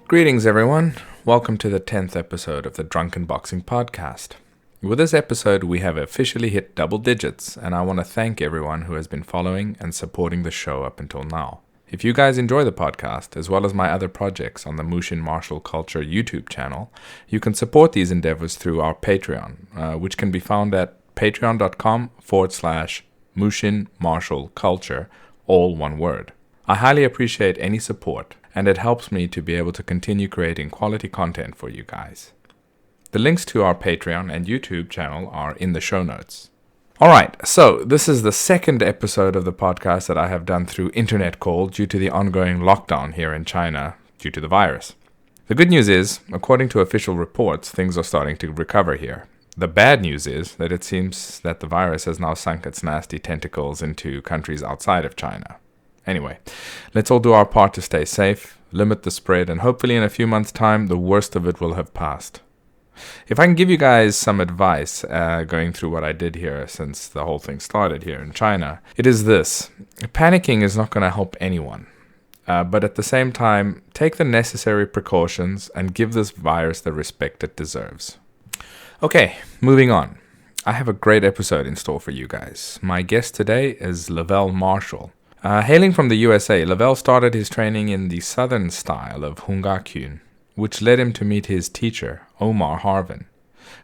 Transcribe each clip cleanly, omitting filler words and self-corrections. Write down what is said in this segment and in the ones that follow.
Greetings, everyone. Welcome to the 10th episode of the Drunken Boxing Podcast. With this episode, we have officially hit double digits, and I want to thank everyone who has been following and supporting the show up until now. If you guys enjoy the podcast, as well as my other projects on the Mushin Martial Culture YouTube channel, you can support these endeavors through our Patreon, which can be found at patreon.com/Mushin Martial Culture, all one word. I highly appreciate any support, and it helps me to be able to continue creating quality content for you guys. The links to our Patreon and YouTube channel are in the show notes. Alright, so this is the second episode of the podcast that I have done through internet call due to the ongoing lockdown here in China due to the virus. The good news is, according to official reports, things are starting to recover here. The bad news is that it seems that the virus has now sunk its nasty tentacles into countries outside of China. Anyway, let's all do our part to stay safe, limit the spread, and hopefully in a few months' time, the worst of it will have passed. If I can give you guys some advice going through what I did here since the whole thing started here in China, it is this. Panicking is not going to help anyone. But at the same time, take the necessary precautions and give this virus the respect it deserves. Okay, moving on. I have a great episode in store for you guys. My guest today is Lavell Marshall. Hailing from the USA, Lavell started his training in the southern style of Hung Gar Kune, which led him to meet his teacher, Omar Harvin,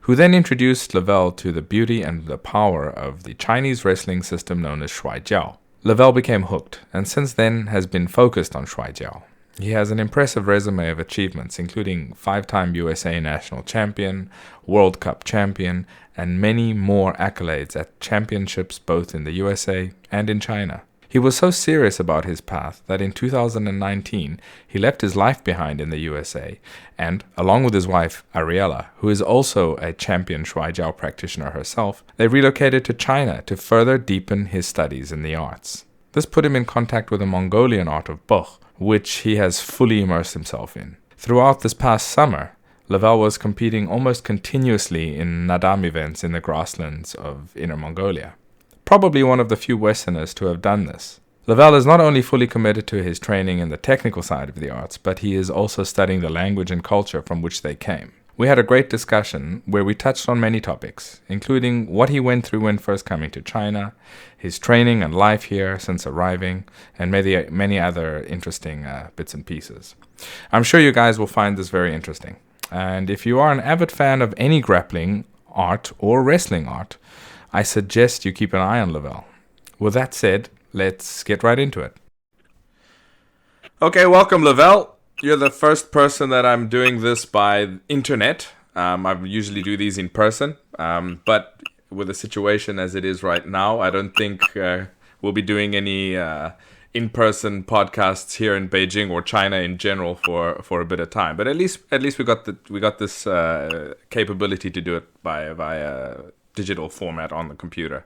who then introduced Lavell to the beauty and the power of the Chinese wrestling system known as Shuai Jiao. Lavell became hooked, and since then has been focused on Shuai Jiao. He has an impressive resume of achievements, including 5-time USA national champion, World Cup champion, and many more accolades at championships both in the USA and in China. He was so serious about his path that in 2019, he left his life behind in the USA and, along with his wife, Ariella, who is also a champion Shuai Jiao practitioner herself, they relocated to China to further deepen his studies in the arts. This put him in contact with the Mongolian art of Bokh, which he has fully immersed himself in. Throughout this past summer, Lavell was competing almost continuously in Nadam events in the grasslands of Inner-Mongolia. Probably one of the few Westerners to have done this. Lavell is not only fully committed to his training in the technical side of the arts, but he is also studying the language and culture from which they came. We had a great discussion where we touched on many topics, including what he went through when first coming to China, his training and life here since arriving, and many other interesting bits and pieces. I'm sure you guys will find this very interesting. And if you are an avid fan of any grappling art or wrestling art, I suggest you keep an eye on Lavell. With that said, let's get right into it. Okay, welcome Lavell. You're the first person that I'm doing this by internet. I usually do these in person, but with the situation as it is right now, I don't think we'll be doing any in-person podcasts here in Beijing or China in general for a bit of time. But at least we got this capability to do it via digital format on the computer.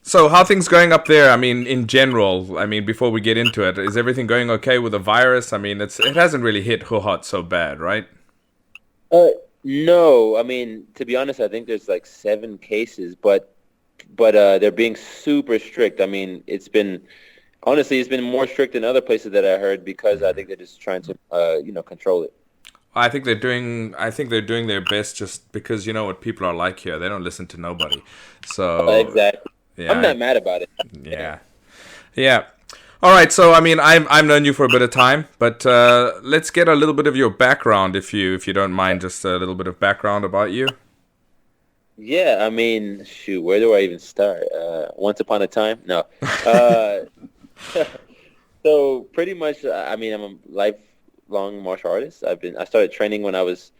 So how are things going up there? I mean, in general, before we get into it, is everything going okay with the virus? I mean, it hasn't really hit Huhat so bad, right? No. I mean, to be honest, I think there's like 7 cases, but they're being super strict. I mean, it's been more strict than other places that I heard because I think they're just trying to, control it. I think they're doing their best just because you know what people are like here. They don't listen to nobody. So exactly. Yeah, I'm not mad about it. Yeah. All right. So I've known you for a bit of time, but let's get a little bit of your background, if you don't mind, just a little bit of background about you. Yeah. I mean, shoot, where do I even start? Once upon a time? No. So pretty much, I'm a lifelong martial artist. I started training when I was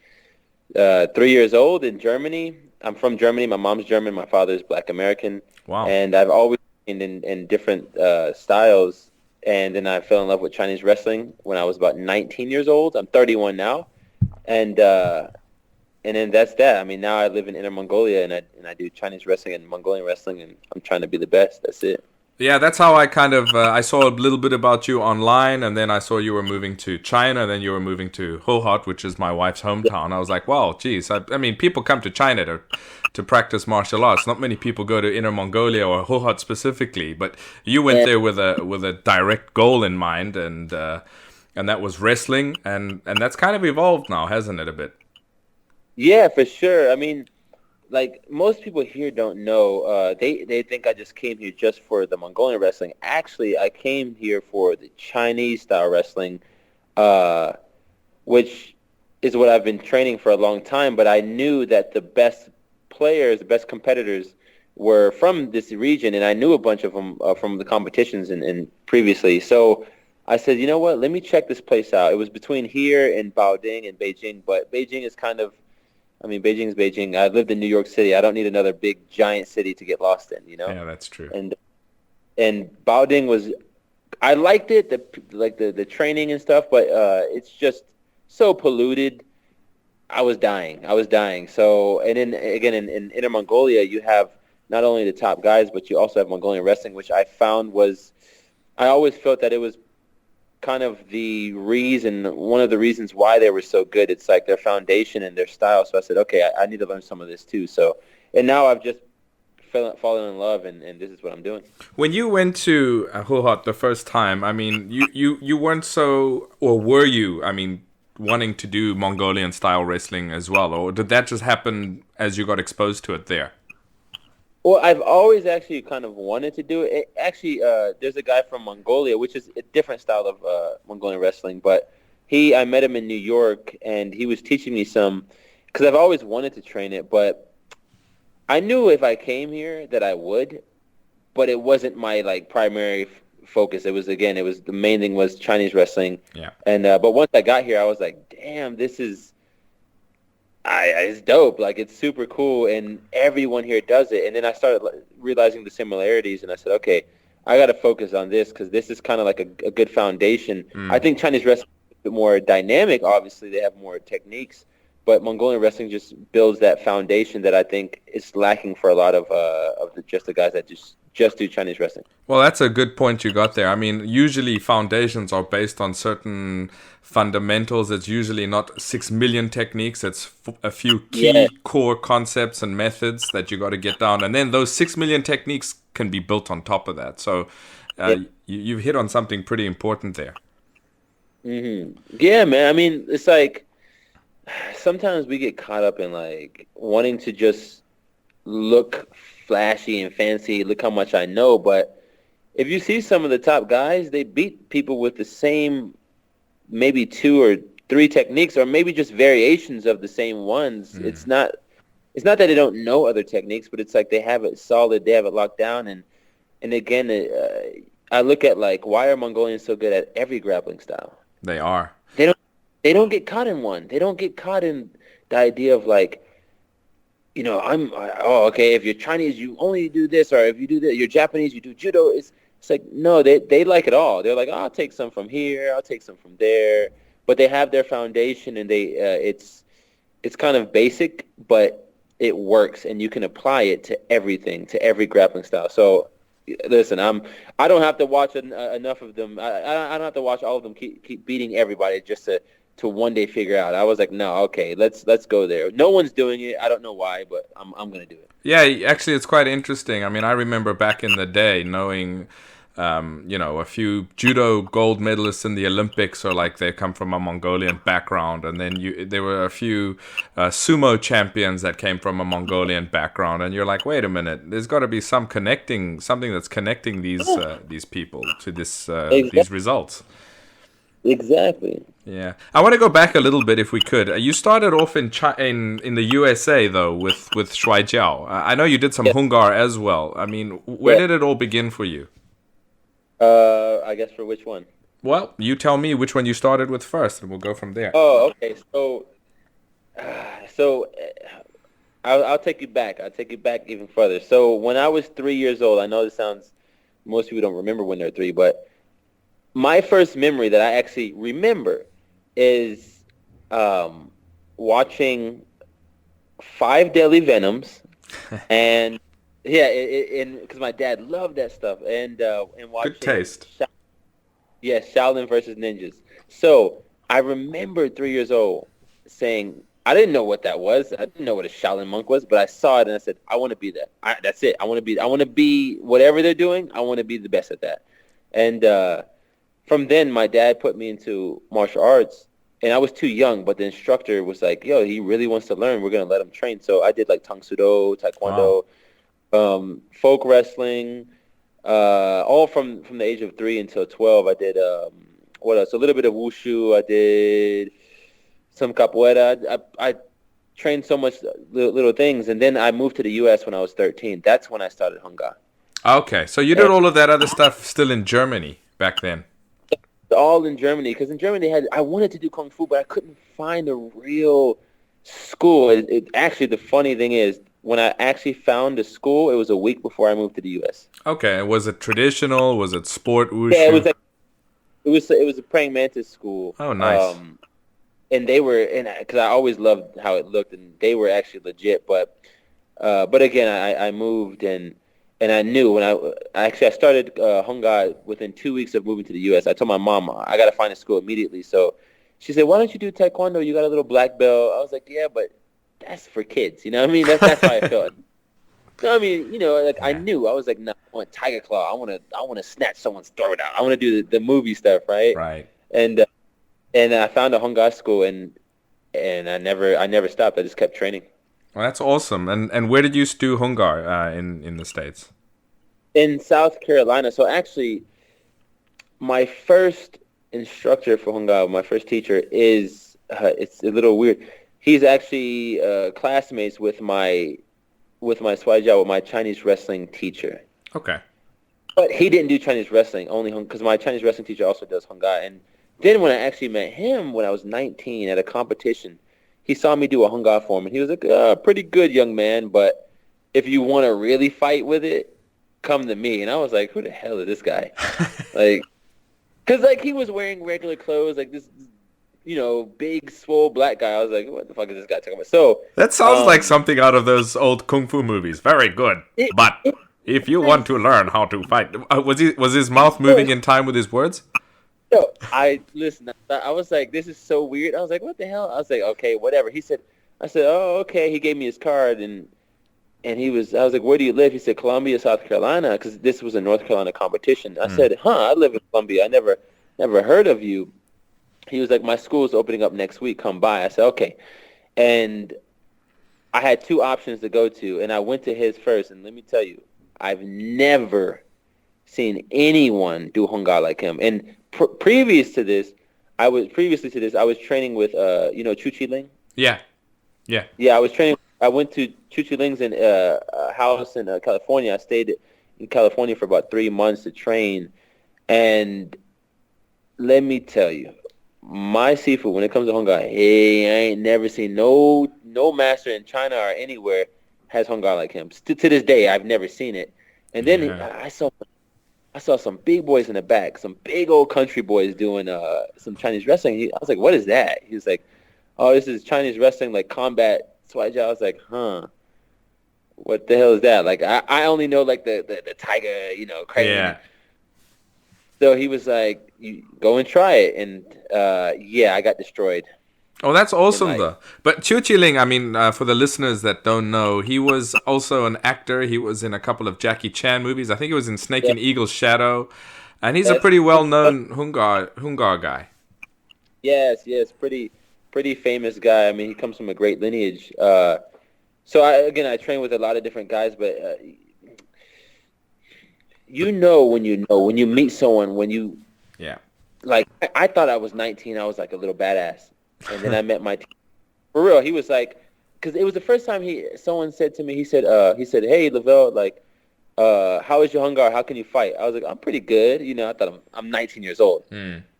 3 years old in Germany. I'm from Germany. My mom's German. My father's Black American. Wow. And I've always been in different styles. And then I fell in love with Chinese wrestling when I was about 19 years old. I'm 31 now. And then that's that. I mean, now I live in Inner-Mongolia and I do Chinese wrestling and Mongolian wrestling, and I'm trying to be the best. That's it. Yeah, that's how I kind of, I saw a little bit about you online, and then I saw you were moving to China, then you were moving to Huhat, which is my wife's hometown. I was like, wow, geez. I mean, people come to China to practice martial arts. Not many people go to Inner Mongolia or Huhat specifically, but you went there with a direct goal in mind, and and that was wrestling, and that's kind of evolved now, hasn't it, a bit? Yeah, for sure. I mean, like most people here don't know, they think I just came here just for the Mongolian wrestling. Actually, I came here for the Chinese style wrestling, uh, which is what I've been training for a long time. But I knew that the best players, the best competitors, were from this region, and I knew a bunch of them from the competitions and previously. So I said, you know what? Let me check this place out. It was between here and Baoding and Beijing, but Beijing is kind of, I mean, Beijing's Beijing. I lived in New York City. I don't need another big giant city to get lost in, you know? Yeah, that's true. And Baoding was, I liked it, the training and stuff, but it's just so polluted. I was dying. I was dying. So, and then again, in Inner-Mongolia, you have not only the top guys, but you also have Mongolian wrestling, which I found was, I always felt that it was kind of one of the reasons why they were so good. It's like their foundation and their style. So I said, okay, I need to learn some of this too. So, and now I've just fallen in love, and this is what I'm doing. When you went to Huhot the first time, I mean, you weren't so, or were you, I mean, wanting to do Mongolian style wrestling as well, or did that just happen as you got exposed to it there? Well, I've always actually kind of wanted to do it. Actually, there's a guy from Mongolia, which is a different style of Mongolian wrestling, but I met him in New York, and he was teaching me some, because I've always wanted to train it, but I knew if I came here that I would, but it wasn't my like primary focus. It was the main thing was Chinese wrestling. Yeah. And but once I got here, I was like, damn, this is it's dope. Like it's super cool, and everyone here does it. And then I started realizing the similarities, and I said, okay, I got to focus on this because this is kind of like a good foundation. I think Chinese wrestling is a bit more dynamic. Obviously, they have more techniques, but Mongolian wrestling just builds that foundation that I think is lacking for a lot of the guys that just do Chinese wrestling. Well, that's a good point you got there. I mean, usually foundations are based on certain fundamentals. It's usually not 6 million techniques. It's a few key core concepts and methods that you got to get down. And then those 6 million techniques can be built on top of that. So you've hit on something pretty important there. Mm-hmm. Yeah, man. I mean, it's like sometimes we get caught up in like wanting to just look flashy and fancy, look how much I know, but if you see some of the top guys, they beat people with the same maybe 2 or 3 techniques, or maybe just variations of the same ones. It's not that they don't know other techniques, but it's like they have it solid, they have it locked down. And again, I look at like, why are Mongolians so good at every grappling style? They are. They don't get caught in one. They don't get caught in the idea of like, you know, okay, if you're Chinese, you only do this, or if you do that, you're Japanese, you do judo. It's like, no, they like it all. They're like, oh, I'll take some from here, I'll take some from there. But they have their foundation, and it's kind of basic, but it works, and you can apply it to everything, to every grappling style. So, listen, I don't have to watch enough of them. I don't have to watch all of them keep beating everybody just to one day figure out. I was like, no, okay, let's go there. No one's doing it. I don't know why, but I'm gonna do it. Yeah, actually, it's quite interesting. I mean, I remember back in the day knowing, a few judo gold medalists in the Olympics, or like they come from a Mongolian background, and then there were a few sumo champions that came from a Mongolian background, and you're like, wait a minute, there's got to be something that's connecting these people to these results. Exactly. Yeah, I want to go back a little bit if we could. You started off in the USA though with Shuai Jiao. I know you did some Hung Gar as well. I mean, where did it all begin for you? I guess for which one? Well, you tell me which one you started with first, and we'll go from there. Oh, okay. So I'll take you back. I'll take you back even further. So when I was 3 years old, I know most people don't remember when they're 3, but my first memory that I actually remember is watching 5 Deadly Venoms, and because my dad loved that stuff, and watching good taste. Shaolin versus Ninjas. So I remember 3 years old saying, I didn't know what that was. I didn't know what a Shaolin monk was, but I saw it and I said, I want to be that. That's it. I want to be whatever they're doing. I want to be the best at that. And from then, my dad put me into martial arts, and I was too young. But the instructor was like, "Yo, he really wants to learn. We're gonna let him train." So I did like Tang Soo Do, Wow. Taekwondo, folk wrestling, all from the age of 3 until 12. I did what else? A little bit of wushu. I did some capoeira. I trained so much little things, and then I moved to the U.S. when I was 13. That's when I started Hung Gar. Okay, so you did all of that other stuff still in Germany back then. All in Germany, because in Germany I wanted to do kung fu, but I couldn't find a real school. Actually, the funny thing is, when I actually found a school, it was a week before I moved to the U.S. Okay, was it traditional? Was it sport Yeah, it wushu? was like it was a praying mantis school. Oh, nice. And they were, and because I always loved how it looked, and they were actually legit. But again, I moved, and I knew when I started Hung Gar within 2 weeks of moving to the U.S. I told my mom I got to find a school immediately. So she said, "Why don't you do Taekwondo? You got a little black belt." I was like, "Yeah, but that's for kids, you know what I mean? That's how I felt." No, I mean, like I Yeah. knew I was like, "No, I want Tiger Claw. I want to snatch someone's throat out. I want to do the movie stuff, right?" Right. And and I found a Hung Gar school, and I never stopped. I just kept training. Well, that's awesome. And where did you do Hung Gar in the States? In South Carolina. So actually, my first instructor for Hung Gar, my first teacher is it's a little weird. He's actually classmates with my Shuai Jiao, with my Chinese wrestling teacher. Okay. But he didn't do Chinese wrestling, only because my Chinese wrestling teacher also does Hung Gar. And then when I actually met him when I was 19 at a competition, he saw me do a Hung Gar form, and he was like, pretty good young man, but if you want to really fight with it, come to me. And I was like, who the hell is this guy? Like, because like he was wearing regular clothes, like this, big, swole black guy. I was like, what the fuck is this guy talking about? So, That sounds like something out of those old kung fu movies. Very good. it, But it, if you want it's, to learn how to fight, was his mouth moving in time with his words? yo, listen. I was like, this is so weird. I was like, what the hell? I was like, okay, whatever. I said, oh, okay. He gave me his card, and I was like, where do you live? He said, Columbia, South Carolina, because this was a North Carolina competition. I said, I live in Columbia. I never heard of you. He was like, my school's opening up next week. Come by. I said, okay. And I had two options to go to, and I went to his first. And let me tell you, I've never seen anyone do Hung Gar like him. And previously to this, I was training with, Chu Chi Ling. Yeah. Yeah. Yeah, I was training. I went to Chu Chi Ling's in a house in California. I stayed in California for about 3 months to train, and let me tell you, my seafood when it comes to Hung Gar, hey, I ain't never seen no master in China or anywhere has Hung Gar like him. To this day, I've never seen it. And then Yeah. I saw some big boys in the back, some big old country boys doing some Chinese wrestling. I was like, what is that? He was like, oh, this is Chinese wrestling, like combat Shuai Jiao. I was like, huh, what the hell is that? Like, I only know like the tiger, crane. Yeah. So he was like, you go and try it. And yeah, I got destroyed. Oh, that's And awesome, like, though. But Chu Chi Ling, I mean, for the listeners that don't know, he was also an actor. He was in a couple of Jackie Chan movies. I think he was in Snake yeah, and Eagle's Shadow. And he's a yes, pretty well-known Hung Gar guy. yes, pretty famous guy. I mean, he comes from a great lineage. So I train with a lot of different guys, but when you meet someone, Yeah. like I thought I was 19, I was like a little badass, and then I met my for real. He was like, because it was the first time someone said to me, he said, hey Lavell, like, how is your Hung Gar? How can you fight? I was like, I'm pretty good. I thought I'm 19 years old,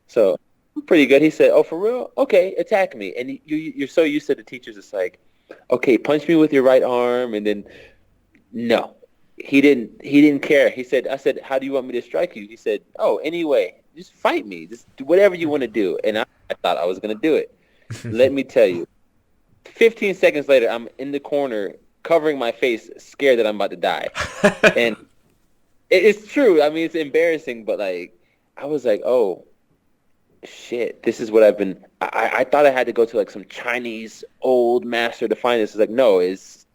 so I'm pretty good. He said, oh, for real? Okay, attack me. And you're so used to the teachers. It's like, okay, punch me with your right arm, and then no. He didn't care. I said, how do you want me to strike you? He said, oh, anyway, just fight me. Just do whatever you want to do. And I thought I was going to do it. Let me tell you, 15 seconds later, I'm in the corner covering my face, scared that I'm about to die. And it's true. I mean, it's embarrassing, but like, I was like, oh, shit, this is what I've been. I thought I had to go to like some Chinese old master to find this. It's like, no, it's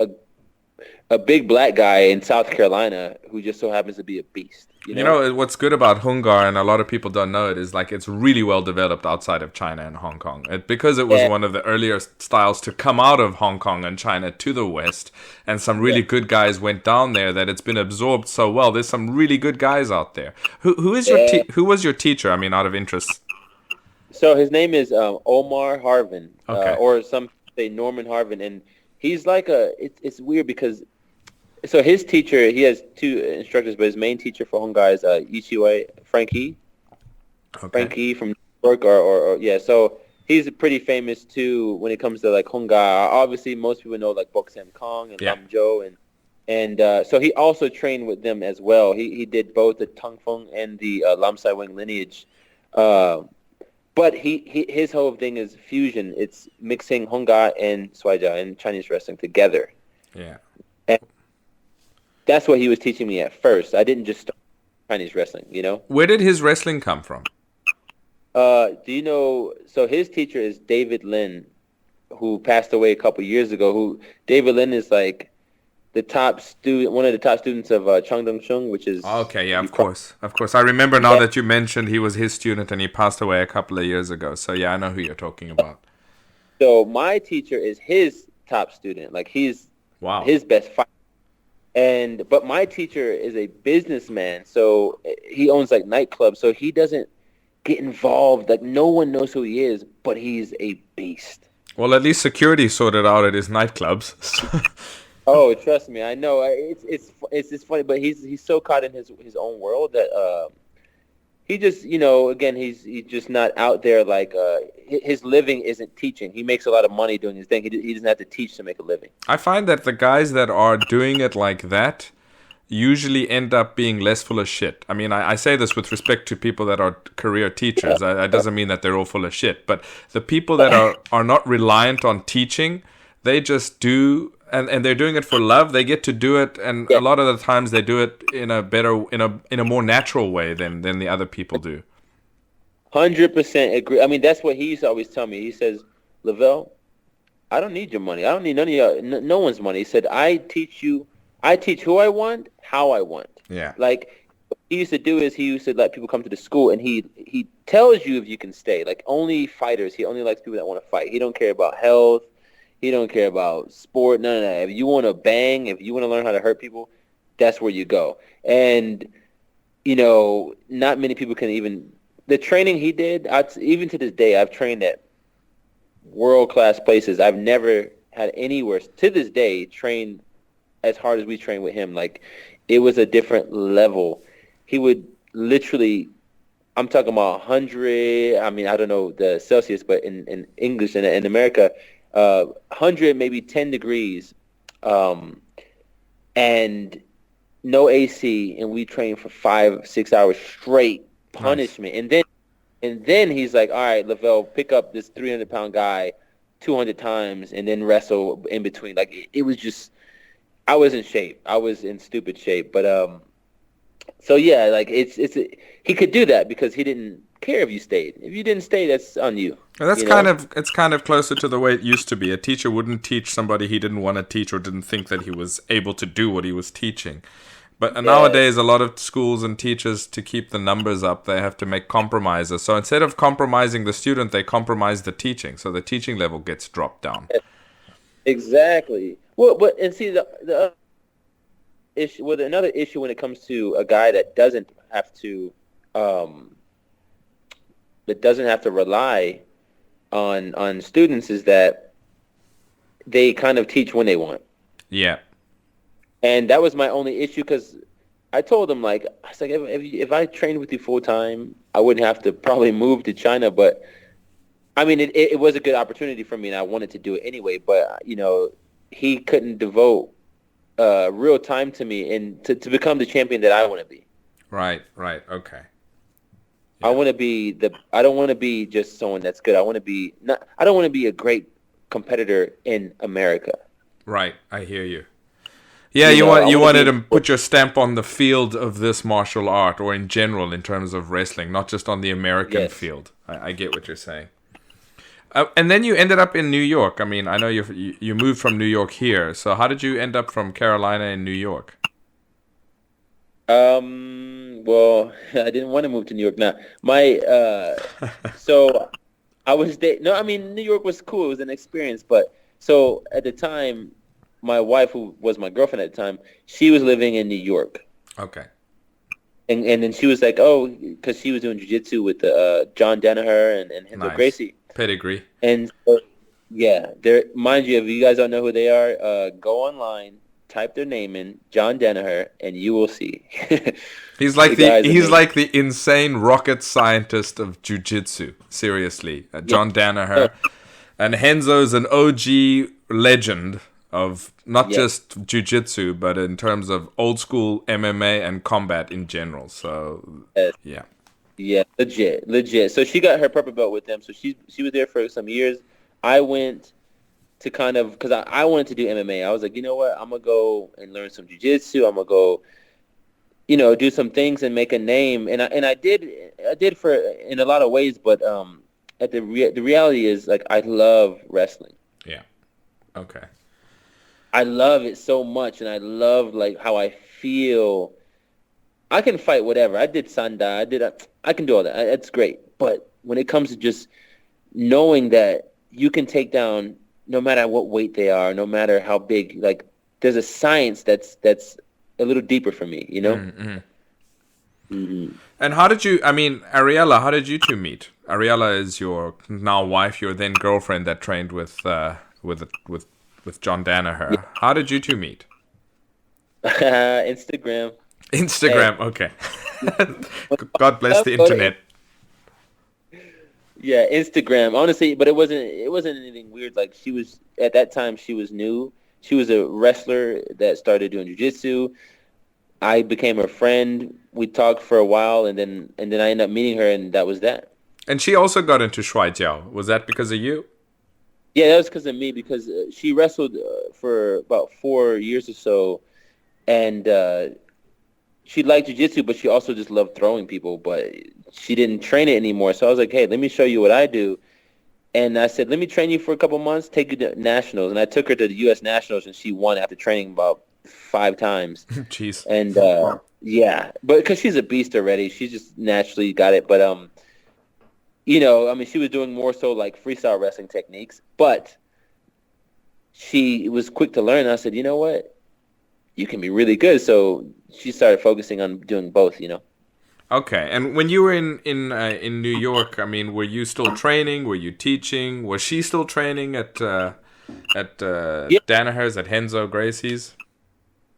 a big black guy in South Carolina who just so happens to be a beast. You You know? know, what's good about Hung Gar, and a lot of people don't know it, is like it's really well developed outside of China and Hong Kong. Because it was Yeah, one of the earlier styles to come out of Hong Kong and China to the West, and some yeah, really good guys went down there, that it's been absorbed so well. There's some really good guys out there. yeah. Who was your teacher? I mean, out of interest. So his name is Omar Harvin, Okay. or some say Norman Harvin, and he's like it's weird because so his teacher, he has two instructors, but his main teacher for Hung Gar is Ichiway Okay. Frankie from New York, or yeah. So he's pretty famous too when it comes to like Hung Gar. Obviously, most people know like Bokh Kong and Yeah. Lam Zhou, and so he also trained with them as well. He did both the Tung Feng and the Lam Sai Wing lineage. Uh, but his whole thing is fusion. It's mixing Hung Gar and Shuai Jiao and Chinese wrestling together. Yeah. And that's what he was teaching me at first. I didn't just start Chinese wrestling, you know? Where did his wrestling come from? Do you know? So his teacher is David Lin, who passed away a couple years ago. David Lin is like the top student, one of the top students of Changdong Shung, which is Okay, yeah, of course. Of course. I remember now yeah. that you mentioned he was his student and he passed away a couple of years ago. So, yeah, I know who you're talking about. So my teacher is his top student. Like he's Wow. his best fighter. But my teacher is a businessman, so he owns like nightclubs. So he doesn't get involved. Like no one knows who he is, but he's a beast. Well, at least security sorted out at his nightclubs. Oh, trust me, I know. It's just funny, but he's so caught in his own world that he just again he's just not out there like his living isn't teaching. He makes a lot of money doing his thing. He doesn't have to teach to make a living. I find that the guys that are doing it like that usually end up being less full of shit. I mean, I say this with respect to people that are career teachers. That doesn't mean that they're all full of shit. But the people that are not reliant on teaching, they just do, and they're doing it for love. They get to do it, and Yeah. a lot of the times they do it in a more natural way than the other people do. 100% agree. I mean, that's what he used to always tell me. He says, Lavell, I don't need your money. I don't need none of your, no one's money. He said, I teach who I want, how I want. Yeah. Like, what he used to do is he used to let people come to the school, and he tells you if you can stay. Like, only fighters. He only likes people that want to fight. He don't care about health. He don't care about sport, none of that. If you want to bang, if you want to learn how to hurt people, that's where you go. And, not many people can even, the training he did, even to this day, I've trained at world-class places. I've never had anywhere, to this day, trained as hard as we trained with him. Like, it was a different level. He would literally, I'm talking about 100, I mean, I don't know the Celsius, but in English, in America, 100, maybe 10 degrees, and no AC, and we trained for 5-6 hours straight, punishment. Nice. And then he's like, all right, Lavell, pick up this 300-pound guy 200 times and then wrestle in between. Like, it was just, I was in shape. I was in stupid shape. But, so yeah, like, he could do that because he didn't care if you stayed. If you didn't stay, that's on you. Well, it's kind of closer to the way it used to be. A teacher wouldn't teach somebody he didn't want to teach or didn't think that he was able to do what he was teaching. But nowadays, a lot of schools and teachers, to keep the numbers up, they have to make compromises. So instead of compromising the student, they compromise the teaching. So the teaching level gets dropped down. Exactly. Well, and see the issue with another issue when it comes to a guy that doesn't have to rely on students is that they kind of teach when they want. Yeah. And that was my only issue because I told him, like, I was like, if I trained with you full time, I wouldn't have to probably move to China. But I mean, it was a good opportunity for me, and I wanted to do it anyway. But he couldn't devote real time to me and to become the champion that I want to be. Right. Okay. Yeah. I don't want to be just someone that's good. I don't want to be a great competitor in America. Right. I hear you. Yeah, you wanted to put your stamp on the field of this martial art, or in general in terms of wrestling, not just on the American field. I get what you're saying. And then you ended up in New York. I mean, I know you moved from New York here. So how did you end up from Carolina in New York? Well, I didn't want to move to New York. Now, so I was there. No, I mean, New York was cool. It was an experience. But so at the time, my wife, who was my girlfriend at the time, she was living in New York. Okay. And then she was like, oh, because she was doing jiu-jitsu with John Danaher and Renzo Nice. Gracie. Pedigree. And so, yeah, mind you, if you guys don't know who they are, go online, type their name in, John Danaher, and you will see. He's like guy's he's amazing. like the insane rocket scientist of jiu-jitsu. Seriously, John Danaher, and Henzo's an OG legend of not Yeah. just jiu-jitsu, but in terms of old school MMA and combat in general. So Yes. yeah, Yeah, legit. So she got her purple belt with them. So she was there for some years. I went to kind of because I wanted to do MMA. I was like, you know what? I'm gonna go and learn some jiu-jitsu. I'm gonna go, do some things and make a name. And I did for in a lot of ways. But the reality is like I love wrestling. yeah, okay, I love it so much, and I love like how I feel. I can fight whatever. I did Sanda. I can do all that. That's great. But when it comes to just knowing that you can take down no matter what weight they are, no matter how big, like there's a science that's a little deeper for me, you know? Mm-hmm. Hmm. And how did you? I mean, Ariella, how did you two meet? Ariella is your now wife, your then girlfriend that trained with John Danaher. How did you two meet? Instagram. Instagram. Okay. God bless the But internet. yeah, Instagram. Honestly, but it wasn't anything weird. Like she was at that time she was new. She was a wrestler that started doing jiu-jitsu. I became her friend. We talked for a while, and then I ended up meeting her, and that was that. And she also got into Shuai Jiao. Was that because of you? Yeah, that was because of me because she wrestled for about 4 years or so, and she liked jiu-jitsu, but she also just loved throwing people, but she didn't train it anymore. So I was like, hey, let me show you what I do. And I said, let me train you for a couple months, take you to nationals. And I took her to the U.S. nationals, and she won after training about 5 times. Jeez. And yeah, but because she's a beast already, she just naturally got it. But I mean, she was doing more so like freestyle wrestling techniques, but she was quick to learn. I said, you know what, you can be really good. So she started focusing on doing both. Okay. And when you were in New York, I mean, were you still training? Were you teaching? Was she still training at Yeah, Danaher's, at Henzo Gracie's?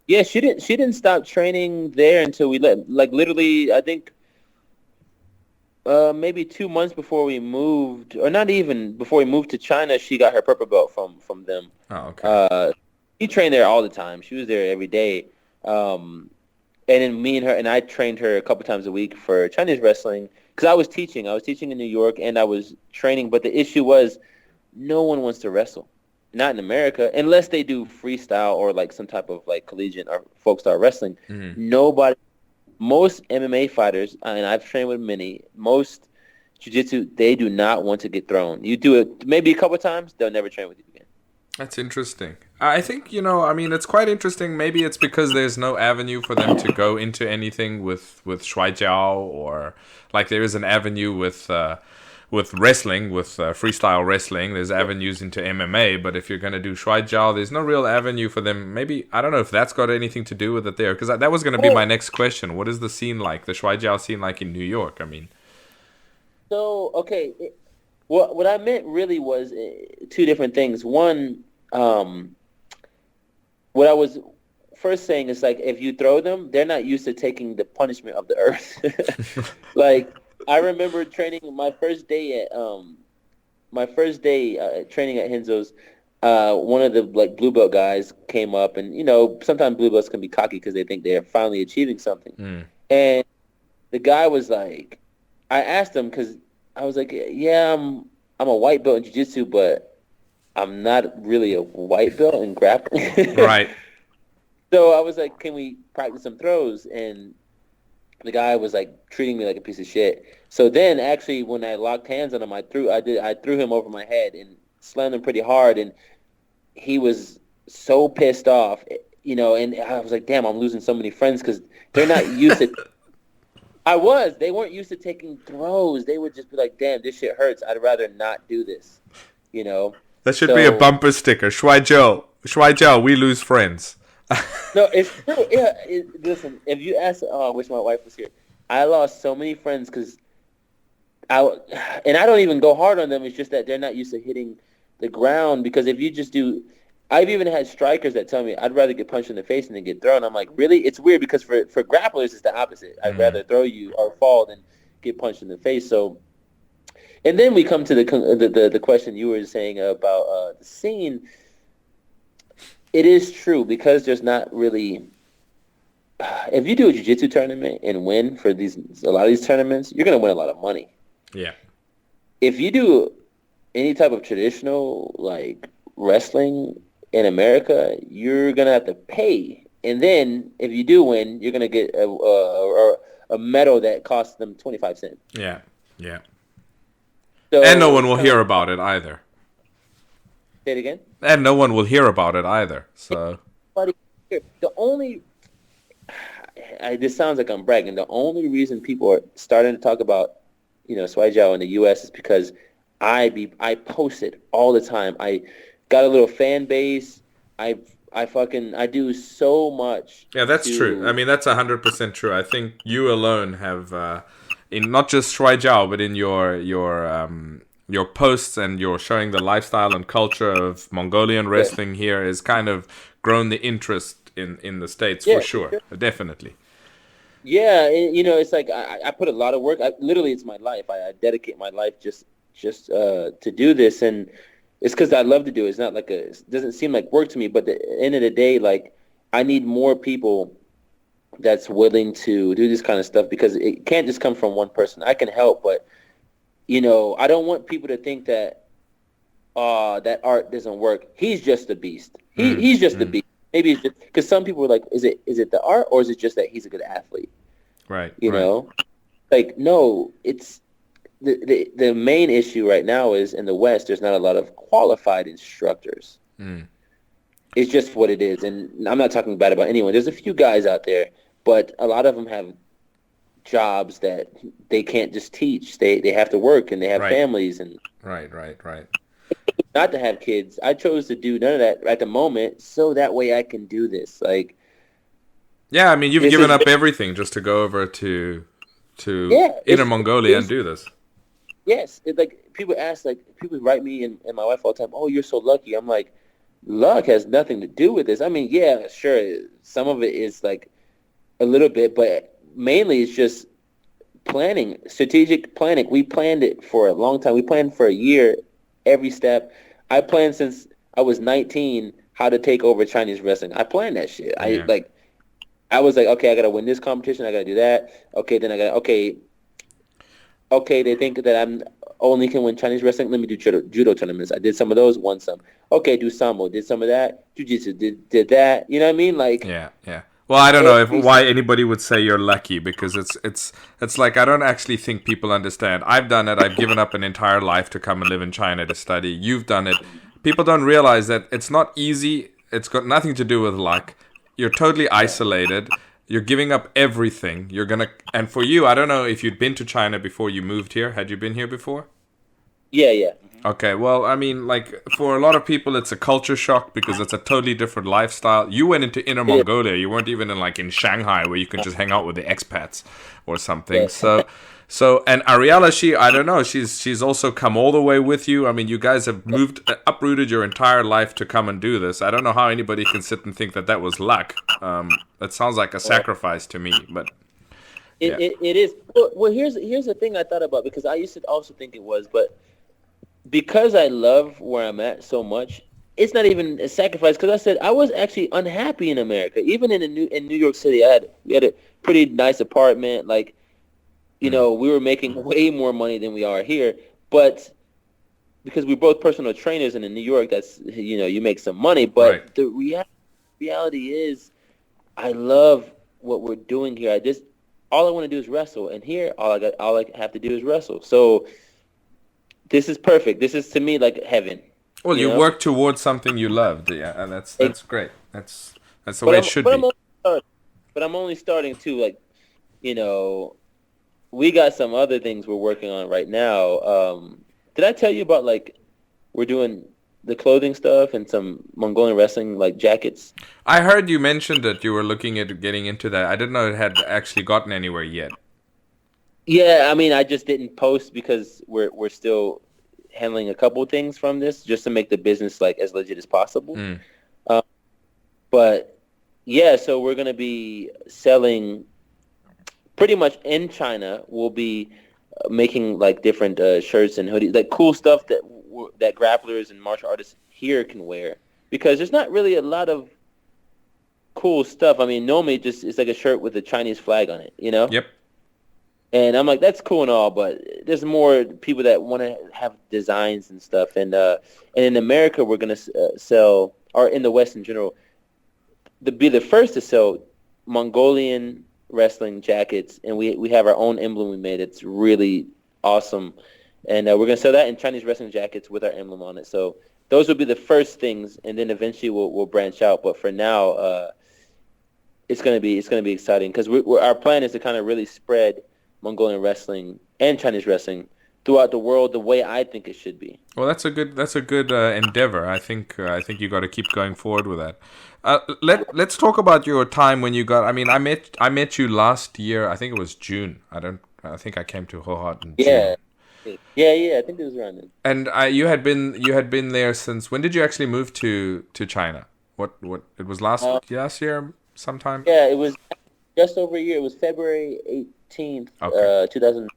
yeah. She didn't stop training there until we let like literally. I think maybe 2 months before we moved, or not even before we moved to China, she got her purple belt from them. Oh, okay. She trained there all the time. She was there every day. And then me and her, and I trained her a couple times a week for Chinese wrestling because I was teaching. I was teaching in New York, and I was training. But the issue was no one wants to wrestle, not in America, unless they do freestyle or like some type of like collegiate or folk style wrestling. Mm-hmm. Nobody. Most MMA fighters, and I've trained with many, most jiu-jitsu, they do not want to get thrown. You do it maybe a couple times, they'll never train with you again. That's interesting. I think, I mean, it's quite interesting. Maybe it's because there's no avenue for them to go into anything with Shuai Jiao, or like there is an avenue with wrestling, with freestyle wrestling. There's avenues into MMA, but if you're going to do Shuai Jiao, there's no real avenue for them. Maybe, I don't know if that's got anything to do with it there, because that was going to be my next question. What is the scene like, the Shuai Jiao scene like in New York? I mean, So, okay, what I meant really was two different things. One, what I was first saying is like if you throw them, they're not used to taking the punishment of the earth. Like I remember training my first day training at Henzo's. One of the like blue belt guys came up, and sometimes blue belts can be cocky because they think they're finally achieving something. mm, And the guy was like, I asked him because I was like, yeah, I'm a white belt in jiu-jitsu, but I'm not really a white belt in grappling. right. So I was like, can we practice some throws? And The guy was like treating me like a piece of shit. So then, actually, when I locked hands on him, I threw him over my head and slammed him pretty hard, and he was so pissed off, and I was like, damn, I'm losing so many friends because they're not used to. They weren't used to taking throws. They would just be like, damn, this shit hurts. I'd rather not do this, you know. That should be a So bumper sticker. Shuai Jiao, we lose friends. no, it's true. Yeah, listen, if you ask, oh, I wish my wife was here. I lost so many friends because I and I don't even go hard on them. It's just that they're not used to hitting the ground. Because if you just do, I've even had strikers that tell me I'd rather get punched in the face than get thrown. I'm like, really? It's weird because for grapplers it's the opposite. I'd rather throw you or fall than get punched in the face. So, and then we come to the question you were saying about the scene. It is true because there's not really. If you do a jiu-jitsu tournament and win for a lot of these tournaments, you're gonna win a lot of money. Yeah. If you do any type of traditional like wrestling in America, you're gonna have to pay, and then if you do win, you're gonna get a medal that costs them 25 cents. Yeah. Yeah. So And no one will hear about it either. Say it again. And no one will hear about it either. So. The only this sounds like I'm bragging. The only reason people are starting to talk about Shuai Jiao in the U.S. is because I post it all the time. I got a little fan base. I do so much. Yeah, that's true. I mean, that's 100% true. I think you alone have, in not just Shuai Jiao, but in your posts and you're showing the lifestyle and culture of Mongolian wrestling here is kind of grown the interest in the States for sure. Definitely. Yeah, it's like I put a lot of work. Literally, it's my life. I dedicate my life just to do this, and it's because I love to do it. It's not like it doesn't seem like work to me, but at the end of the day, like I need more people that's willing to do this kind of stuff because it can't just come from one person. I can help, but I don't want people to think that that art doesn't work. He's just a beast. He's just a beast. Maybe it's just because some people are like, is it the art or is it just that he's a good athlete? Right. You know, like no, it's the main issue right now is in the West. There's not a lot of qualified instructors. It's just what it is, and I'm not talking bad about anyone. There's a few guys out there, but a lot of them have jobs that they can't just teach. They have to work and they have families and right. Not to have kids. I chose to do none of that at the moment, so that way I can do this. Like, yeah, I mean, you've given up everything just to go over to Inner-Mongolia and do this. Yes, like people write me and my wife all the time. Oh, you're so lucky. I'm like, luck has nothing to do with this. I mean, yeah, sure, some of it is like a little bit, but mainly it's just planning, strategic planning. We planned it for a long time. We planned for a year, every step. I planned since I was 19 how to take over Chinese wrestling. I planned that shit. I was like, okay, I gotta win this competition. I gotta do that. Okay, then okay. They think that I'm only can win Chinese wrestling. Let me do judo tournaments. I did some of those, won some. Okay, do sambo. Did some of that. Jiu-jitsu did that. You know what I mean? Like yeah. Well, I don't know why anybody would say you're lucky because it's like I don't actually think people understand. I've done it. I've given up an entire life to come and live in China to study. You've done it. People don't realize that it's not easy. It's got nothing to do with luck. You're totally isolated. You're giving up everything. And for you, I don't know if you'd been to China before you moved here. Had you been here before? Yeah. Okay, well, I mean, like, for a lot of people, it's a culture shock because it's a totally different lifestyle. You went into Inner-Mongolia. You weren't even in Shanghai where you can just hang out with the expats or something. Yeah. So, and Ariella, I don't know, she's also come all the way with you. I mean, you guys have uprooted your entire life to come and do this. I don't know how anybody can sit and think that was luck. That sounds like a sacrifice to me, but... It is. Well, here's the thing I thought about because I used to also think it was, but... Because I love where I'm at so much, it's not even a sacrifice. Because I said I was actually unhappy in America, even in New York City. We had a pretty nice apartment. Like, we were making way more money than we are here. But because we're both personal trainers, and in New York, that's you make some money. But the reality is, I love what we're doing here. all I want to do is wrestle, and here all I have to do is wrestle. So this is perfect. This is to me like heaven, Well, you you know. work towards something you loved, yeah, and Ex- that's great. That's the way But it I'm should but I'm be. only starting. But I'm only starting too. Like, you know, we got some other things we're working on right now. Did I tell you about like we're doing the clothing stuff and some Mongolian wrestling like jackets? I heard you mentioned that you were looking at getting into that. I didn't know it had actually gotten anywhere yet. Yeah, I mean, I just didn't post because we're still handling a couple of things from this just to make the business like as legit as possible. Mm. Um, but yeah, so we're gonna be selling pretty much in China. We'll be making like different shirts and hoodies, like cool stuff that grapplers and martial artists here can wear. Because there's not really a lot of cool stuff. I mean, normally just it's like a shirt with a Chinese flag on it, you know. Yep. And I'm like, that's cool and all, but there's more people that want to have designs and stuff. And in America, we're gonna sell, or in the West in general, be the first to sell Mongolian wrestling jackets, and we have our own emblem we made. It's really awesome, and we're gonna sell that in Chinese wrestling jackets with our emblem on it. So those will be the first things, and then eventually we'll branch out. But for now, it's gonna be exciting because our plan is to kind of really spread Mongolian wrestling and Chinese wrestling throughout the world the way I think it should be. Well, that's a good endeavor. I think you got to keep going forward with that. Let's talk about your time when you got. I mean, I met you last year. I think it was June. I think I came to Hohhot in June. Yeah, yeah. I think it was around then. And you had been there since when did you actually move to China? What it was Uh, last year sometime? yeah, it was just over a year. It was February 18th, Okay. 2000.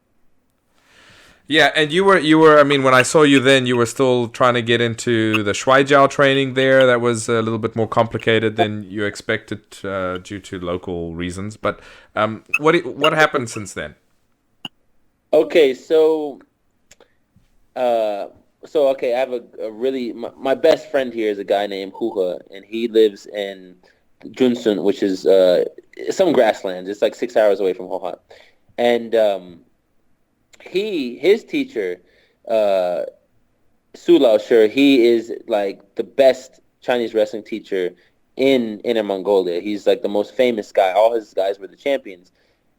Yeah, and you were. I mean, when I saw you then, you were still trying to get into the Shuai Jiao training there. That was a little bit more complicated than you expected due to local reasons. But what happened since then? Okay, uh, okay, I have a really my best friend here is a guy named Huha, and he lives in Junsun, which is some grasslands. It's like 6 hours away from Hohhot, and his teacher, uh, Su Lao Shi, he is like the best Chinese wrestling teacher in Inner-Mongolia. He's like the most famous guy. All his guys were the champions.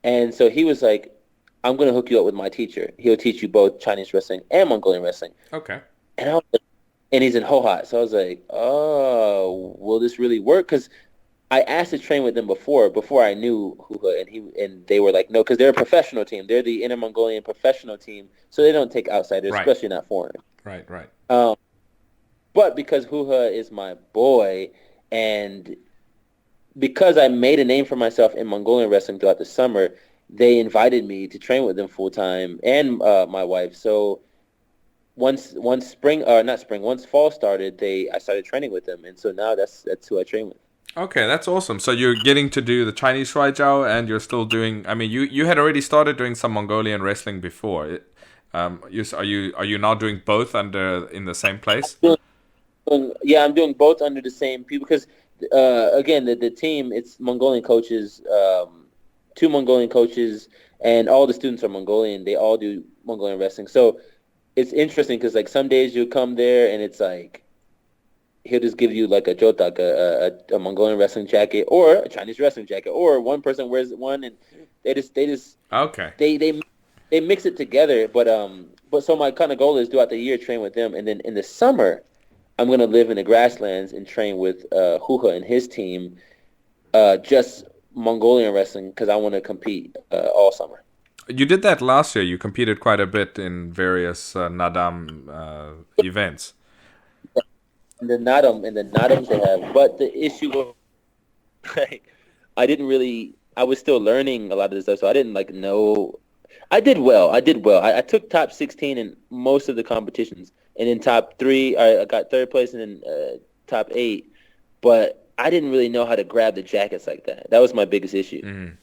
And so he was like, I'm going to hook you up with my teacher. He'll teach you both Chinese wrestling and Mongolian wrestling. Okay. And I was like, and he's in Hohhot. So I was like, oh, will this really work? Because I asked to train with them before I knew Huha, and they were like, no, because they're a professional team. They're the Inner Mongolian professional team, so they don't take outsiders, Right. especially not foreigners. Right. Um, but because Huha is my boy, and because I made a name for myself in Mongolian wrestling throughout the summer, they invited me to train with them full time and my wife. So once once fall started, I started training with them, and so now that's who I train with. Okay, that's awesome. So you're getting to do the Chinese Shuai Jiao, and you're still doing. I mean, you had already started doing some Mongolian wrestling before. Are you now doing both under in the same place? Yeah, I'm doing both under the same people because, again, the team, it's Mongolian coaches, two Mongolian coaches, and all the students are Mongolian. They all do Mongolian wrestling. So it's interesting because, like, some days you come there and it's like, he'll just give you like a jotak, a Mongolian wrestling jacket or a Chinese wrestling jacket, or one person wears one and they just Okay. they mix it together. But so my kind of goal is throughout the year train with them, and then in the summer I'm gonna live in the grasslands and train with Huha and his team, just Mongolian wrestling because I want to compete all summer. You did that last year. You competed quite a bit in various Nadam events. The Nadams they have, but the issue was like I didn't really. I was still learning a lot of this stuff, so I didn't like know. I did well. I took top 16 in most of the competitions, and in top three, I got third place, and then top 8. But I didn't really know how to grab the jackets like that. That was my biggest issue. Mm.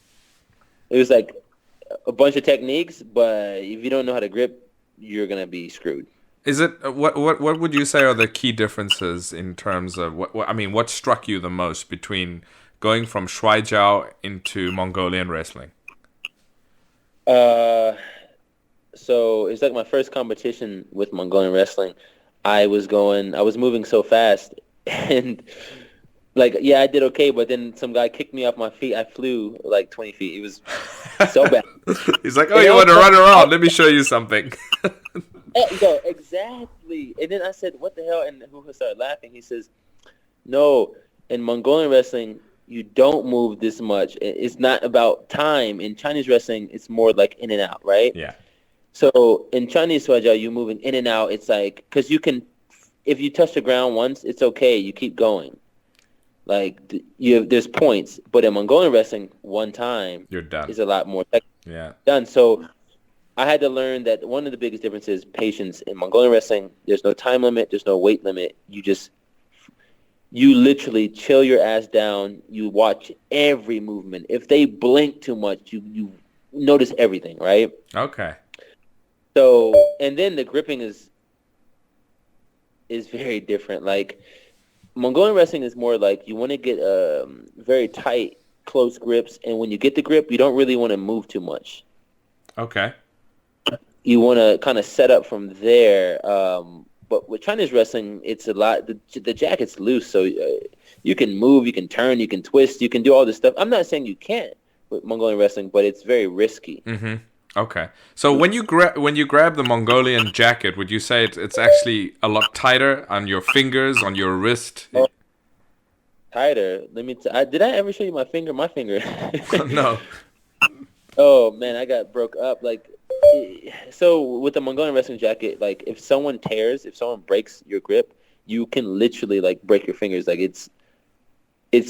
It was like a bunch of techniques, but if you don't know how to grip, you're gonna be screwed. Is it what would you say are the key differences in terms of what I mean? What struck you the most between going from Shuai Jiao into Mongolian wrestling? Uh, so it's like my first competition with Mongolian wrestling. I was moving so fast, and like, yeah, I did okay, but then some guy kicked me off my feet. I flew like 20 feet. It was so bad. He's like, oh, And you I was want to like, run around? Let me show you something. yo, exactly. And then I said, what the hell? And who started laughing? He says, no, in Mongolian wrestling, you don't move this much. It's not about time. In Chinese wrestling, it's more like in and out, right? Yeah. So in Chinese Shuai Jiao, you moving in and out. It's like, because you can, if you touch the ground once, it's okay. You keep going. Like, there's points. But in Mongolian wrestling, one time You're done. is a lot more Yeah. done. So I had to learn that one of the biggest differences is patience. In Mongolian wrestling, there's no time limit. There's no weight limit. You literally chill your ass down. You watch every movement. If they blink too much, you notice everything, right? Okay. So, and then the gripping is very different. Like, Mongolian wrestling is more like you want to get very tight, close grips, and when you get the grip, you don't really want to move too much. Okay. You want to kind of set up from there. But with Chinese wrestling, it's a lot. The jacket's loose, so you can move, you can turn, you can twist, you can do all this stuff. I'm not saying you can't with Mongolian wrestling, but it's very risky. Mm-hmm. Okay. So when you grab the Mongolian jacket, would you say it's actually a lot tighter on your fingers, on your wrist? Tighter. Did I ever show you my finger? My finger. No. Oh man, I got broke up. Like, so with the Mongolian wrestling jacket, like if someone breaks your grip, you can literally like break your fingers. Like it's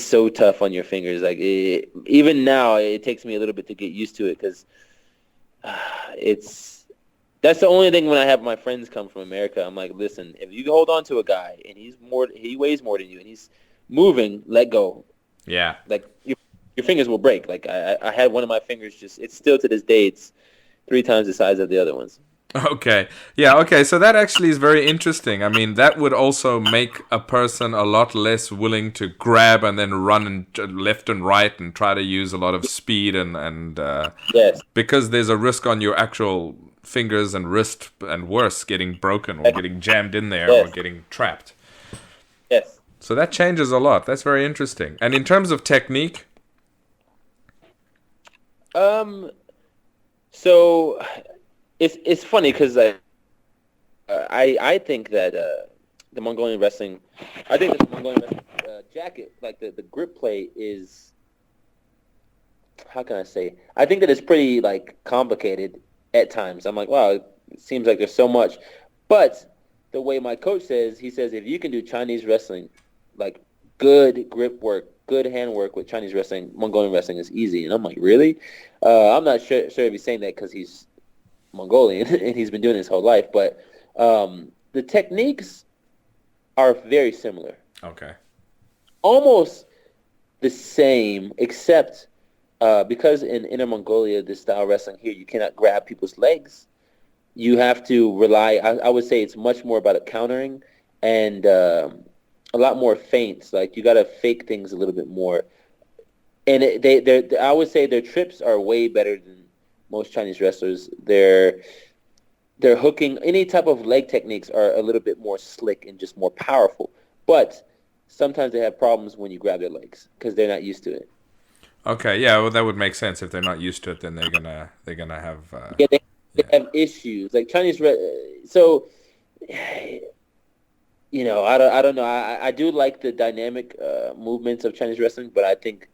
so tough on your fingers. Like even now, it takes me a little bit to get used to it because that's the only thing when I have my friends come from America. I'm like, listen, if you hold on to a guy and he weighs more than you and he's moving, let go. Yeah. Like your fingers will break. Like I had one of my fingers it's still to this day, it's 3 times the size of the other ones. Okay. Yeah, okay. So that actually is very interesting. I mean, that would also make a person a lot less willing to grab and then run left and right and try to use a lot of speed and Yes. because there's a risk on your actual fingers and wrist and worse getting broken or getting jammed in there or getting trapped. Yes. So that changes a lot. That's very interesting. And in terms of technique? So it's funny because I think that the Mongolian wrestling, jacket, like the grip play is, how can I say? I think that it's pretty like complicated at times. I'm like, wow, it seems like there's so much, but the way my coach says, he says if you can do Chinese wrestling, like good grip work, good hand work with Chinese wrestling, Mongolian wrestling is easy. And I'm like, really? I'm not sure if he's saying that because he's Mongolian and he's been doing it his whole life, but the techniques are very similar. Okay. Almost the same, except because in Inner-Mongolia, this style wrestling here, you cannot grab people's legs. You have to rely, I would say it's much more about countering and a lot more feints. Like you got to fake things a little bit more. And I would say their trips are way better than most Chinese wrestlers. Their hooking, any type of leg techniques are a little bit more slick and just more powerful. But sometimes they have problems when you grab their legs because they're not used to it. Okay, yeah, well, that would make sense. If they're not used to it, then they're gonna have. They have issues like Chinese. So, I don't know. I do like the dynamic movements of Chinese wrestling, but I think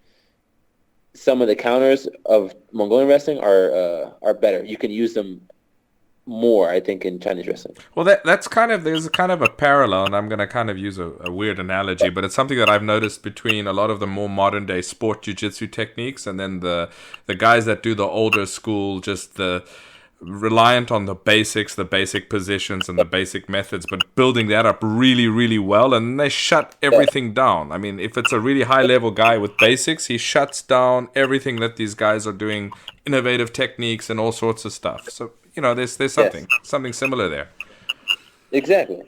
some of the counters of Mongolian wrestling are better. You can use them more, I think, in Chinese wrestling. Well, there's kind of a parallel, and I'm going to kind of use a weird analogy, but it's something that I've noticed between a lot of the more modern day sport jiu-jitsu techniques and then the guys that do the older school, just the reliant on the basics, the basic positions and the basic methods, but building that up really, really well, and they shut everything down. I mean, if it's a really high level guy with basics, he shuts down everything that these guys are doing, innovative techniques and all sorts of stuff. So, there's something similar there. Exactly.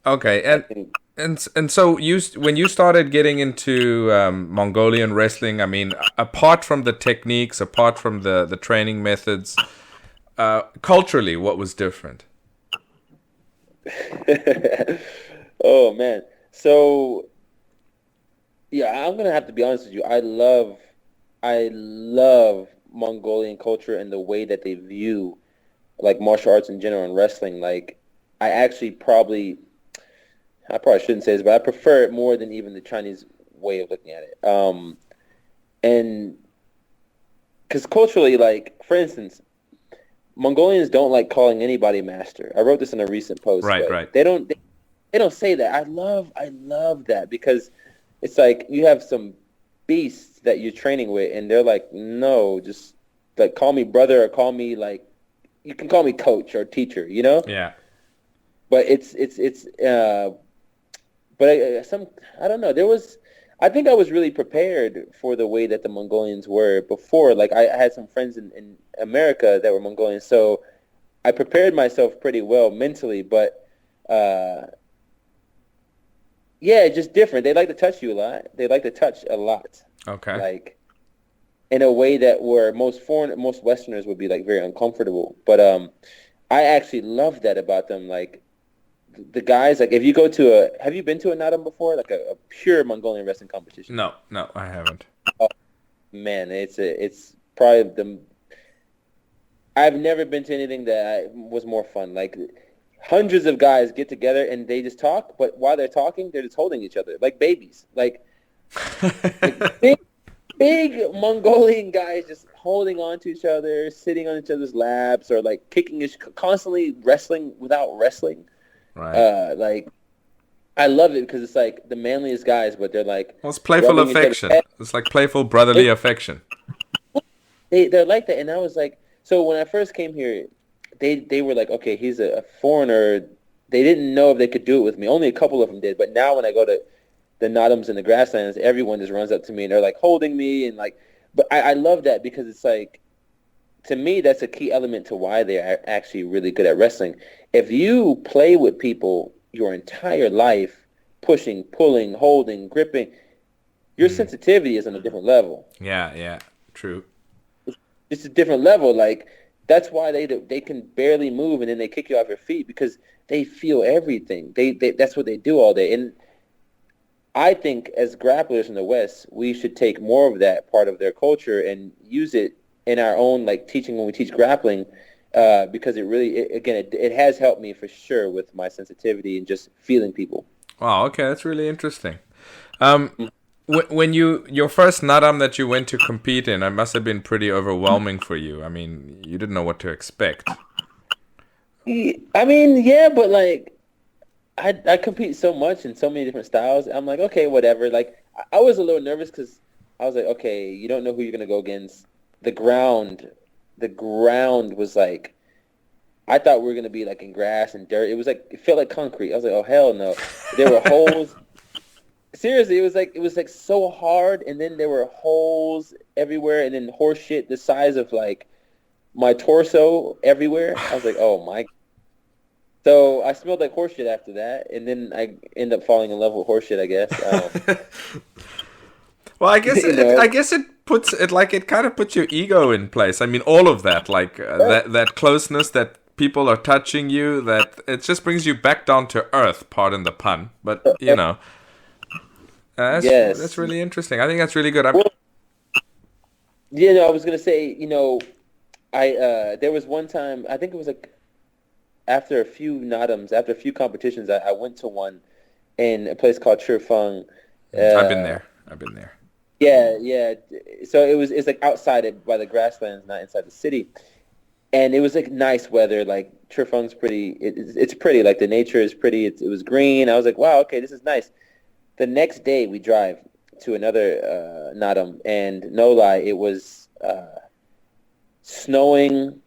Okay, and And so when you started getting into Mongolian wrestling, I mean, apart from the techniques, apart from the training methods, culturally, what was different? Oh man. So yeah, I'm gonna have to be honest with you. I love Mongolian culture and the way that they view like martial arts in general and wrestling. Like I actually I probably shouldn't say this, but I prefer it more than even the Chinese way of looking at it. And because culturally, like for instance, Mongolians don't like calling anybody master. I wrote this in a recent post, Right, but right. they don't say that. I love that because it's like you have some beasts that you're training with, and they're like, no, just like call me brother or call me like you can call me coach or teacher, you know. Yeah. But but I don't know. I think I was really prepared for the way that the Mongolians were before. Like I had some friends in America that were Mongolian, so I prepared myself pretty well mentally. But uh, yeah, it's just different. They like to touch you a lot. They like to touch a lot, Okay. like in a way that where most Westerners would be like very uncomfortable. But I actually love that about them. Like the guys, like if you go to have you been to a Naadam before? Like a pure Mongolian wrestling competition. No, no, I haven't. Oh man, it's probably I've never been to anything that was more fun. Like hundreds of guys get together and they just talk, but while they're talking, they're just holding each other like babies. Like big Mongolian guys just holding on to each other, sitting on each other's laps, or like constantly wrestling without wrestling. Right. Like I love it because it's like the manliest guys, but they're like Well, it's playful rubbing each other's affection. head. It's like playful brotherly affection. They're like that, and I was like, so when I first came here, they were like, okay, he's a foreigner. They didn't know if they could do it with me. Only a couple of them did, but now when I go to the Notams and the grasslands, everyone just runs up to me and they're like holding me and like. But I love that because it's like to me that's a key element to why they are actually really good at wrestling. If you play with people your entire life, pushing, pulling, holding, gripping, your Mm. sensitivity is on a different level. Yeah, yeah, true. It's a different level. Like that's why they can barely move and then they kick you off your feet because they feel everything. They that's what they do all day. And I think as grapplers in the West, we should take more of that part of their culture and use it in our own like teaching when we teach grappling, because it has helped me for sure with my sensitivity and just feeling people. Wow, okay, that's really interesting. Um, when your first Nadam that you went to compete in, it must have been pretty overwhelming for you. I mean, you didn't know what to expect. I mean, yeah, but like I compete so much in so many different styles. I'm like, okay, whatever. Like I was a little nervous because I was like, okay, you don't know who you're gonna go against. The ground, the ground was like I thought we were gonna be like in grass and dirt. It was like it felt like concrete. I was like, oh hell no. There were holes. Seriously, it was like so hard, and then there were holes everywhere, and then horse shit the size of like my torso everywhere. I was like, oh my. So I smelled like horse shit after that, and then I end up falling in love with horse shit, I guess. Well, I guess You know, it puts it like it kind of puts your ego in place. I mean, all of that, like that closeness that people are touching you, that it just brings you back down to earth. Pardon the pun, but that's yes. really interesting. I think that's really good. Well, I was gonna say, I there was one time I think it was like after a few Nadams, after a few competitions, I went to one in a place called Chifeng. I've been Uh, there. I've been there. yeah, yeah. So it's like outside by the grasslands, not inside the city. And it was like nice weather. Like Chifeng's pretty. It's pretty. Like the nature is pretty. It was green. I was like, wow, okay, this is nice. The next day we drive to another Nadam, and no lie, it was snowing.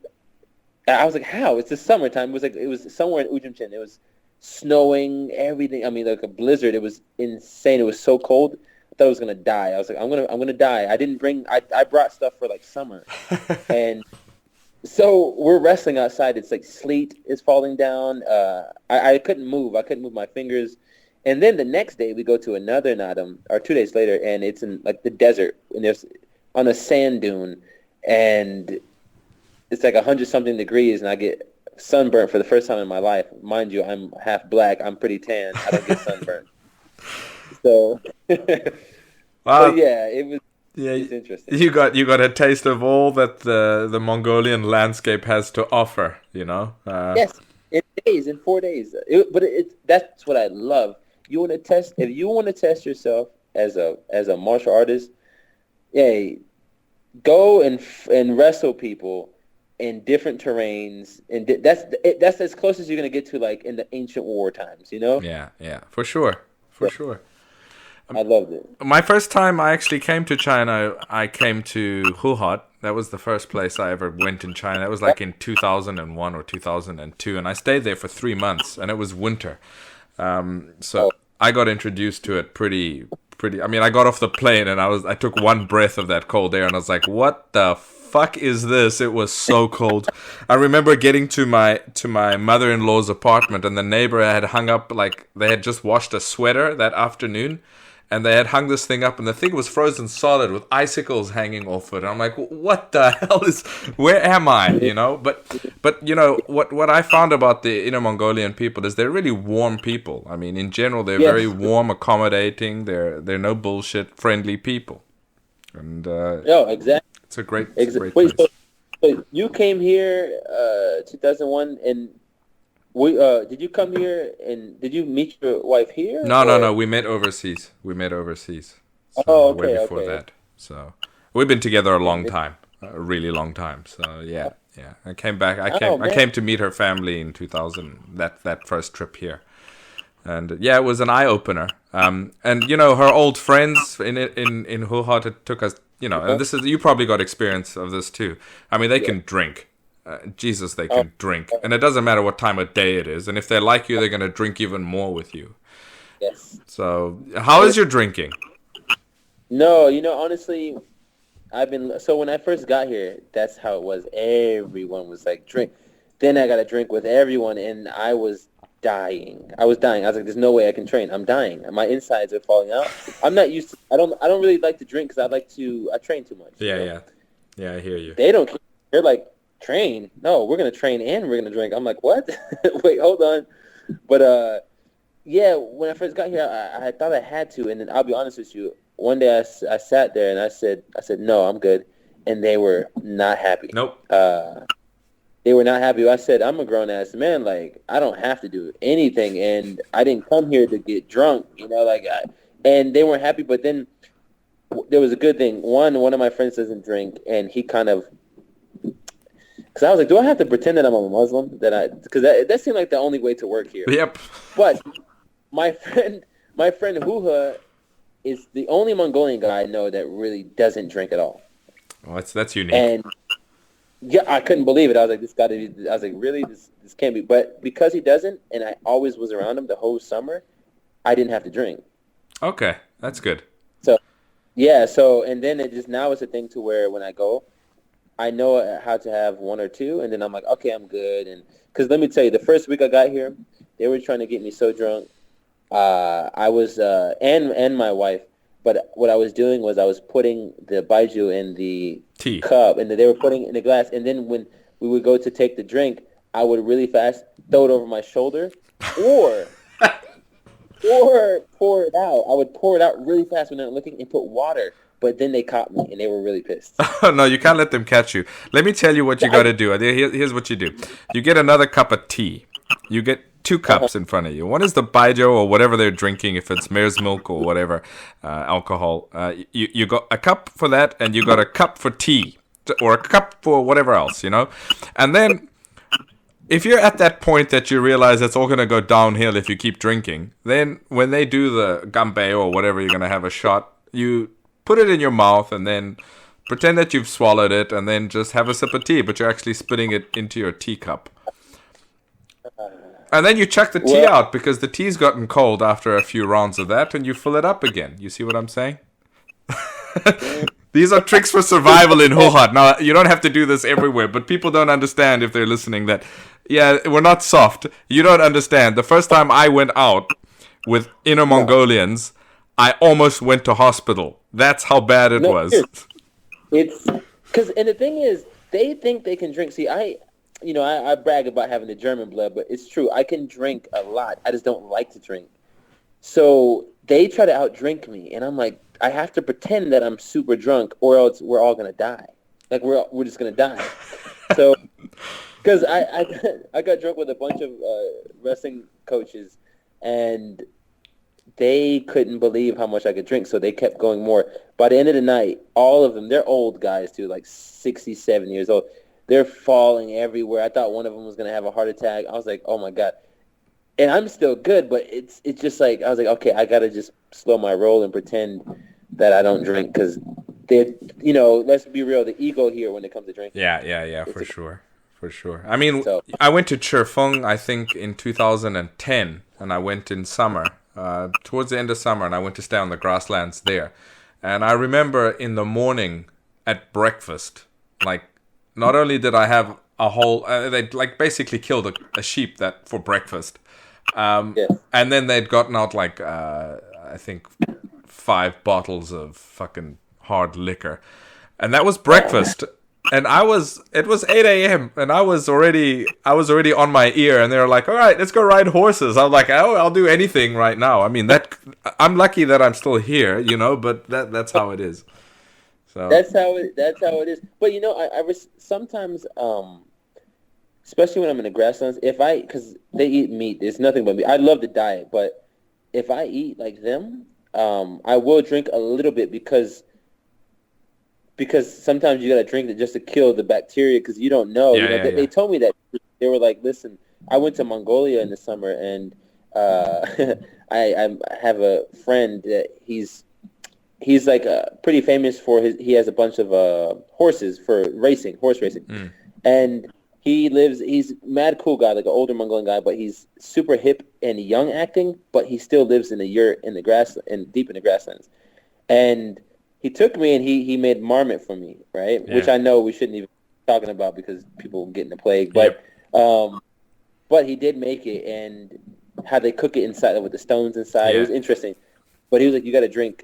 I was like, how? It's the summertime. It was somewhere in Ujimchin. It was snowing, everything. I mean, like a blizzard. It was insane. It was so cold. I thought I was gonna die. I was like, I'm gonna die. I brought stuff for like summer, and so we're wrestling outside. It's like sleet is falling down. I couldn't move. I couldn't move my fingers, And then the next day we go to another Nadam, or 2 days later, and it's in like the desert, and there's on a sand dune, and it's like 100-something degrees, and I get sunburnt for the first time in my life. Mind you, I'm half black. I'm pretty tan. I don't get sunburned. So, Wow. but yeah, it was Yeah, it's interesting. you got a taste of all that the Mongolian landscape has to offer. You know. Yes, in 4 days. That's what I love. You want to test if you want to test yourself as a martial artist. Hey, go and wrestle people in different terrains, and that's as close as you're gonna get to like in the ancient war times. You know. Yeah, for sure, for sure. I loved it. My first time I actually came to China, I came to Huhat. That was the first place I ever went in China. That was like in 2001 or 2002, and I stayed there for 3 months, and it was winter. So I got introduced to it pretty. I mean, I got off the plane and I took one breath of that cold air, and I was like, "What the fuck is this?" It was so cold. I remember getting to my mother-in-law's apartment, and the neighbor had hung up, like, they had just washed a sweater that afternoon. And they had hung this thing up, and the thing was frozen solid with icicles hanging off it. And I'm like, what the hell where am I? You know, but you know what I found about the Inner-Mongolian people is they're really warm people. I mean, in general, they're very warm, accommodating. They're no bullshit, friendly people. And exactly. It's a great Wait, place. so you came here 2001, and did you come here and did you meet your wife here? No. We met overseas. So way before that. So we've been together a long time, a really long time. So yeah. I came back. I came to meet her family in 2000. That first trip here, and yeah, it was an eye opener. And you know, her old friends in Huhat, it took us. You know, and this is, you probably got experience of this too. I mean, they can drink. Jesus, they can drink. And it doesn't matter what time of day it is. And if they like you, they're going to drink even more with you. Yes. So, how is your drinking? No, honestly, so when I first got here, that's how it was. Everyone was like, drink. Then I got to drink with everyone, and I was dying. I was like, there's no way I can train. I'm dying. My insides are falling out. I'm not used to, I don't really like to drink because I train too much. Yeah, I hear you. They don't care. They're like, train? No, we're going to train and we're going to drink. I'm like, what? Wait, hold on. But, yeah, when I first got here, I thought I had to. And then I'll be honest with you. One day I sat there and I said, no, I'm good. And they were not happy. Nope. They were not happy. I said, I'm a grown-ass man. Like, I don't have to do anything. And I didn't come here to get drunk, and they weren't happy. But then there was a good thing. One of my friends doesn't drink, and he kind of, because I was like, do I have to pretend that I'm a Muslim? Because that seemed like the only way to work here. Yep. But my friend Huha is the only Mongolian guy I know that really doesn't drink at all. Well, that's unique. And yeah, I couldn't believe it. I was like, this got to be. I was like, really, this can't be. But because he doesn't, and I always was around him the whole summer, I didn't have to drink. Okay, that's good. So, yeah. So, and then now it's a thing to where when I go, I know how to have one or two, and then I'm like, okay, I'm good. And because let me tell you, the first week I got here, they were trying to get me so drunk. I was and my wife. But what I was doing was I was putting the baijiu in the tea cup, and they were putting it in the glass. And then when we would go to take the drink, I would really fast throw it over my shoulder, or pour it out. I would pour it out really fast when they're not looking and put water. But then they caught me, and they were really pissed. Oh, no, you can't let them catch you. Let me tell you what you got to do. Here's what you do. You get another cup of tea. You get 2 cups in front of you. One is the baijiu or whatever they're drinking, if it's mare's milk or whatever, alcohol. You got a cup for that, and you got a cup for tea, or a cup for whatever else, And then, if you're at that point that you realize it's all going to go downhill if you keep drinking, then when they do the ganbei or whatever, you're going to have a shot, you put it in your mouth and then pretend that you've swallowed it, and then just have a sip of tea, but you're actually spitting it into your teacup. And then you chuck the tea out because the tea's gotten cold after a few rounds of that, and you fill it up again. You see what I'm saying? These are tricks for survival in Huhat. Now, you don't have to do this everywhere, but people don't understand if they're listening that, yeah, we're not soft. You don't understand. The first time I went out, with Inner No, Mongolians, I almost went to hospital. That's how bad it no, was. it's because, and the thing is, they think they can drink. See, I brag about having the German blood, but it's true. I can drink a lot. I just don't like to drink. So they try to outdrink me, and I'm like, I have to pretend that I'm super drunk, or else we're all gonna die. Like we're just gonna die. So because I got drunk with a bunch of wrestling coaches, and they couldn't believe how much I could drink, so they kept going more. By the end of the night, all of them, they're old guys too, like 67 years old. They're falling everywhere. I thought one of them was going to have a heart attack. I was like, oh my God. And I'm still good, but it's just like, I was like, okay, I got to just slow my roll and pretend that I don't drink because, let's be real, the ego here when it comes to drinking. Yeah, for sure. For sure. I mean, So I went to Chifeng, I think, in 2010, and I went in summer, towards the end of summer, and I went to stay on the grasslands there. And I remember in the morning at breakfast, like, not only did I have a whole, they'd like basically killed a sheep that for breakfast, yeah. and then they'd gotten out like I think 5 bottles of fucking hard liquor, and that was breakfast. And it was 8 a.m. and I was already on my ear, and they were like, "All right, let's go ride horses." I'm like, "Oh, I'll do anything right now." I mean, I'm lucky that I'm still here, but that's how it is. So That's how it is. But sometimes, especially when I'm in the grasslands, because they eat meat, there's nothing but meat. I love the diet, but if I eat like them, I will drink a little bit because sometimes you gotta drink it just to kill the bacteria because you don't know. They told me that. They were like, listen, I went to Mongolia in the summer, and I have a friend that he's like pretty famous for he has a bunch of horses for horse racing. And he's mad cool guy, like an older Mongolian guy, but he's super hip and young acting, but he still lives in a yurt in the grass and deep in the grasslands. And he took me and he made marmot for me, right? Yeah. Which I know we shouldn't even be talking about because people get in the plague, but he did make it, and how they cook it inside with the stones inside, it was interesting. But he was like, you got to drink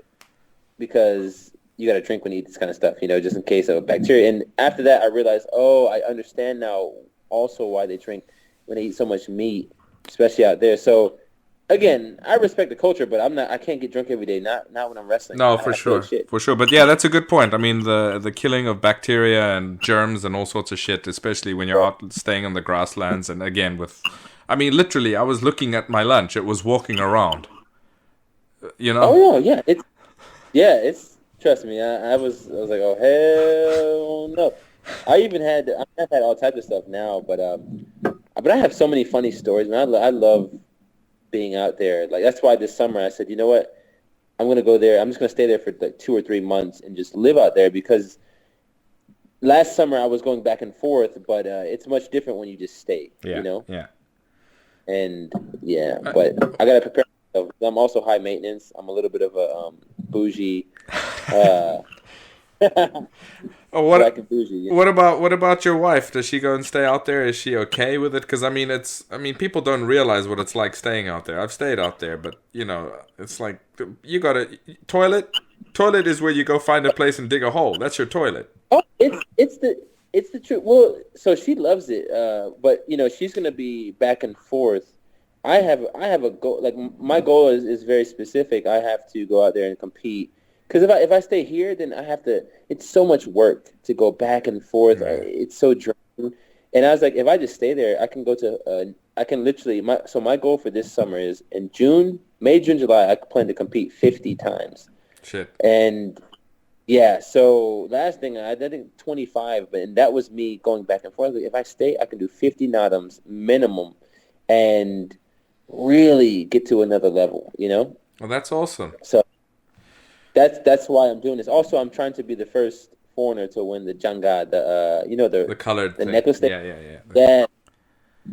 because you got to drink when you eat this kind of stuff, just in case of bacteria. And after that, I realized, I understand now also why they drink when they eat so much meat, especially out there. So, again, I respect the culture, but I can't get drunk every day, not when I'm wrestling. No, for sure. For sure. But yeah, that's a good point. I mean, the killing of bacteria and germs and all sorts of shit, especially when you're out staying on the grasslands. And again, literally, I was looking at my lunch. It was walking around. Oh, yeah. It's trust me. I was like, oh hell no. I've had all types of stuff now, but I have so many funny stories, man. I love being out there. Like that's why this summer I said, you know what, I'm gonna go there. I'm just gonna stay there for like 2 or 3 months and just live out there because last summer I was going back and forth, but it's much different when you just stay. Yeah. And but I gotta prepare myself. I'm also high maintenance. I'm a little bit of a bougie. What about your wife? Does she go and stay out there? Is she okay with it? Because people don't realize what it's like staying out there. I've stayed out there, but it's like you got a toilet. Toilet is where you go find a place and dig a hole. That's your toilet. Oh, it's the truth. Well, so she loves it, but she's gonna be back and forth. I have a goal. Like my goal is very specific. I have to go out there and compete. Because if I stay here, then I have to. It's so much work to go back and forth. Right. It's so draining. And I was like, if I just stay there, I can go to. I can literally. My goal for this summer is in May, June, July. I plan to compete 50 times. Shit. And yeah, so last thing I think 25, and that was me going back and forth. Like, if I stay, I can do 50 NADAMs minimum, and really get to another level. Well, that's awesome. So. That's why I'm doing this. Also, I'm trying to be the first foreigner to win the Janga, the colored the thing. necklace thing. Yeah.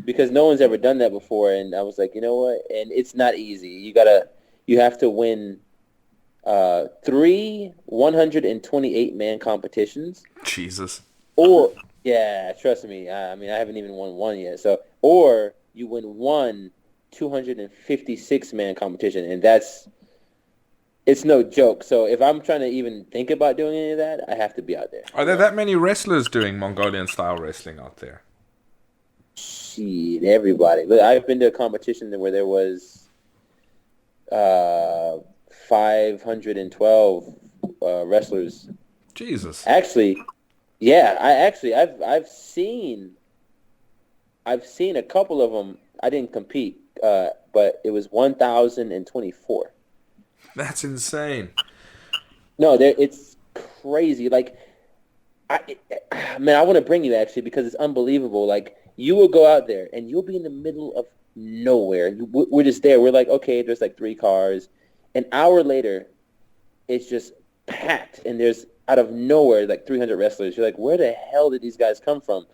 Because no one's ever done that before, and I was like, you know what? And it's not easy. You have to win 3 128-man competitions. Jesus. Or trust me. I haven't even won one yet. So, or you win one 256-man competition, and it's no joke. So if I'm trying to even think about doing any of that, I have to be out there. Are there that many wrestlers doing Mongolian style wrestling out there? Shit, everybody. Look, I've been to a competition where there was 512 wrestlers. Jesus. Actually, yeah, I've seen a couple of them. I didn't compete, but it was 1,024. That's insane. No, it's crazy. Like, I want to bring you actually because it's unbelievable. Like, you will go out there and you'll be in the middle of nowhere. We're just there. We're like, okay, there's like 3 cars. An hour later, it's just packed, and there's out of nowhere like 300 wrestlers. You're like, where the hell did these guys come from?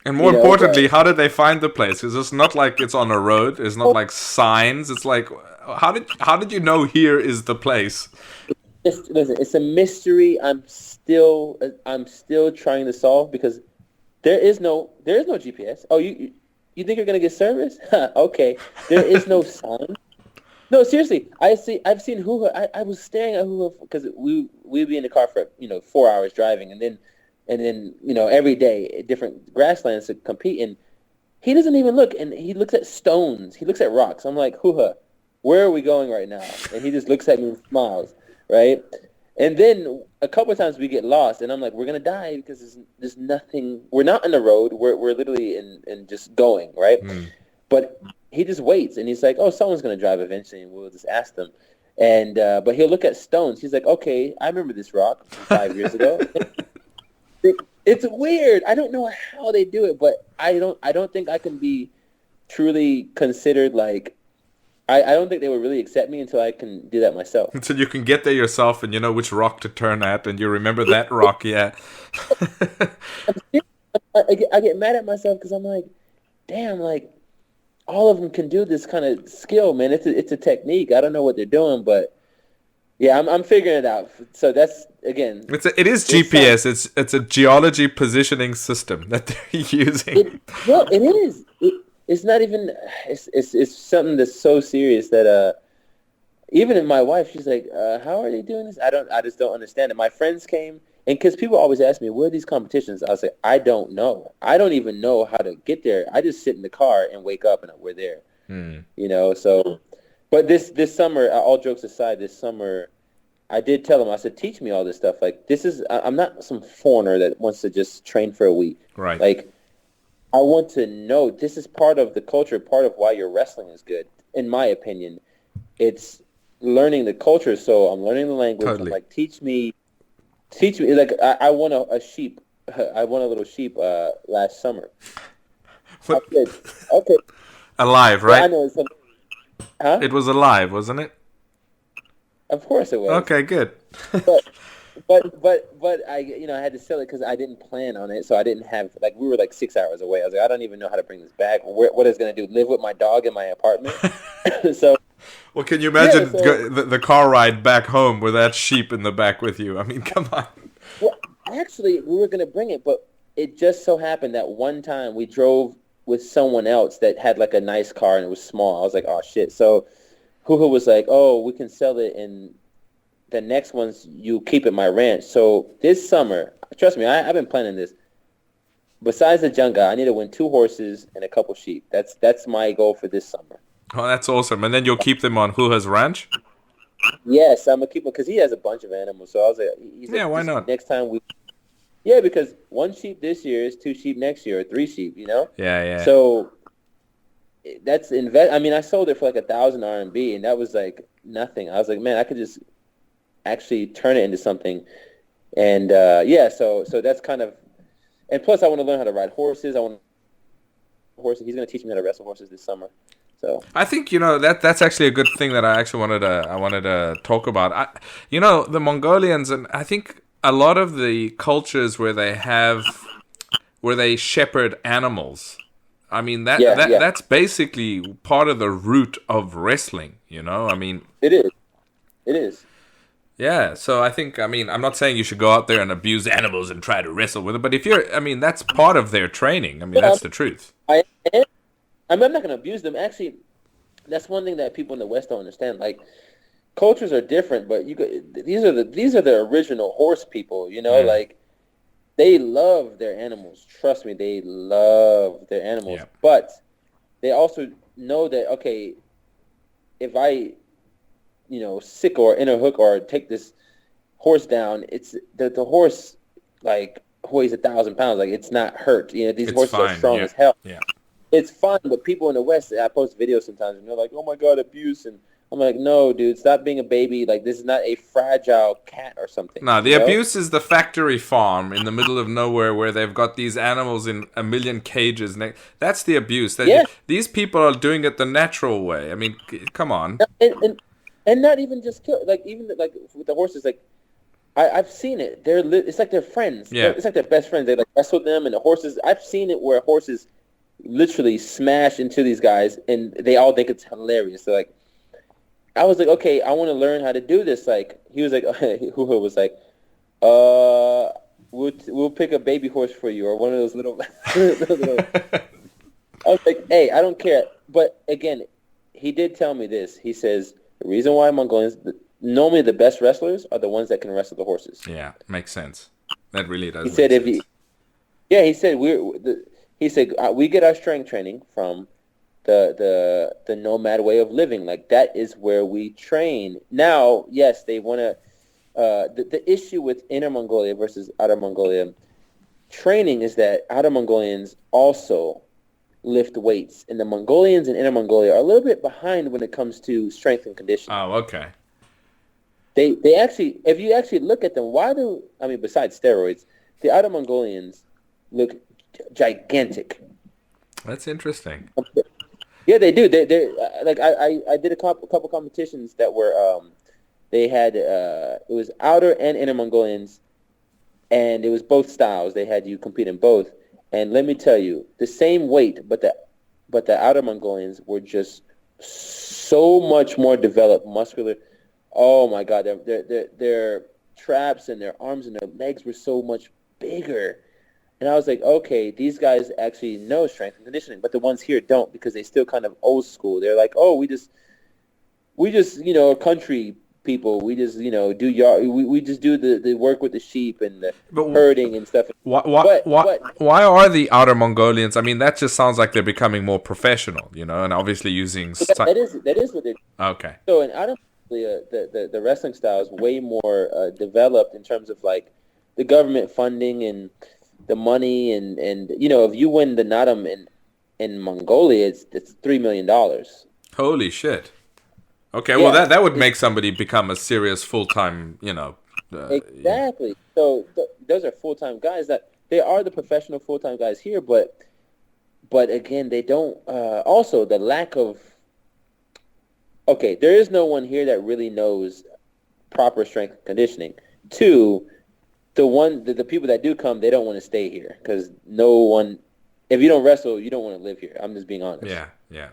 And more importantly, how did they find the place? Because it's not like it's on a road. It's not like signs. It's like, how did you know here is the place? Listen, it's a mystery. I'm still trying to solve because there is no GPS. Oh, you think you're gonna get service? Okay, there is no sign. No, seriously, I've seen Hoo-Ha. I was staring at Hoo-Ha because we'd be in the car for 4 hours driving, and then every day different grasslands to compete, and he doesn't even look, and he looks at stones, he looks at rocks. I'm like, Hoo-Ha, where are we going right now? And he just looks at me and smiles, right? And then a couple of times we get lost, and I'm like, we're gonna die because there's nothing. We're not on the road. We're literally in just going, right? But he just waits, and he's like, oh, someone's gonna drive eventually, and we'll just ask them. And but he'll look at stones. He's like, okay, I remember this rock from 5 years ago. It's weird. I don't know how they do it, but I don't think I can be truly considered like. I don't think they would really accept me until I can do that myself. Until you can get there yourself and you know which rock to turn at and you remember that rock, yeah. I get mad at myself because I'm like, damn, like all of them can do this kind of skill, man. It's a technique. I don't know what they're doing, but yeah, I'm figuring it out. So that's again. It is GPS. It's a geology positioning system that they're using. It is. It's not even. It's something that's so serious that even in my wife, she's like, "How are they doing this?" I just don't understand it. My friends came, and because people always ask me, "Where are these competitions?" I was like, "I don't know. I don't even know how to get there. I just sit in the car and wake up and we're there." So, but this summer, all jokes aside, this summer, I did tell them. I said, "Teach me all this stuff. Like this is. I'm not some foreigner that wants to just train for a week. Right. Like." I want to know this is part of the culture, part of why your wrestling is good. In my opinion, it's learning the culture. So I'm learning the language. Totally. I'm like, teach me. Like I won a sheep. I won a little sheep last summer. I said, okay. Alive, right? Yeah, I know. Huh? It was alive, wasn't it? Of course it was. Okay, good. But I I had to sell it because I didn't plan on it, so I didn't have we were 6 hours away. I was like, I don't even know how to bring this back. What is going to do? Live with my dog in my apartment? So. Well, can you imagine the car ride back home with that sheep in the back with you? I mean, come on. Well, actually, we were going to bring it, but it just so happened that one time we drove with someone else that had a nice car and it was small. I was like, oh shit. So, Hoo-Ha was like, oh, we can sell it and. The next ones you keep at my ranch. So this summer, trust me, I've been planning this. Besides the Junga, I need to win 2 horses and a couple sheep. That's my goal for this summer. Oh, that's awesome. And then you'll keep them on Hoo-Ha's ranch? Yes, I'm going to keep them because he has a bunch of animals. So I was like, why not? Next time Yeah, because 1 sheep this year is 2 sheep next year or 3 sheep, Yeah. So that's I mean, I sold it for 1,000 RMB and that was nothing. I was like, man, I could just actually turn it into something, and so that's kind of, and plus I want to learn how to ride horses. Horses. He's going to teach me how to wrestle horses this summer. So I think that's actually a good thing that I actually wanted to talk about. The Mongolians, and I think a lot of the cultures where they shepherd animals. I mean that's basically part of the root of wrestling. I mean it is. Yeah, so I think, I'm not saying you should go out there and abuse animals and try to wrestle with them, but that's part of their training. That's the truth. I'm not going to abuse them. Actually, That's one thing that people in the West don't understand. Like, cultures are different, but these are the original horse people. Mm. Like, they love their animals. Trust me, they love their animals. Yeah. But they also know that, okay, if I, sick or in a hook or take this horse down, it's the horse like weighs 1,000 pounds. Like, it's not hurt. These It's horses are fine. strong Yeah. as hell. Yeah. It's fun, but people in the West, I post videos sometimes, and they're like, "Oh my God, abuse!" And I'm like, "No, dude, stop being a baby. Like, this is not a fragile cat or something, No, you the know." abuse is the factory farm in the middle of nowhere where they've got these animals in a million cages. That's the abuse. Yeah, These people are doing it the natural way. I mean, come on. and not even just kill. Like, even like with the horses, like I've seen it. It's like they're friends. Yeah. It's like they're best friends. They like wrestle them, and the horses. I've seen it where horses literally smash into these guys, and they all think it's hilarious. So, like, I was like, okay, I want to learn how to do this. Like, he was like, who was like, we'll pick a baby horse for you, or one of those little, little. I was like, hey, I don't care. But again, he did tell me this. He says the reason why Mongolians normally the best wrestlers are the ones that can wrestle the horses. Yeah, makes sense. That really does He make said sense. he said he said we get our strength training from the nomad way of living. Like, that is where we train. Now, yes, they want to. The issue with Inner Mongolia versus Outer Mongolia training is that Outer Mongolians also lift weights, and the Mongolians in Inner Mongolia are a little bit behind when it comes to strength and conditioning. Oh, okay. They actually, if you actually look at them, besides steroids, the Outer Mongolians look gigantic. That's interesting. Yeah, they do. They like I did a couple competitions that were they had it was Outer and Inner Mongolians, and it was both styles. They had you compete in both, and let me tell you, the same weight, but the Outer Mongolians were just so much more developed, muscular. Oh my God, their traps and their arms and their legs were so much bigger. And I was like, okay, these guys actually know strength and conditioning, but the ones here don't, because they still kind of old school. They're like, oh, we just country people. We just do yard. We just do the work with the sheep and the But herding and stuff. why are the Outer Mongolians? I mean, that just sounds like they're becoming more professional, and obviously using. That is what they're. Okay. So, and I don't. The wrestling style is way more developed in terms of like the government funding and the money and if you win the Naadam in Mongolia, it's $3 million. Holy shit. Okay, well Yeah, that would make somebody become a serious full-time, exactly. So those are full-time guys that they are the professional full-time guys here, but again, they don't. Also, the lack of. Okay, there is no one here that really knows proper strength and conditioning. Two, the people that do come, they don't want to stay here because no one. If you don't wrestle, you don't want to live here. I'm just being honest. Yeah.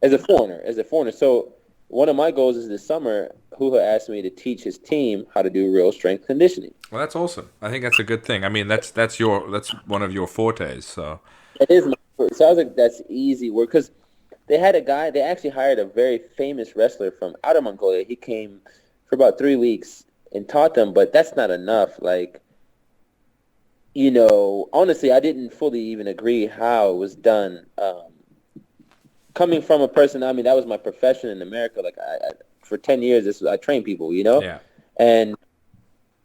As a foreigner. So one of my goals is this summer, Huha asked me to teach his team how to do real strength conditioning. Well, that's awesome. I think that's a good thing. I mean, that's one of your fortes, so. It is. So I was like, that's easy work because they had a guy. They actually hired a very famous wrestler from Outer Mongolia. He came for about 3 weeks and taught them, but that's not enough. Like, honestly, I didn't fully even agree how it was done. Coming from a person, that was my profession in America. Like, I for 10 years, I trained people, Yeah. and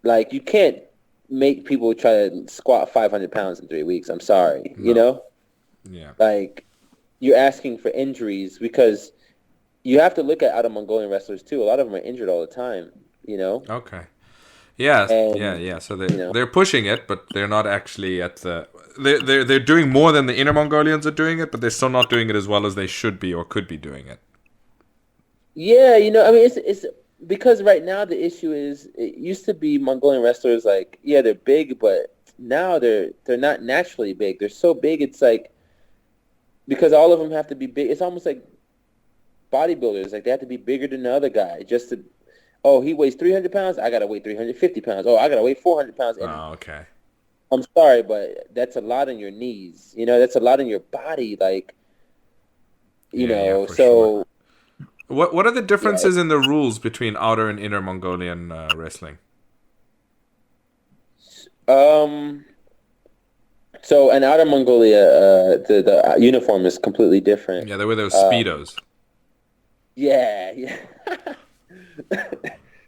like, you can't make people try to squat 500 pounds in 3 weeks. I'm sorry, No. Yeah. like, you're asking for injuries because you have to look at Outer Mongolian wrestlers too. A lot of them are injured all the time, Okay. Yeah. And, Yeah. So they're pushing it, but they're not actually at the. They're doing more than the Inner Mongolians are doing it, but they're still not doing it as well as they should be or could be doing it. Yeah, it's because right now the issue is it used to be Mongolian wrestlers like, yeah, they're big, but now they're not naturally big. They're so big, it's like because all of them have to be big. It's almost like bodybuilders, like they have to be bigger than the other guy just to. Oh, he weighs 300 pounds. I gotta weigh 350 pounds. Oh, I gotta weigh 400 pounds. And Oh, okay. I'm sorry, but that's a lot on your knees. That's a lot on your body. Like, Yeah, for so. sure. What are the Yeah. differences in the rules between outer and inner Mongolian wrestling? Um. So in Outer Mongolia, the uniform is completely different. Yeah, there were those Um. speedos. Yeah. Yeah.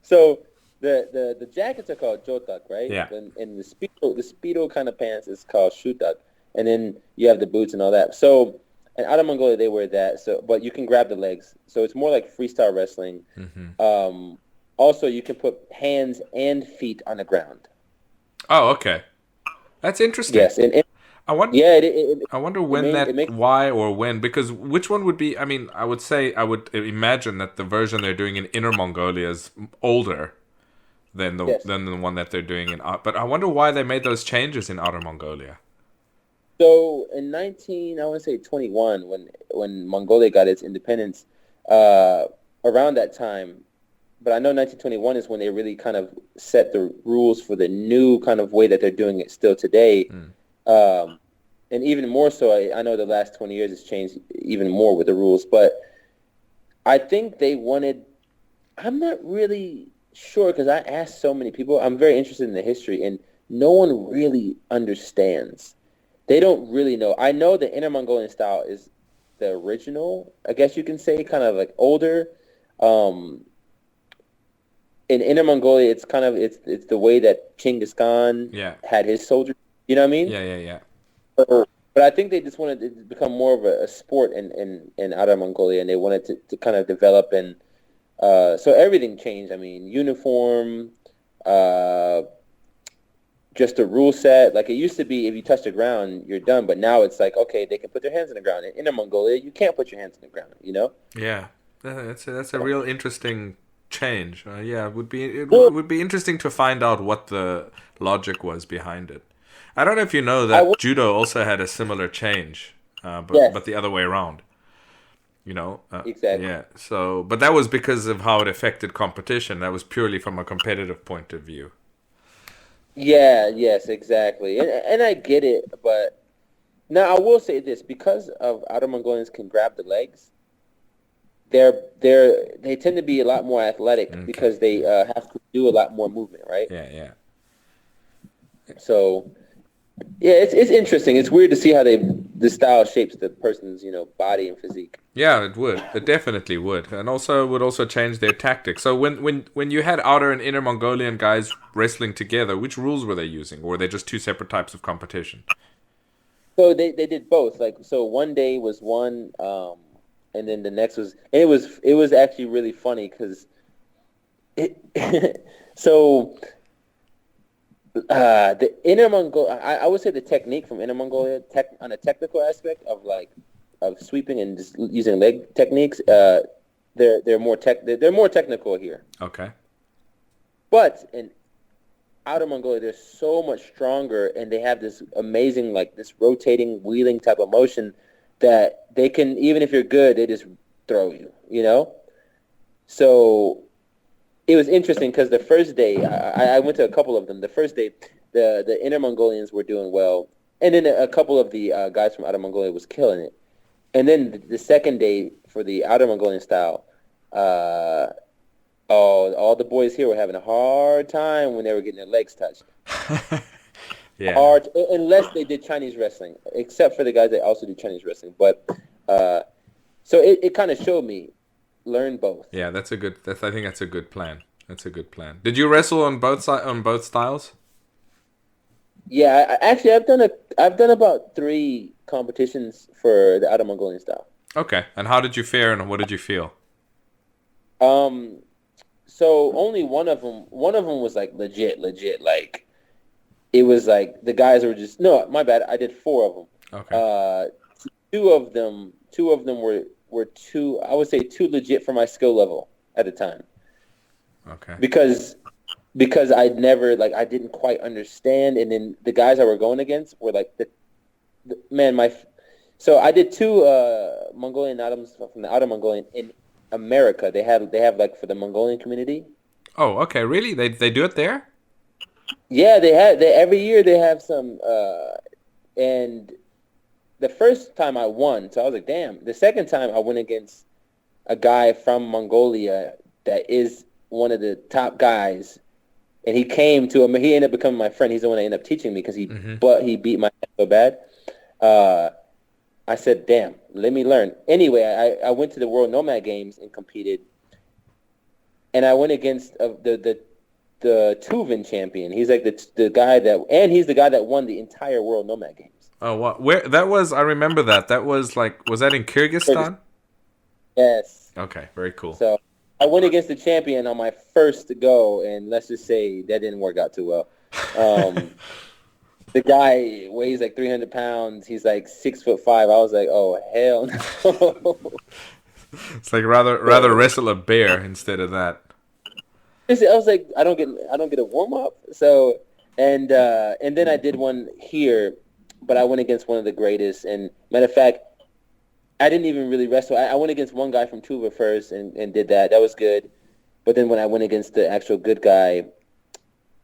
So the jackets are called jotak, right? Yeah. And the speedo kind of pants is called shutak, and then you have the boots and all that. So in Outer Mongolia they wear that. So but you can grab the legs. So it's more like freestyle wrestling. Hmm. Um. Also, you can put hands and feet on the ground. Oh, okay. That's interesting. Yes, and I want. yeah, I wonder it when made it that, makes why or when, because which one would be? I mean, I would say I would imagine that the version they're doing in Inner Mongolia is older than yes. the one that they're doing in. But I wonder why they made those changes in Outer Mongolia. So in 19, I want to say 21, when Mongolia got its independence, around that time, but I know 1921 is when they really kind of set the rules for the new kind of way that they're doing it still today. Mm. Um, and even more so, I know the last 20 years has changed even more with the rules, but I think they wanted, I'm not really sure because I asked so many people. I'm very interested in the history, and no one really understands. They don't really know. I know the Inner Mongolian style is the original, I guess you can say, kind of like older. Um, in Inner Mongolia, it's kind of it's the way that Genghis Khan Yeah. had his soldiers. You know what I mean? Yeah. Yeah. Yeah. But I think they just wanted it to become more of a sport in Outer Mongolia, and they wanted to kind of develop and so everything changed. I mean, uniform, uh, just the rule set. Like it used to be, if you touch the ground, you're done. But now it's like, okay, they can put their hands in the ground. In Inner Mongolia, you can't put your hands in the ground. You know? Yeah. That's a real interesting change. Yeah, it Well, would be interesting to find out what the logic was behind it. I don't know if you know I that would. judo also had a similar change, but Yes, the other way around. exactly. Yeah. So, but that was because of how it affected competition. That was purely from a competitive point of view. Yeah, yes, exactly. And I get it, but now I will say this: because of Outer Mongolians can grab the legs, they tend to be a lot more athletic Okay. because they have to do a lot more movement, right? Yeah. Yeah. So yeah, it's interesting. It's weird to see how the style shapes the person's body and physique. Yeah, it would. It definitely would, and also it would also change their tactics. So when you had outer and inner Mongolian guys wrestling together, which rules were they using, or were they just two separate types of competition? So they did both. Like so, one day was one, and then the next was, and it was actually really funny because it. So the Inner Mongolia, I would say the technique from Inner Mongolia, on a technical aspect of like of sweeping and just using leg techniques, they're more technical here. Okay. But in Outer Mongolia, they're so much stronger, and they have this amazing, like this rotating, wheeling type of motion that they can, even if you're good, they just throw you. So it was interesting because the first day, I went to a couple of them. The first day, the Inner Mongolians were doing well, and then a couple of the guys from Outer Mongolia was killing it. And then the second day for the Outer Mongolian style, uh, all the boys here were having a hard time when they were getting their legs touched. Yeah. Hard, unless they did Chinese wrestling, except for the guys that also do Chinese wrestling. But uh, so it kind of showed me learn both. Yeah, that's a good. I think that's a good plan. That's a good plan. Did you wrestle on both styles? Yeah, actually, I've done about 3 competitions for the Outer Mongolian style. Okay. And how did you fare, and what did you feel? Um, so only one of them was like legit. Like it was like the guys were just no, my bad. I did 4 of them. Okay. Uh, two of them were too, I would say, too legit for my skill level at the time Okay. because I didn't quite understand, and then the guys I were going against were like the man my. So I did 2 Mongolian items from the Outer Mongolian in America. They have like for the Mongolian community. Oh, okay. Really? They do it there? Yeah, they every year they have some and the first time I won, so I was like, damn. The second time I went against a guy from Mongolia that is one of the top guys, and he came to him. He ended up becoming my friend. He's the one that ended up teaching me because he beat my ass so bad. I said, "Damn, let me learn." Anyway, I went to the World Nomad Games and competed, and I went against the Tuvan champion. He's like the guy he's the guy that won the entire World Nomad Games. Oh, what? Where that was? I remember that. That was was that in Kyrgyzstan? Yes. Okay, very cool. So I went against the champion on my first go, and let's just say that didn't work out too well. The guy weighs like 300 pounds. He's like 6'5". I was like, oh hell no. It's like rather wrestle a bear instead of that. I was like, I don't get a warm up. So and then I did one here, but I went against one of the greatest. And matter of fact, I didn't even really wrestle. I went against one guy from Tuva first and did that. That was good. But then when I went against the actual good guy,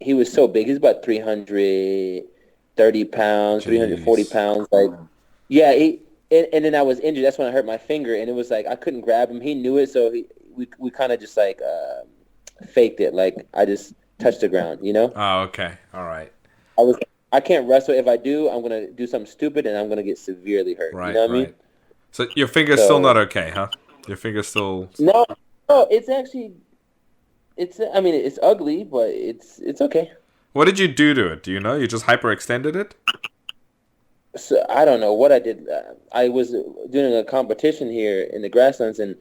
he was so big. He's about 330 pounds, 340 pounds. Like, yeah. And then I was injured. That's when I hurt my finger, and it was like I couldn't grab him. He knew it, so we kind of just like faked it. Like I just touched the ground, you know? Oh, okay, all right. I can't wrestle. If I do, I'm gonna do something stupid, and I'm gonna get severely hurt. Right, you know what I mean? So your finger's still not okay, huh? Your finger's still... No, it's actually... I mean, it's ugly, but it's okay. What did you do to it? Do you know? You just hyperextended it? So I don't know what I did. I was doing a competition here in the grasslands, and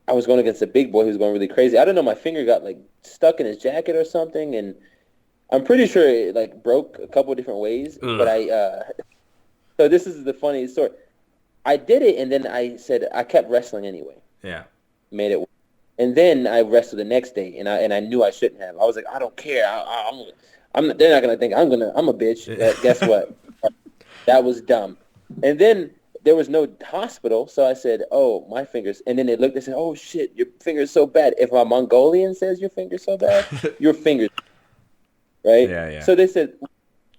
I was going against a big boy who was going really crazy. I don't know, my finger got like stuck in his jacket or something, and I'm pretty sure it like broke a couple of different ways. Ugh. But so this is the funny story. I did it, and then I said I kept wrestling anyway. Yeah. Made it work. And then I wrestled the next day, and I knew I shouldn't have. I was like, I don't care. They're not gonna think I'm a bitch. Guess what? That was dumb. And then there was no hospital, so I said, oh, my fingers. And then they looked and said, oh shit, your finger's so bad. If a Mongolian says your finger's so bad, your finger's right. Yeah. So they said,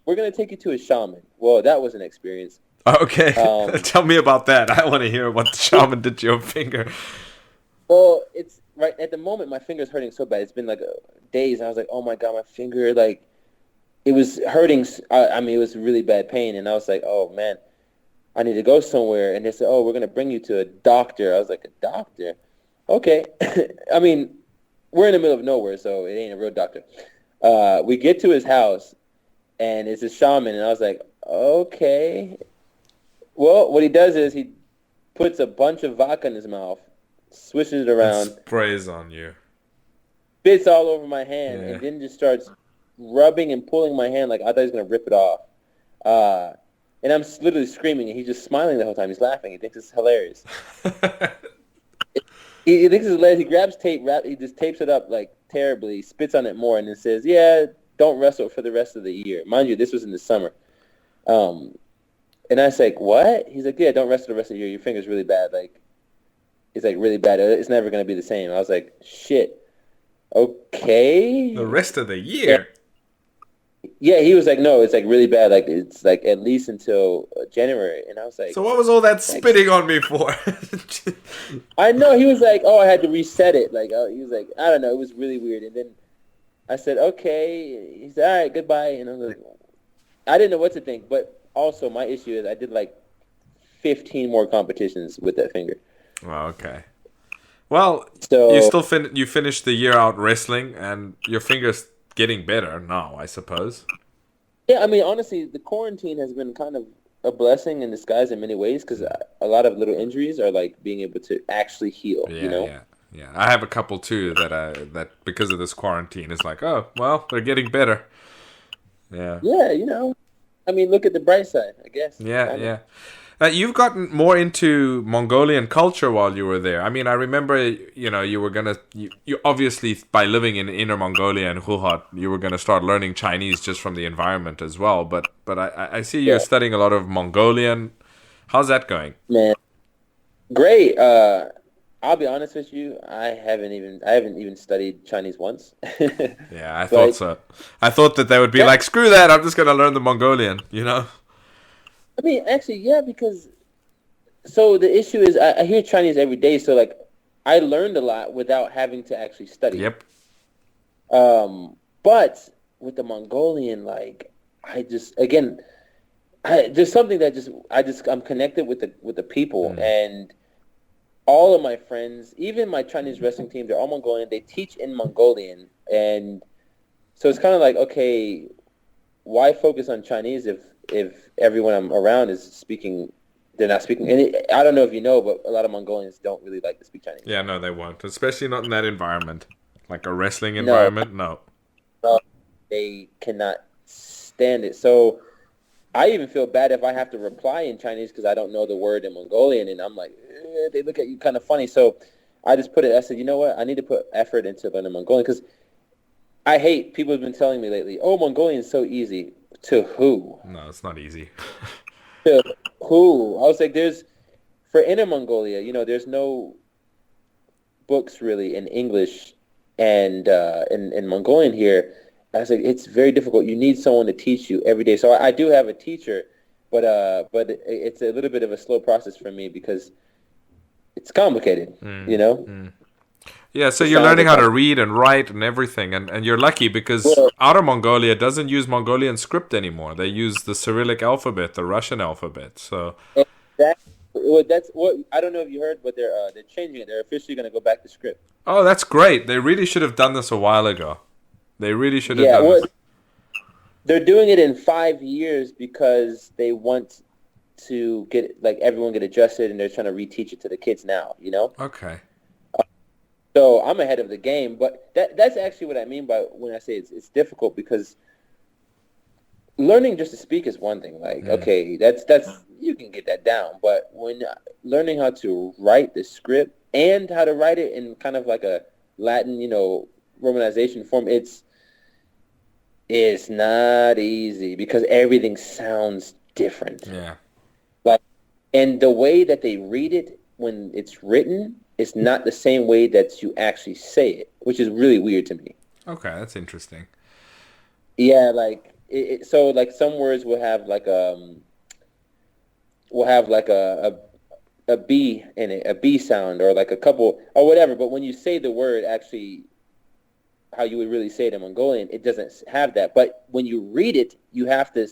we're gonna take you to a shaman. Well, that was an experience. Okay. Tell me about that. I want to hear what the shaman did to your finger. Well, it's right at the moment my finger's hurting so bad. It's been like days. I was like, oh my god, my finger, like it was hurting. I mean, it was really bad pain, and I was like, oh man, I need to go somewhere. And they said, oh, we're gonna bring you to a doctor. I was like, a doctor? Okay. I mean, we're in the middle of nowhere, so it ain't a real doctor. We get to his house, and it's a shaman, and I was like, okay. Well, what he does is he puts a bunch of vodka in his mouth, swishes it around, and sprays on you, spits all over my hand, and then just starts rubbing and pulling my hand like I thought he was going to rip it off. And I'm literally screaming, and he's just smiling the whole time. He's laughing. He thinks it's hilarious. He thinks it's hilarious. He grabs tape, he just tapes it up like terribly, spits on it more, and then says, yeah, don't wrestle for the rest of the year. Mind you, this was in the summer. And I was like, what? He's like, yeah, don't wrestle the rest of the year. Your finger's really bad. Like, it's like really bad. It's never going to be the same. I was like, shit. Okay. The rest of the year? Yeah, he was like, no, it's like really bad. Like, it's like at least until January. And I was like... So what was all that spitting on me for? I know. He was like, oh, I had to reset it. Like, he was like, I don't know. It was really weird. And then I said, okay. He said, all right, goodbye. And I was like, I didn't know what to think. But also my issue is I did like 15 more competitions with that finger. Oh, okay. Well, so, you still you finished the year out wrestling, and your finger's getting better now, I suppose. Yeah, I mean, honestly, the quarantine has been kind of a blessing in disguise in many ways because a lot of little injuries are like being able to actually heal. Yeah, you know? Yeah. I have a couple too that because of this quarantine is like, oh, well, they're getting better. Yeah. Yeah, you know. I mean, look at the bright side, I guess. Yeah. You've gotten more into Mongolian culture while you were there. I mean, I remember, you were going to... You obviously, by living in Inner-Mongolia and Huhat, you were going to start learning Chinese just from the environment as well. But I see you're studying a lot of Mongolian. How's that going? Man, great. I'll be honest with you. I haven't even studied Chinese once. Yeah, I thought so. I thought that they would be like, screw that, I'm just going to learn the Mongolian, you know? I mean, actually, yeah, because... So the issue is I hear Chinese every day, so like I learned a lot without having to actually study. Yep. But with the Mongolian, like I just again, there's something that I'm connected with the people, and all of my friends, even my Chinese wrestling team, they're all Mongolian. They teach in Mongolian, and so it's kind of like, okay, why focus on Chinese if everyone I'm around is speaking? They're not speaking. And I don't know if you know, but a lot of Mongolians don't really like to speak Chinese. Yeah, no, they won't. Especially not in that environment. Like a wrestling No, environment, no. they cannot stand it. So I even feel bad if I have to reply in Chinese because I don't know the word in Mongolian, and I'm like, they look at you kind of funny. So I just put it. I said, you know what? I need to put effort into learning Mongolian because I hate people have been telling me lately, oh, Mongolian is so easy. To who? No, it's not easy. To who? I was like, for Inner-Mongolia, there's no books really in English and in Mongolian here. I was like, it's very difficult. You need someone to teach you every day. So I do have a teacher, but it's a little bit of a slow process for me because it's complicated, Yeah, so It you're sounds learning how to like read and write and everything, and you're lucky because well, Outer Mongolia doesn't use Mongolian script anymore. They use the Cyrillic alphabet, the Russian alphabet. So, that's what I don't know if you heard, but they're changing it. They're officially going to go back to script. oh, that's great. They really should have done this a while ago. They really should have Yeah, done this. they're doing it in 5 years because they want to get like everyone get adjusted, and they're trying to reteach it to the kids now. Okay. So I'm ahead of the game, but that's actually what I mean by when I say it's difficult because learning just to speak is one thing. Like, okay, that's you can get that down, but when learning how to write the script and how to write it in kind of like a Latin, romanization form, it's not easy because everything sounds different. Yeah. Like, and the way that they read it when it's written is not the same way that you actually say it, which is really weird to me. Okay, that's interesting. Yeah, like so like some words will have like a B in it, a B sound or like a couple or whatever, but when you say the word actually how you would really say it in Mongolian, it doesn't have that. But when you read it, you have to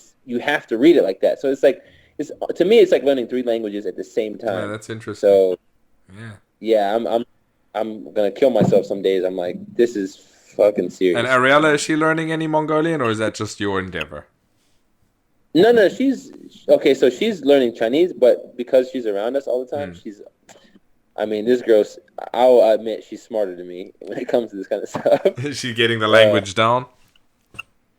read it like that. So to me it's like learning three languages at the same time. Yeah, that's interesting. So yeah, I'm gonna kill myself some days. I'm like, this is fucking serious. And Ariella, is she learning any Mongolian, or is that just your endeavor? No, she's okay. So she's learning Chinese, but because she's around us all the time, this girl's. I'll admit she's smarter than me when it comes to this kind of stuff. Is she getting the language down?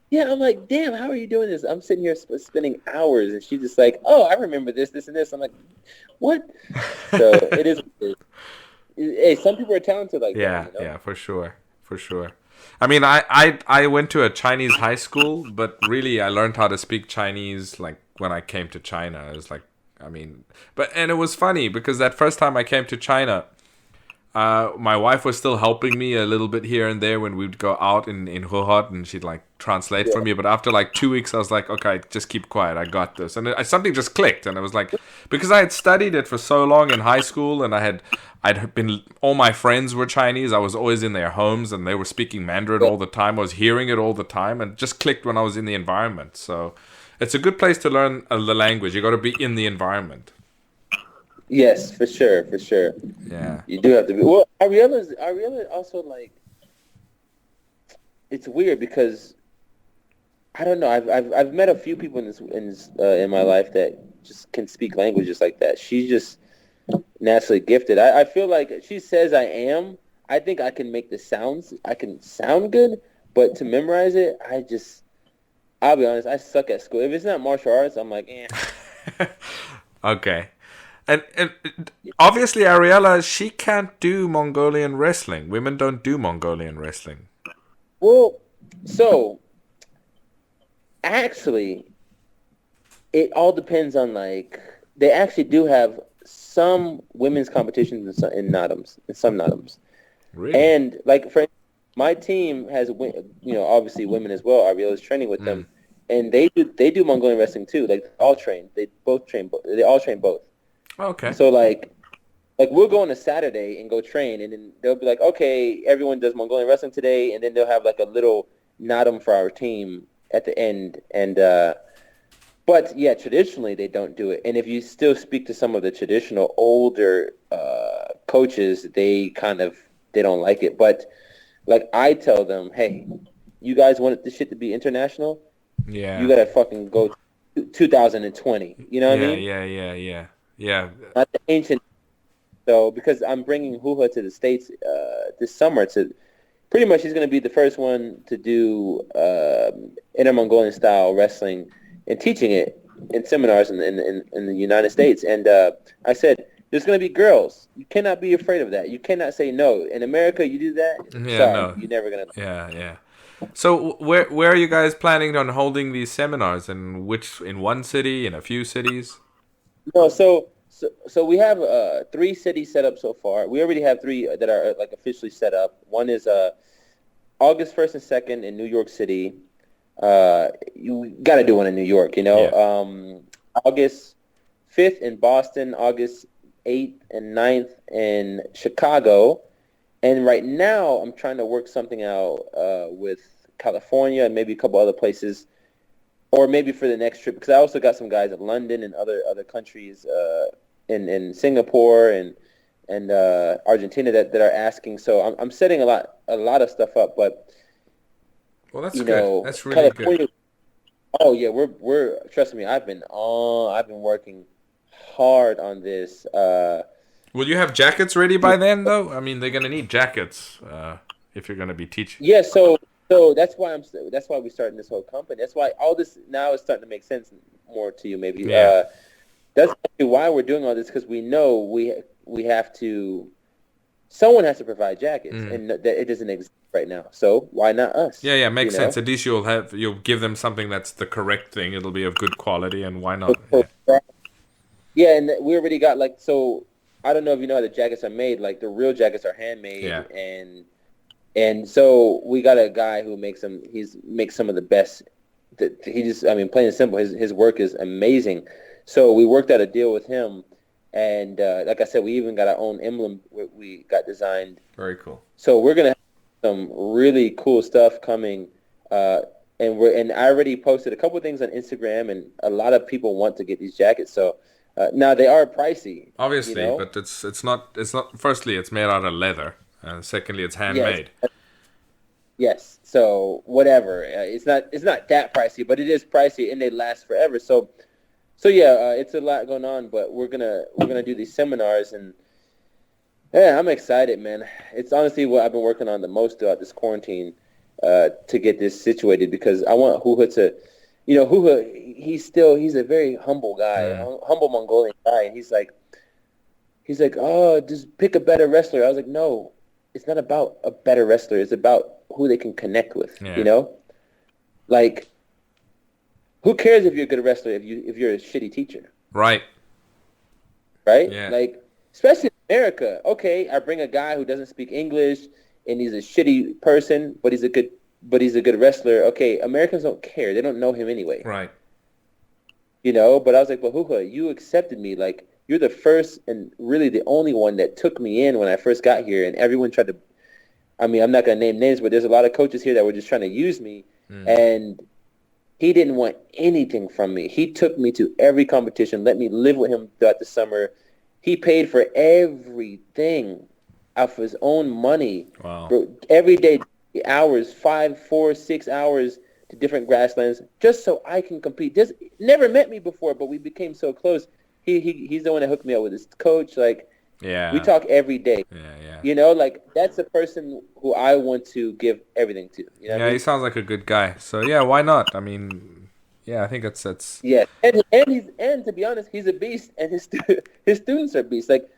Yeah, I'm like, damn, how are you doing this? I'm sitting here spending hours, and she's just like, oh, I remember this, and this. I'm like, what? So it is. Hey, some people are talented like that. Yeah, for sure. I mean, I went to a Chinese high school, but really I learned how to speak Chinese like when I came to China. It was like, and it was funny because that first time I came to China, my wife was still helping me a little bit here and there when we'd go out in Hohhot, and she'd like translate for me. But after like 2 weeks, I was like, okay, just keep quiet. I got this. And something just clicked. And it was like, because I had studied it for so long in high school, and I'd been, all my friends were Chinese. I was always in their homes, and they were speaking Mandarin all the time. I was hearing it all the time, and it just clicked when I was in the environment. So it's a good place to learn the language. You got to be in the environment. Yes, for sure. Yeah. You do have to be. Well, Ariella also like. It's weird because I don't know. I've met a few people in my life that just can speak languages like that. She's just naturally gifted. I feel like she says I am. I think I can make the sounds. I can sound good, but to memorize it, I'll be honest. I suck at school. If it's not martial arts, I'm like, eh. Okay. And obviously, Ariella, she can't do Mongolian wrestling. Women don't do Mongolian wrestling. Well, so actually, it all depends on like they actually do have some women's competitions in Nadams, in some Nadams. Really? And like for my team has obviously women as well. Ariella's training with them, and they do Mongolian wrestling too. Like they all train both. Okay. So like Like we'll go on a Saturday and go train, and then they'll be like, okay, everyone does Mongolian wrestling today, and then they'll have like a little nadam for our team at the end. And but yeah, traditionally they don't do it. And if you still speak to some of the traditional older coaches, they don't like it. But like I tell them, hey, you guys want this shit to be international? You Yeah. gotta fucking go 2020. You know what I Yeah, mean? yeah, yeah, yeah. Yeah. Not the ancient. So because I'm bringing Hoo to the States this summer to pretty much he's going to be the first one to do Inner-Mongolian style wrestling and teaching it in seminars in the United States. And I said, there's going to be girls. You cannot be afraid of that. You cannot say no. In America, you do that. Yeah, Sorry, no. you're never going to. Yeah, yeah. So where are you guys planning on holding these seminars? In one city, in a few cities? No, so we have 3 cities set up so far. We already have 3 that are like officially set up. One is August 1st and 2nd in New York City. You got to do one in New York, you know. Yeah. August 5th in Boston, August 8th and 9th in Chicago. And right now I'm trying to work something out with California and maybe a couple other places, or maybe for the next trip, because I also got some guys in London and other countries in Singapore and Argentina that are asking. So I'm setting a lot of stuff up, but Well, that's you good. know, That's really good. California. Oh yeah, we're trust me. I've been working hard on this. Will you have jackets ready by then, though? I mean, they're gonna need jackets if you're gonna be teaching. Yeah, so that's why we started this whole company. That's why all this now is starting to make sense more to you, maybe. Yeah. That's actually why we're doing all this, because we know we have to. Someone has to provide jackets, and that it doesn't exist right now. So why not us? Yeah, yeah, makes You know? sense. At least you'll give them something that's the correct thing. It'll be of good quality, and why not? Yeah. Yeah, and we already got like so. I don't know if you know how the jackets are made. Like the real jackets are handmade, Yeah. and so we got a guy who makes them. He's makes some of the best. I mean, plain and simple, his work is amazing. So we worked out a deal with him, and like I said, we even got our own emblem we got designed. Very cool. So we're gonna have some really cool stuff coming, and I already posted a couple of things on Instagram, and a lot of people want to get these jackets. So now they are pricey, Obviously, you know. but it's not. Firstly, it's made out of leather, and secondly, it's Yes, handmade. yes. So whatever, it's not that pricey, but it is pricey, and they last forever. So yeah, it's a lot going on, but we're gonna do these seminars, and yeah, I'm excited, man. It's honestly what I've been working on the most throughout this quarantine to get this situated, because I want Hoo to, you know, Hoo he's a very humble guy, humble Mongolian guy, and he's like, oh, just pick a better wrestler. I was like, no, it's not about a better wrestler. It's about who they can connect with. Yeah. You know, like who cares if you're a good wrestler if you're a shitty teacher, Right. right? Yeah. Like especially in America. Okay, I bring a guy who doesn't speak English and he's a shitty person, but he's a good wrestler. Okay, Americans don't care. They don't know him anyway. Right. You know, but I was like, well, Hoo, you accepted me. Like, you're the first and really the only one that took me in when I first got here, and everyone tried to, I mean, I'm not going to name names, but there's a lot of coaches here that were just trying to use me, and he didn't want anything from me. He took me to every competition, let me live with him throughout the summer. He paid for everything out of his own money. Wow. Every day, hours, 5, 4, 6 hours to different grasslands, just so I can compete. Just never met me before, but we became so close. He's the one that hooked me up with his coach. Like, Yeah. we talk every day. Yeah. You know, like that's the person who I want to give everything to. You know what I Yeah, mean? he sounds like a good guy. So yeah, why not? I mean, yeah, I think it's. Yeah, and to be honest, he's a beast, and his students are beasts. Like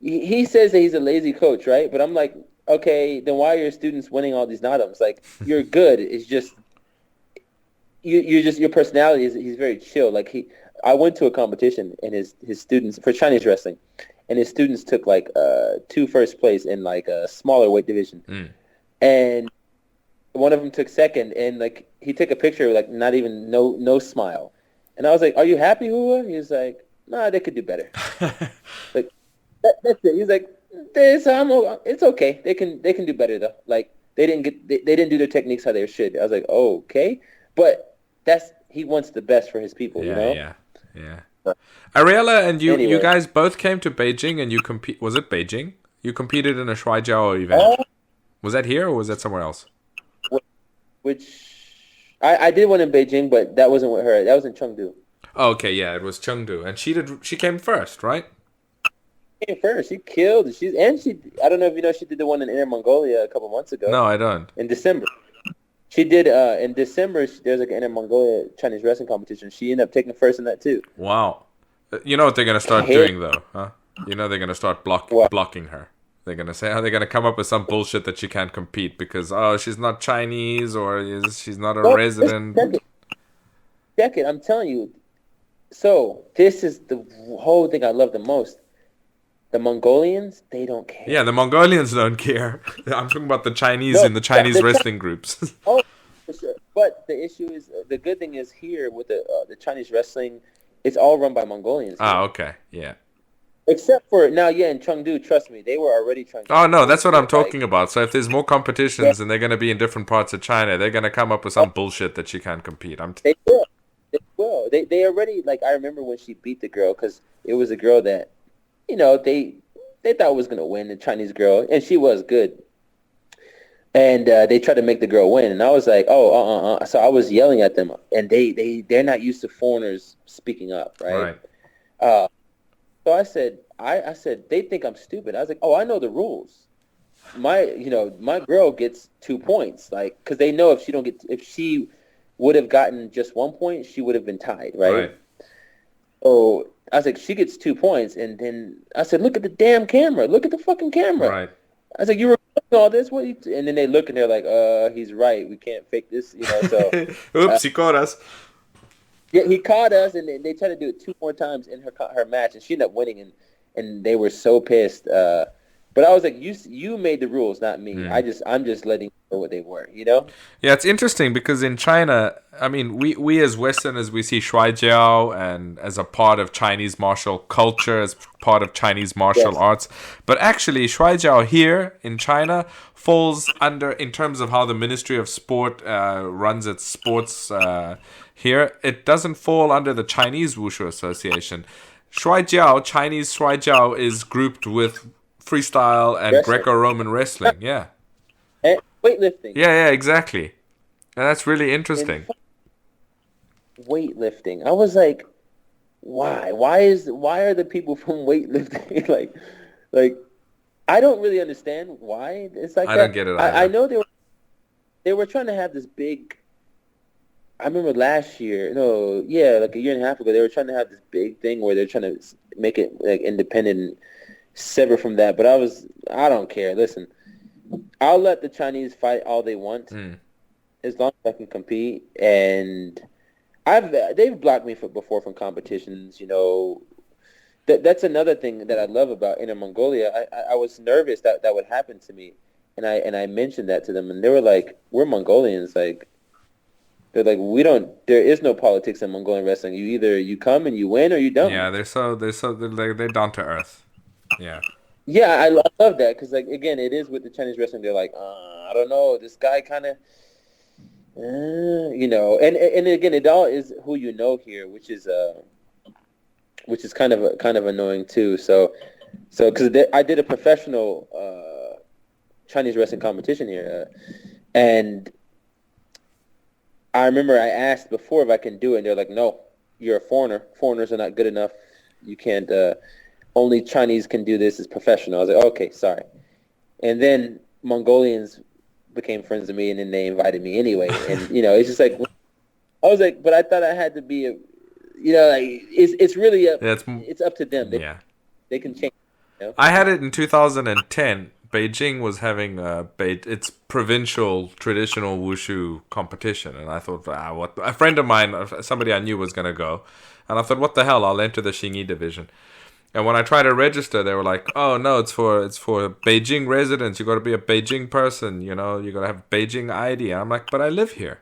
he says that he's a lazy coach, right? But I'm like, okay, then why are your students winning all these nadams? Like, you're good. It's just you're just your personality is he's very chill. Like I went to a competition, and his students for Chinese wrestling, and his students took like 2 first place in like a smaller weight division, and one of them took second, and like he took a picture like not even no smile, and I was like, "Are you happy, Hua?" He was like, "Nah, they could do better." Like, That's it. He's like, it's okay. They can do better though. Like they didn't do their techniques how they should. I was like, oh, okay, but he wants the best for his people, you Yeah, know. yeah, yeah. Ariella and you Anyway, guys both came to Beijing and you compete. Was it Beijing? You competed in a Shuai Jiao event. oh, Was that here or was that somewhere else? which I did one in Beijing, but that wasn't with her. That was in Chengdu. Oh, okay, yeah, it was Chengdu, and she came first, right? Came first. She killed. She. I don't know if you know. She did the one in Inner-Mongolia a couple months ago No, I don't. in December. She did in December. There's like an Inner-Mongolia Chinese wrestling competition. She ended up taking first in that too. Wow. You know what they're gonna start doing though, huh? You know they're gonna start What? blocking her. They're gonna say, they're gonna come up with some bullshit that she can't compete because she's not Chinese or she's not a No, resident. check it. Check it. I'm telling you. So this is the whole thing I love the most. The Mongolians, they don't care. Yeah, the Mongolians don't care. I'm talking about the Chinese No, in the Chinese wrestling groups. oh, for sure. But the issue is, the good thing is here with the Chinese wrestling, it's all run by Mongolians here. Okay, yeah. Except for now, yeah, in Chengdu, trust me, they were already trying to. Oh no, that's what I'm talking like, about. So if there's more competitions and they're gonna be in different parts of China, they're gonna come up with some bullshit that she can't compete. they will. They will. They already, like, I remember when she beat the girl, because it was a girl that, they thought was gonna win, the Chinese girl, and she was good. And they tried to make the girl win, and I was like, oh. So I was yelling at them, and they're not used to foreigners speaking up, right? Right. So I said they think I'm stupid. I was like, oh, I know the rules. My girl gets 2 points, like, because they know if she would have gotten just 1 point, she would have been tied, right? Right. So I was like, she gets 2 points, and then I said, look at the damn camera, look at the fucking camera. Right. I was like, you recording all this? And then they look and they're like, he's right, we can't fake this, So Oops, he caught us. yeah, he caught us, and they tried to do it 2 more times in her match, and she ended up winning, and they were so pissed. But I was like, you made the rules, not me. I'm just letting you know what they were, Yeah, it's interesting because in China, I mean, we as Westerners, we see Shuai Jiao and as a part of Chinese martial culture, as part of Chinese martial Yes. arts. But actually, Shuai Jiao here in China falls under, in terms of how the Ministry of Sport runs its sports here, it doesn't fall under the Chinese Wushu Association. Shuai Jiao, Chinese Shuai Jiao, is grouped with freestyle and Wrestling. Greco-Roman wrestling. Yeah. And weightlifting. Yeah, exactly. And that's really interesting. Weightlifting. I was like, why? Why are the people from weightlifting like I don't really understand why it's like I that. don't get it I either. know they were trying to have this big. I remember last year, like a year and a half ago, they were trying to have this big thing where they're trying to make it like independent and sever from that. But I don't care. Listen, I'll let the Chinese fight all they want as long as I can compete. And they've blocked me before from competitions. That's another thing that I love about Inner-Mongolia. I was nervous that would happen to me, and I mentioned that to them, and they were like, "We're Mongolians, like." They're like, there is no politics in Mongolian wrestling. You come and you win or you don't. Yeah, they're down to earth. Yeah. Yeah, I love that because, like, again, it is with the Chinese wrestling. They're like, I don't know, this guy kind of, and again, it all is who you know here, which is kind of annoying too. So because I did a professional Chinese wrestling competition here, and I remember I asked before if I can do it, and they're like, no, you're a foreigner. Foreigners are not good enough. You can't, only Chinese can do this as professional. I was like, okay, sorry. And then Mongolians became friends with me, and then they invited me anyway. And, it's just like, I was like, but I thought I had to be it's really, it's up to them. They can change. I had it in 2010. Beijing was having its provincial traditional wushu competition, and I thought, what? A friend of mine, somebody I knew, was gonna go, and I thought, what the hell? I'll enter the Xingyi division. And when I tried to register, they were like, "Oh no, it's for Beijing residents. You got to be a Beijing person. You got to have Beijing ID." And I'm like, "But I live here,"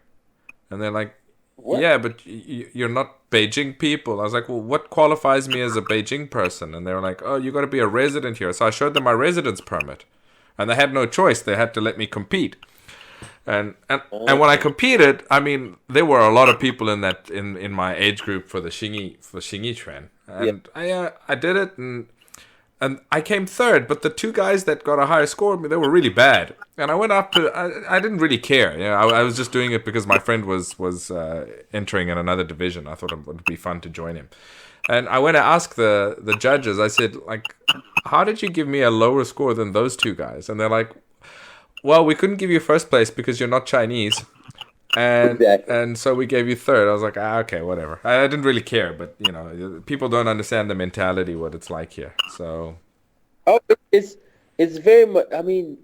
and they're like, What? yeah, but you're not Beijing people. I was like, well, what qualifies me as a Beijing person? And they were like, oh, you got to be a resident here. So I showed them my residence permit, and they had no choice. They had to let me compete. And when I competed, I mean, there were a lot of people in that in my age group for the Xingyi Chuan, Yeah. and I did it, and I came third. But the two guys that got a higher score, they were really bad, and I went up to I didn't really care. Yeah, I was just doing it because my friend was entering in another division. I thought it would be fun to join him, and I went to ask the judges. I said, like, how did you give me a lower score than those two guys? And they're like, well, we couldn't give you first place because you're not Chinese, and Exactly. and so we gave you third. I was like, okay, whatever. I didn't really care, but people don't understand the mentality, what it's like here. So Oh, it's very much. I mean,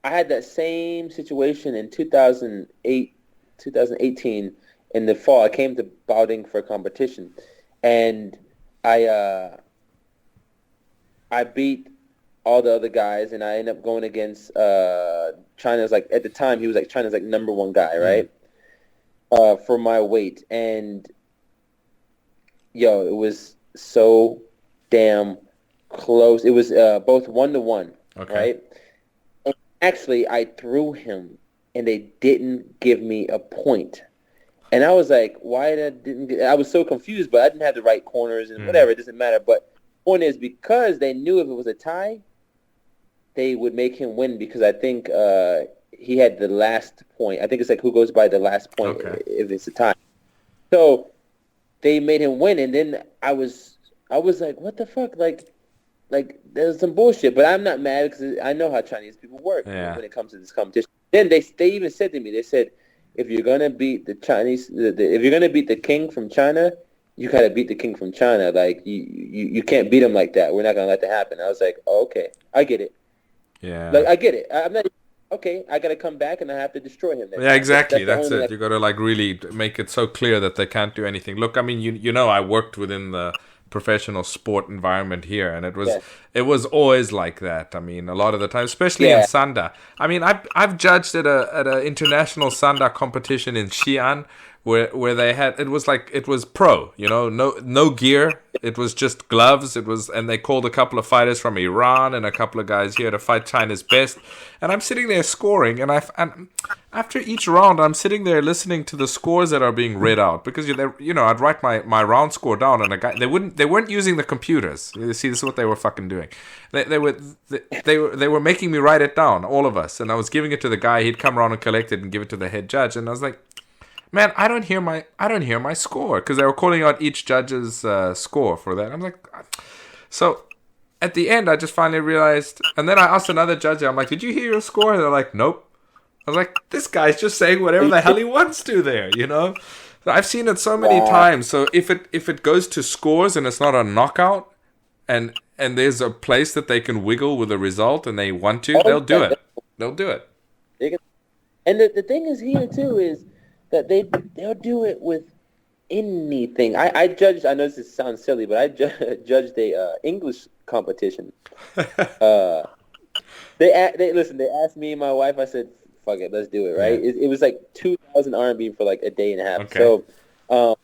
I had that same situation in 2008, 2018 in the fall. I came to Baoding for a competition, and I uh, I beat all the other guys, and I ended up going against China's, like, at the time he was like China's like number one guy, right? For my weight, and yo, it was so damn close. It was both 1-1, okay, right? And actually, I threw him, and they didn't give me a point. And I was like, why didn't get, I was so confused, but I didn't have the right corners and whatever. It doesn't matter. But point is, because they knew if it was a tie, they would make him win, because I think he had the last point. I think it's like who goes by the last point okay, if it's a tie. So they made him win, and then I was like, what the fuck? Like there's some bullshit, but I'm not mad because I know how Chinese people work yeah, when it comes to this competition. Then they even said to me, they said, if you're gonna beat the Chinese, if you're gonna beat the king from China, you gotta beat the king from China. Like you can't beat him like that. We're not gonna let that happen. I was like, oh, okay, I get it. yeah. Like I get it. I'm not okay. I gotta come back and I have to destroy him next Yeah, time. exactly. That's the That's only thing. it. You got to like really make it so clear that they can't do anything. Look, I mean, I worked within the professional sport environment here, and Yeah, it was always like that. I mean, a lot of the time, especially in yeah. Sanda. I mean, I've judged at a international Sanda competition in Xi'an where they had it was pro, no gear. It was just gloves. And they called a couple of fighters from Iran and a couple of guys here to fight China's best. And I'm sitting there scoring, and after each round, I'm sitting there listening to the scores that are being read out, because I'd write my round score down, and they weren't using the computers. You see, this is what they were fucking doing. They were making me write it down, all of us, and I was giving it to the guy. He'd come around and collect it and give it to the head judge, and I was like, man, I don't hear my score, because they were calling out each judge's score for that. I'm like, so at the end, I just finally realized, and then I asked another judge. I'm like, did you hear your score? And they're like, nope. I was like, this guy's just saying whatever the hell he wants to there. So I've seen it so many Wow. times. So if it goes to scores and it's not a knockout, and there's a place that they can wiggle with a result and they want to, Oh they'll do yeah. it. They'll do it. They can, and the thing is here too is that they'll do it with anything. I judged. I know this sounds silly, but I judged a English competition. Uh, they listen. They asked me and my wife. I said, "Fuck it, let's do it." Yeah. Right? It was like 2,000 RMB for like a day and a half. Okay. Um,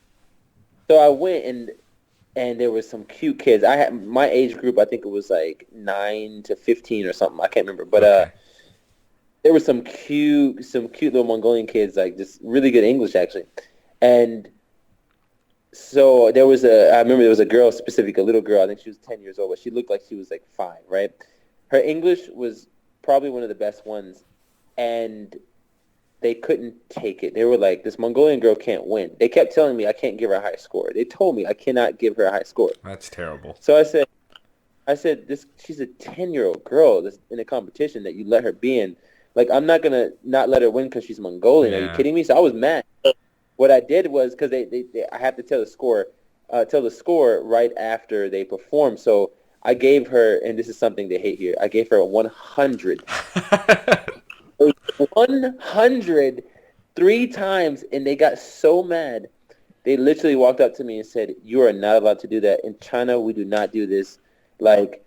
so I went, and there was some cute kids. I had my age group. I think it was like 9 to 15 or something. I can't remember, but Okay. there were some cute little Mongolian kids, like just really good English actually. And so I remember there was a girl specific, a little girl. I think she was 10 years old, but she looked like she was like 5, right? Her English was probably one of the best ones, and they couldn't take it. They were like, this Mongolian girl can't win. They kept telling me I can't give her a high score. They told me I cannot give her a high score. That's terrible. So I said, she's a 10-year-old girl that's in a competition that you let her be in. Like, I'm not going to not let her win because she's Mongolian. Are you Yeah. kidding me? So I was mad. What I did was, because I have to tell the score right after they perform. So I gave her, and this is something they hate here, I gave her a 100. 100 3 times, and they got so mad. They literally walked up to me and said, you are not allowed to do that. In China, we do not do this. Like,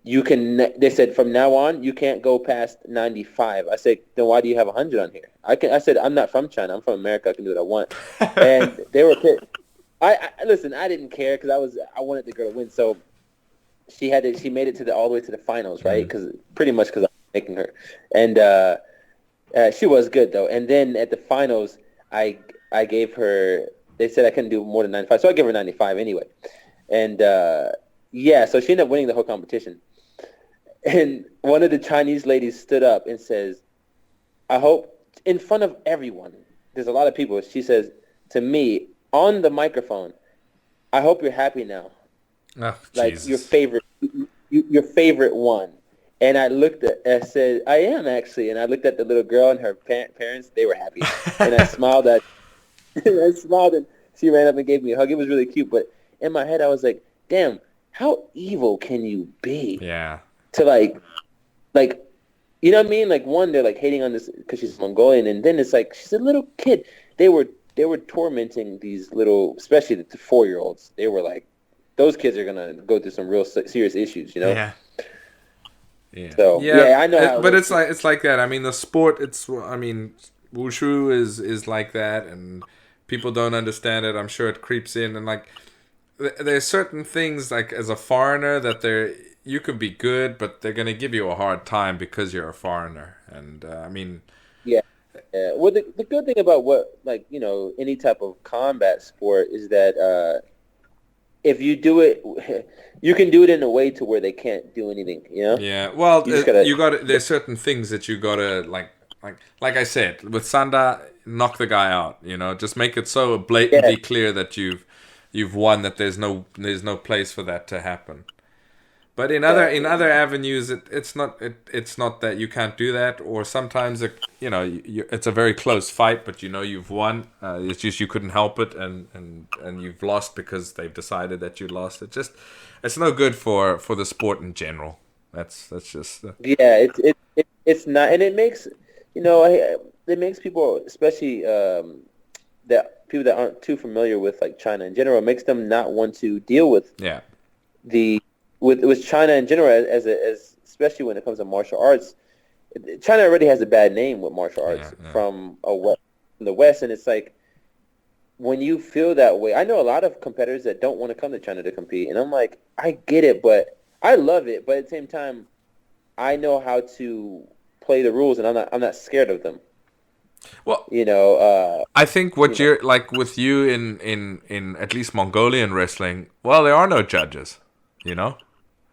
you can. They said from now on you can't go past 95. I said, then why do you have 100 on here? I said I'm not from China. I'm from America. I can do what I want. And they were pissed. I listen. I didn't care because I wanted the girl to win. So she made it all the way to the finals, right? Because pretty much because I'm making her, and she was good though. And then at the finals, I gave her. They said I couldn't do more than 95, so I gave her 95 anyway. And yeah, so she ended up winning the whole competition. And one of the Chinese ladies stood up and says, I hope, in front of everyone, there's a lot of people, she says to me on the microphone, I hope you're happy now. Oh, like Jesus. your favorite one. And I said, I am actually. And I looked at the little girl and her parents, they were happy. And I smiled and she ran up and gave me a hug. It was really cute. But in my head, I was like, damn, how evil can you be? Yeah. To like, you know what I mean? Like, one, they're like hating on this because she's Mongolian, and then it's like she's a little kid. They were tormenting these little, especially the 4-year-olds. They were like, those kids are gonna go through some real serious issues, you know? Yeah. Yeah. So yeah, I know how. But it's like that. I mean, the sport. Wushu is like that, and people don't understand it. I'm sure it creeps in, and like there's certain things like as a foreigner that you could be good, but they're gonna give you a hard time because you're a foreigner. And I mean, Yeah. Well, the good thing about any type of combat sport is that if you do it, you can do it in a way to where they can't do anything. You know? yeah. Well, You just gotta. there's certain things that you gotta like I said with Sanda, knock the guy out. You know, just make it so blatantly clear that you've won. That there's no place for that to happen. But in other avenues, it's not that you can't do that, or sometimes it's a very close fight, but you've won. It's just you couldn't help it, and you've lost because they've decided that you lost. It's no good for the sport in general. That's just Yeah, it's not, and it makes it makes people, especially that people that aren't too familiar with like China in general, it makes them not want to deal with with China in general, as especially when it comes to martial arts. China already has a bad name with martial arts from the West, and it's like when you feel that way. I know a lot of competitors that don't want to come to China to compete, and I'm like, I get it, but I love it, but at the same time, I know how to play the rules, and I'm not scared of them. well. I I think what you're like with you in at least Mongolian wrestling. Well, there are no judges. You know.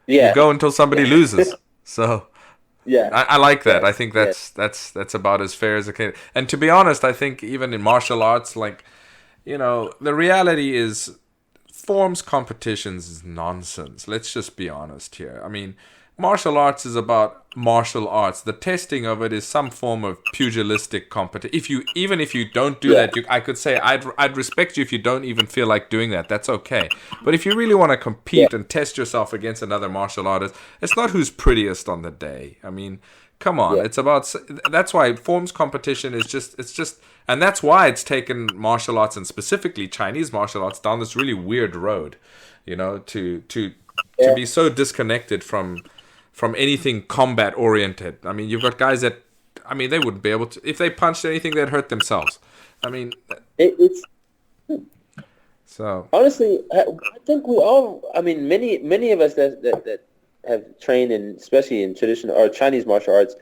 You Yeah. go until somebody loses. So Yeah. I like that. I think Yes. that's about as fair as it can. And to be honest, I think even in martial arts, like, the reality is forms competitions is nonsense. Let's just be honest here. I mean, martial arts is about martial arts. The testing of it is some form of pugilistic competition. Even if you don't do that, I could say I'd respect you if you don't even feel like doing that. That's okay. But if you really want to compete and test yourself against another martial artist, it's not who's prettiest on the day. I mean, come on. Yeah. It's about. That's why forms competition is just. And that's why it's taken martial arts, and specifically Chinese martial arts, down this really weird road, to be so disconnected from anything combat oriented. I mean, you've got guys that, they wouldn't be able to, if they punched anything, they'd hurt themselves. I mean, It's so honestly, I think we all. I mean, many of us that have trained in, especially in traditional or Chinese martial arts,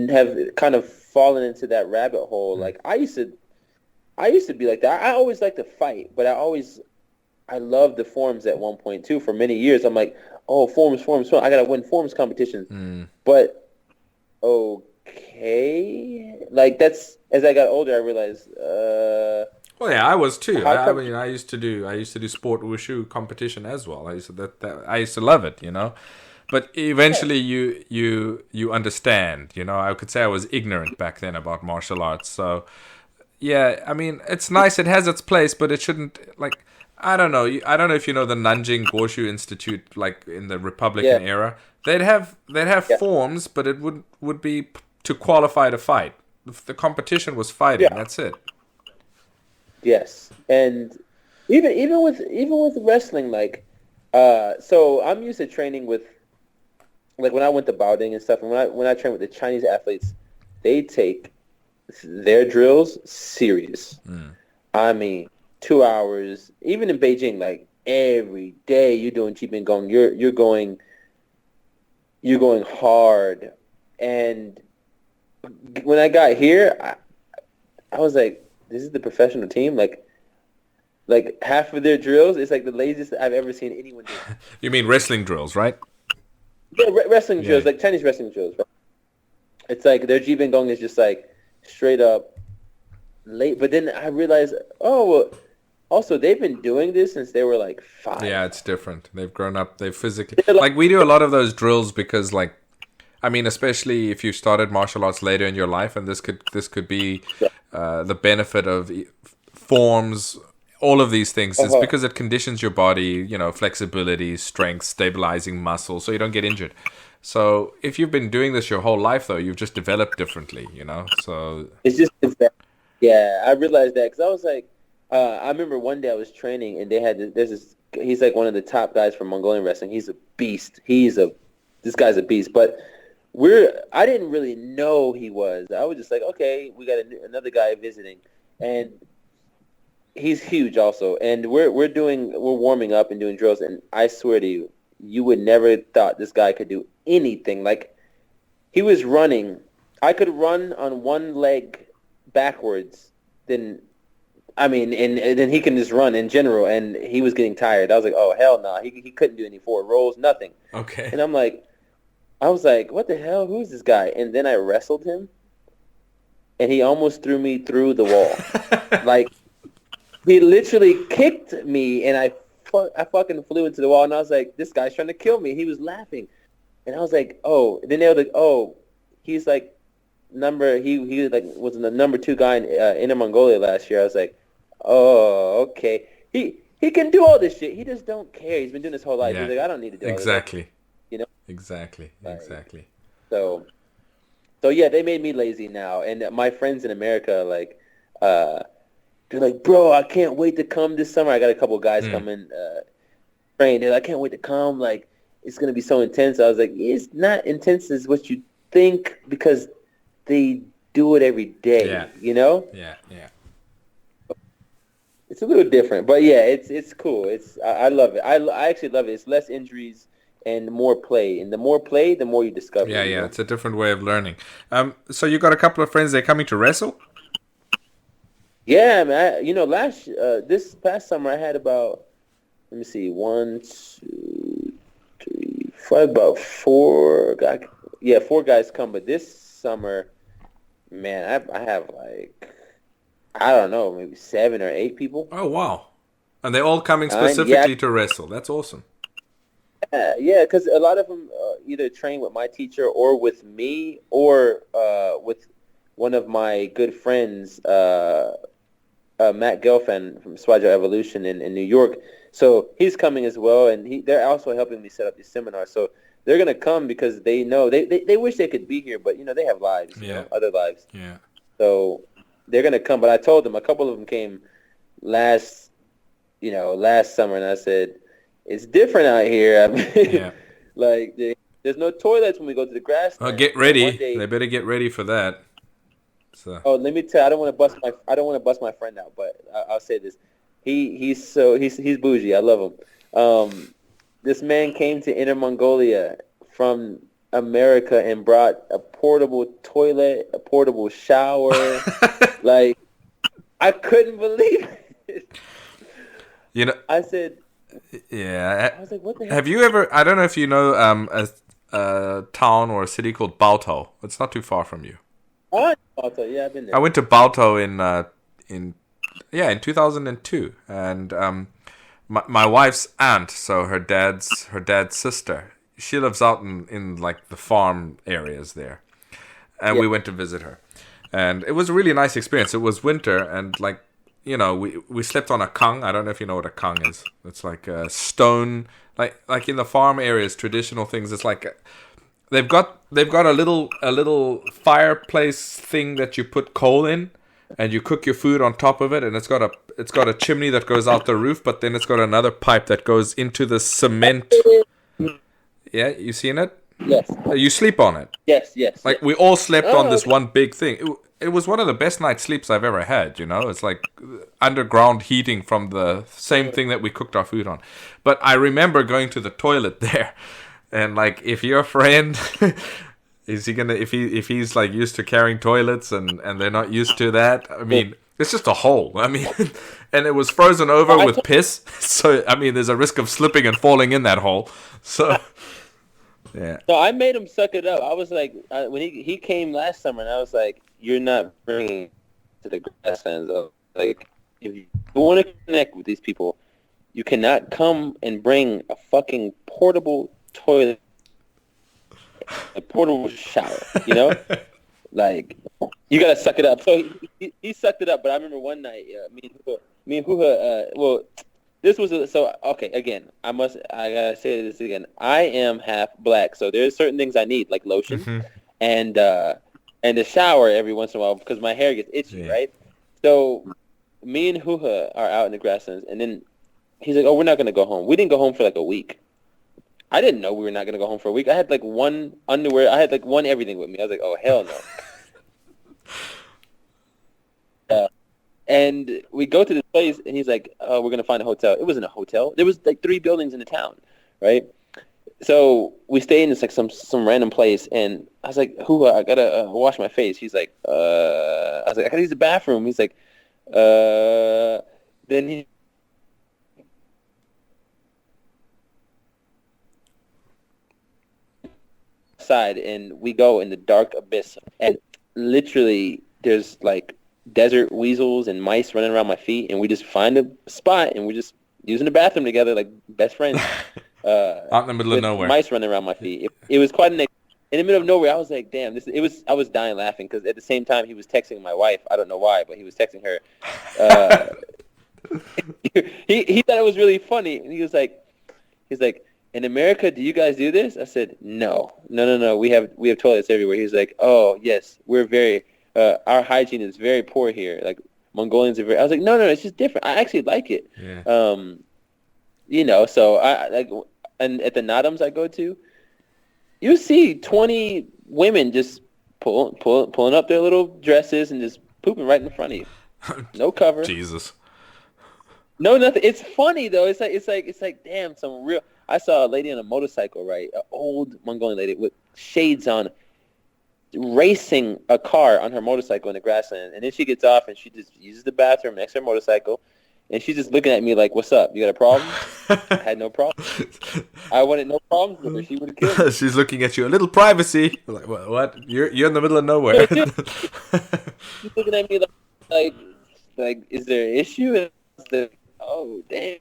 have kind of fallen into that rabbit hole. Like I used to be like that. I always liked to fight, but I loved the forms at one point too. For many years, I'm like, oh, forms. I gotta win forms competitions. But okay, like that's as I got older, I realized. well, yeah, I was too. I used to do sport wushu competition as well. I used to love it, But eventually, you understand. I could say I was ignorant back then about martial arts. So, yeah, I mean, it's nice. It has its place, but it shouldn't like. I don't know. I don't know if you know the Nanjing Goshu Institute, like in the Republican era. They'd have forms, but it would be to qualify to fight. The competition was fighting. That's it. Yes, and even with wrestling, like, so I'm used to training with like when I went to Baoding and stuff, and when I train with the Chinese athletes, they take their drills serious. I mean, 2 hours. Even in Beijing, like every day you're doing deepen gong. You're going hard. And when I got here, I was like, this is the professional team. Like half of their drills, it's like the laziest I've ever seen anyone do. You mean wrestling drills, right? Yeah, wrestling drills, like Chinese wrestling drills. Right? It's like their Jibin Gong is just like straight up late. But then I realized, oh, well, also they've been doing this since they were like 5. Yeah, it's different. They've grown up. They've physically... Like, we do a lot of those drills because, like, I mean, especially if you started martial arts later in your life, and this could be the benefit of forms, all of these things. It's because it conditions your body, you know, flexibility, strength, stabilizing muscle, so you don't get injured. So if you've been doing this your whole life, though, you've just developed differently, you know? So it's just, yeah, I realized that because I was like, I remember one day I was training and they had he's like one of the top guys from Mongolian wrestling. He's a beast. This guy's a beast. But I didn't really know he was. I was just like, okay, we got another guy visiting, and he's huge also. And we're warming up and doing drills. And I swear to you, you would never thought this guy could do anything. Like he was running. I could run on one leg backwards. Then then he can just run in general, and he was getting tired. I was like, oh, hell no. He couldn't do any forward rolls, nothing. Okay. And I was like, what the hell? Who's this guy? And then I wrestled him, and he almost threw me through the wall. Like, he literally kicked me, and I fucking flew into the wall, and I was like, this guy's trying to kill me. He was laughing. And I was like, oh. And then they were like, oh, he's like he was the number 2 guy in Inner-Mongolia last year. I was like, oh, okay. He can do all this shit. He just don't care. He's been doing this whole life. He's like, I don't need to do all this. You know? Exactly. So yeah, they made me lazy now. And my friends in America, like, they're like, bro, I can't wait to come this summer. I got a couple of guys coming, train. They're like, I can't wait to come. Like, it's going to be so intense. I was like, it's not intense as what you think because they do it every day, you know? Yeah. It's a little different, but yeah, it's cool. I love it. I actually love it. It's less injuries and more play, and the more play, the more you discover. Yeah, you know? It's a different way of learning. So you got a couple of friends. They're coming to wrestle. Yeah, man. This past summer I had about, let me see, 1, 2, 3, 4, about 4 guys. Yeah, 4 guys come, but this summer, man, I have like, I don't know, maybe 7 or 8 people. Oh, wow. And they're all coming specifically to wrestle. That's awesome. Yeah, because a lot of them either train with my teacher or with me or with one of my good friends, Matt Gelfand from Shuai Jiao Evolution in New York. So he's coming as well, and they're also helping me set up these seminars. So they're going to come because they know, they wish they could be here, but, they have lives, other lives. Yeah. So they're going to come, but I told them, a couple of them came last summer, and I said, it's different out here. I mean, like, there's no toilets when we go to the grass. Oh, get ready. They better get ready for that. So. Oh, let me tell you, I don't want to bust my friend out, but I'll say this. He's bougie. I love him. This man came to Inner-Mongolia from America and brought a portable toilet, a portable shower. Like, I couldn't believe it. I said, yeah. I was like, what the hell? Have you ever, I don't know if you know a town or a city called Bokh. It's not too far from you. Oh, Bokh, yeah, I've been there. I went to Bokh in 2002, and my wife's aunt, so her dad's sister, she lives out in like the farm areas there, and we went to visit her, and it was a really nice experience. It was winter, and like, we slept on a kang. I don't know if you know what a kang is. It's like a stone, like in the farm areas, traditional things. It's like they've got a little fireplace thing that you put coal in, and you cook your food on top of it, and it's got a chimney that goes out the roof, but then it's got another pipe that goes into the cement. Yeah, you seen it? Yes. You sleep on it. Yes. Yes. Like Yes. we all slept on Oh, this okay. one big thing. It was one of the best night's sleeps I've ever had. It's like underground heating from the same thing that we cooked our food on. But I remember going to the toilet there, and like if your friend is he gonna if he's like used to carrying toilets and they're not used to that. I mean, it's just a hole. I mean, and it was frozen over I with piss. So I mean, there's a risk of slipping and falling in that hole. So yeah. So I made him suck it up. I was like, when he came last summer, and I was like, "You're not bringing to the grasslands. Like, if you want to connect with these people, you cannot come and bring a fucking portable toilet, a portable shower. You know, like you gotta suck it up." So he sucked it up. But I remember one night, me and Huha, well. This was okay. Again, I gotta say this again. I am half black, so there's certain things I need, like lotion, Mm-hmm. and the shower every once in a while because my hair gets itchy, Yeah. right? So me and Huha are out in the grasslands, and then he's like, "Oh, we're not gonna go home." We didn't go home for like a week. I didn't know we were not gonna go home for a week. I had like one underwear. I had like one everything with me. I was like, "Oh hell no." And we go to this place, and he's like, "Oh, we're gonna find a hotel." It wasn't a hotel. There was like 3 buildings in the town, right? So we stayed in this like some random place, and I was like, "Who? I gotta wash my face." He's like, I was like, "I gotta use the bathroom." He's like, Then he side, and we go in the dark abyss, and literally there's like desert weasels and mice running around my feet, and we just find a spot, and we're just using the bathroom together like best friends. Out in the middle of With nowhere. mice running around my feet. It was quite in the middle of nowhere. I was like, damn, I was dying laughing because at the same time he was texting my wife. I don't know why, but he was texting her. He thought it was really funny, and he's like, "In America, do you guys do this?" I said, No. We have toilets everywhere. He's like, "Oh yes, we're very our hygiene is very poor here. Like Mongolians are very." I was like, No, it's just different. I actually like it. Yeah. So I like, and at the Nadams I go to, you see 20 women just pulling up their little dresses and just pooping right in front of you. No cover. Jesus. No, nothing. It's funny though. It's like damn, some real. I saw a lady on a motorcycle, right? An old Mongolian lady with shades on, racing a car on her motorcycle in the grassland, and then she gets off and she just uses the bathroom next to her motorcycle, and she's just looking at me like, "What's up? You got a problem?" I had no problem. I wanted no problems with her. She would have killed me. She's looking at you. A little privacy. Like what? You're in the middle of nowhere. She's looking at me like, is there an issue? Oh damn,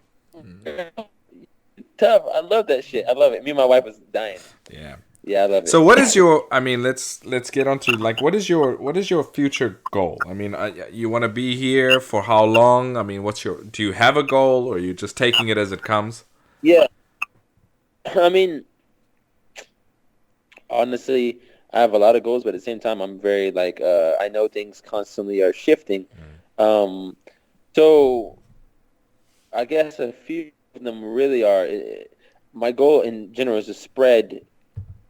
tough. I love that shit. I love it. Me and my wife was dying. Yeah. Yeah, I love it. So what is your? I mean, let's get on to like what is your future goal? I mean, you want to be here for how long? I mean, do you have a goal, or are you just taking it as it comes? Yeah, I mean, honestly, I have a lot of goals, but at the same time, I'm very like I know things constantly are shifting. So I guess a few of them really are. My goal in general is to spread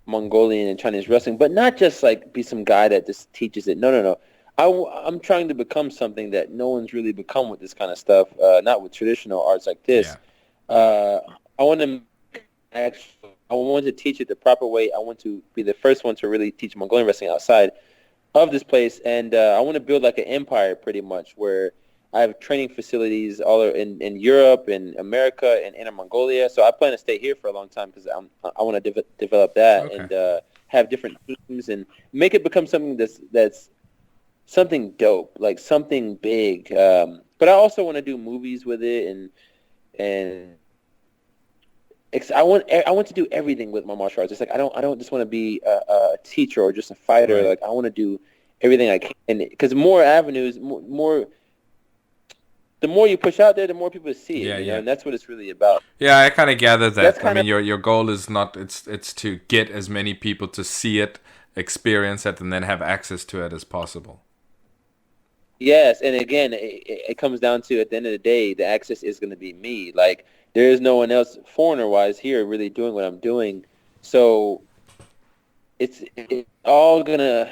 Mongolian and Chinese wrestling, but not just like be some guy that just teaches it. No. I'm trying to become something that no one's really become with this kind of stuff. Not with traditional arts like this. Yeah. I want to I want to teach it the proper way. I want to be the first one to really teach Mongolian wrestling outside of this place, and I want to build like an empire, pretty much, where I have training facilities all in Europe, in America, and Inner-Mongolia. So I plan to stay here for a long time because I want to develop that and have different teams and make it become something that's something dope, like something big. But I also want to do movies with it, and I want to do everything with my martial arts. It's like I don't just want to be a teacher or just a fighter. Right. Like I want to do everything I can, because more avenues, more. The more you push out there, the more people see it. You know, and that's what it's really about. Yeah, I kind of gathered that. That's I kind mean, your goal is not it's to get as many people to see it, experience it, and then have access to it as possible. Yes, and again, it comes down to, at the end of the day, the access is going to be me. Like, there is no one else, foreigner-wise, here really doing what I'm doing. So it's all gonna,